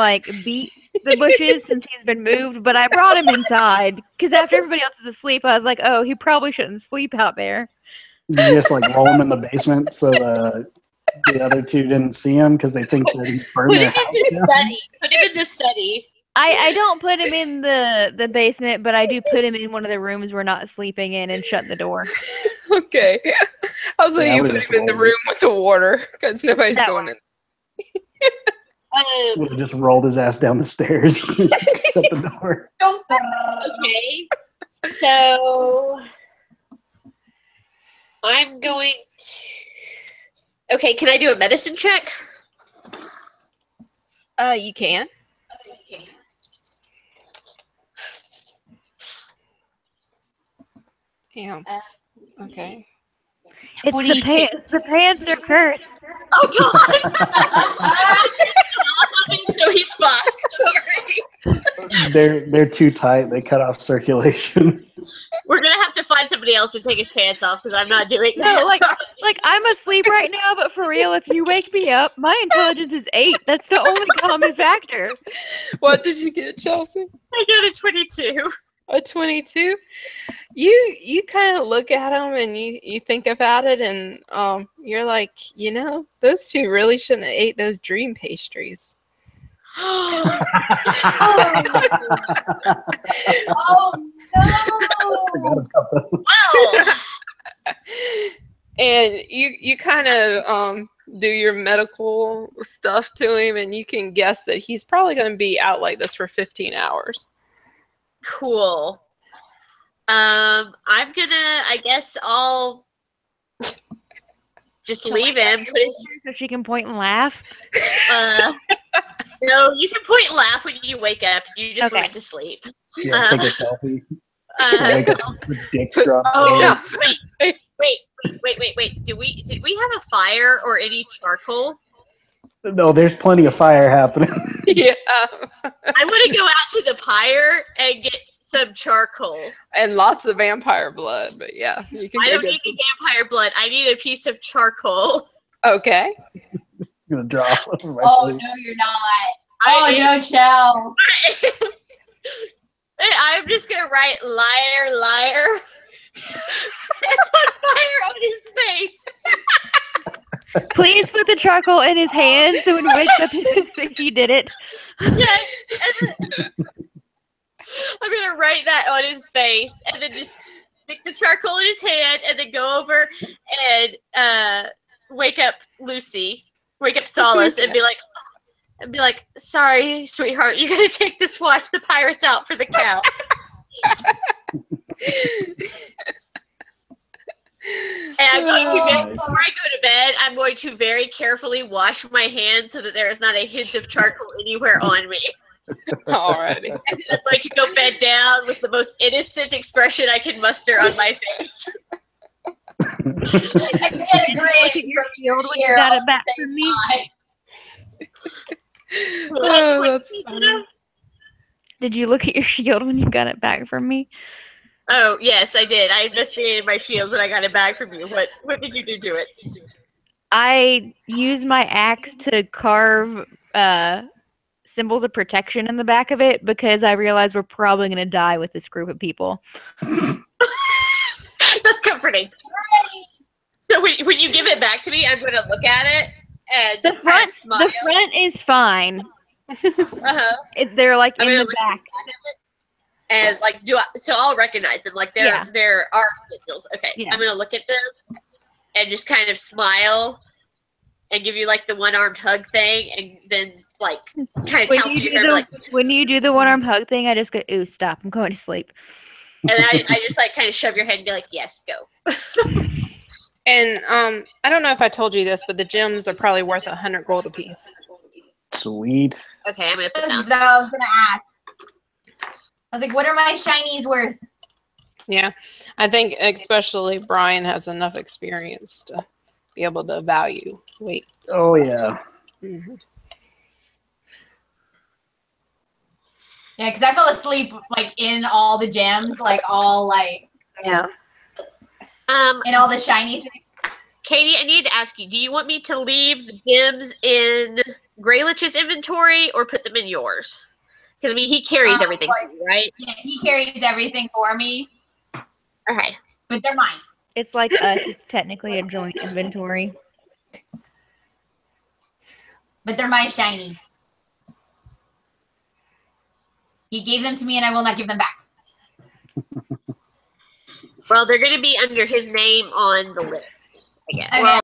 beat the bushes since he's been moved, but I brought him inside because after everybody else is asleep, I was like, oh, he probably shouldn't sleep out there. You just roll him in the basement so the other two didn't see him because they think that he burned Put their him house in the down. study. Put him in the study. I don't put him in the basement, but I do put him in one of the rooms we're not sleeping in and shut the door. Okay. I was like, Yeah, I you would've put just him in the rolled it. room with the water because nobody's That going in. Would have just rolled his ass down the stairs. Shut the door. Okay. So I'm going to... Okay, can I do a medicine check? You can. Damn. Okay. It's the pants. The pants are cursed. Oh god! So he's fucked. Sorry. They're too tight. They cut off circulation. We're gonna have to find somebody else to take his pants off because I'm not doing No, that. like I'm asleep right now, but for real, if you wake me up, my intelligence is 8. That's the only common factor. What did you get, Chelsea? I got a 22. A 22? You kind of look at him and you think about it, and you're like, those two really shouldn't have ate those dream pastries. Oh, no. Wow. And you kind of do your medical stuff to him, and you can guess that he's probably going to be out like this for 15 hours. Cool. I'm gonna. I guess I'll just leave him. Put his. So she can point and laugh. No, you can point and laugh when you wake up. You just Okay. went to sleep. Yeah, take a selfie. Uh, Wake up with dick straw. Oh, wait. Did we have a fire or any charcoal? No, there's plenty of fire happening. Yeah. I want to go out to the pyre and get some charcoal. And lots of vampire blood, but yeah, you can I go don't get need the vampire blood. I need a piece of charcoal. some. Okay. It's gonna drop. Right Oh, away. no, you're not. Oh, no, Shell. I'm just gonna write liar, liar. It's on fire on his face. Please put the charcoal in his hand so when he wakes up he thinks that he did it. Yes. I'm gonna write that on his face and then just stick the charcoal in his hand and then go over and wake up Lucy, wake up Solace, and be like, sorry, sweetheart, you gotta take this watch. The pirate's out for the count. And I'm going to, Nice. before I go to bed, I'm going to very carefully wash my hands so that there is not a hint of charcoal anywhere on me. Alrighty. And then I'm going to go bed down with the most innocent expression I can muster on my face. I get a Look at grin your from shield when you ear got all it back at the from same me. time. Oh, that's funny. Did you look at your shield when you got it back from me? Oh, yes, I did. I investigated my shield when I got it back from you. What did you do to it? I used my axe to carve symbols of protection in the back of it because I realized we're probably going to die with this group of people. That's comforting. So when you give it back to me, I'm going to look at it and The kind of front, smile. the front is fine. Uh-huh. They're like I'm in gonna the look back. at it and like so I'll recognize them. Like there are sigils. Okay. Yeah. I'm gonna look at them and just kind of smile and give you like the one-armed hug thing, and then like kind of When tousle you, your do hair the, like when you do the one-arm hug thing, I just go, ooh, stop. I'm going to sleep. and I just like kind of shove your head and be like, yes, go. And I don't know if I told you this, but the gems are probably worth 100 gold apiece. Sweet. Okay, I'm gonna put I down. was gonna ask. I was like, what are my shinies worth? Yeah, I think especially Brian has enough experience to be able to value weight. Oh yeah. Mm-hmm. Yeah, because I fell asleep like in all the gems, like all like Yeah. in all the shiny things. Katie, I need to ask you, do you want me to leave the gems in Greylich's inventory or put them in yours? Because I mean, he carries everything, Like, for you, right? yeah, he carries everything for me, Okay. but they're mine. It's like us. It's technically a joint inventory. But they're my shinies. He gave them to me, and I will not give them back. Well, they're going to be under his name on the list, I guess. Okay. Well,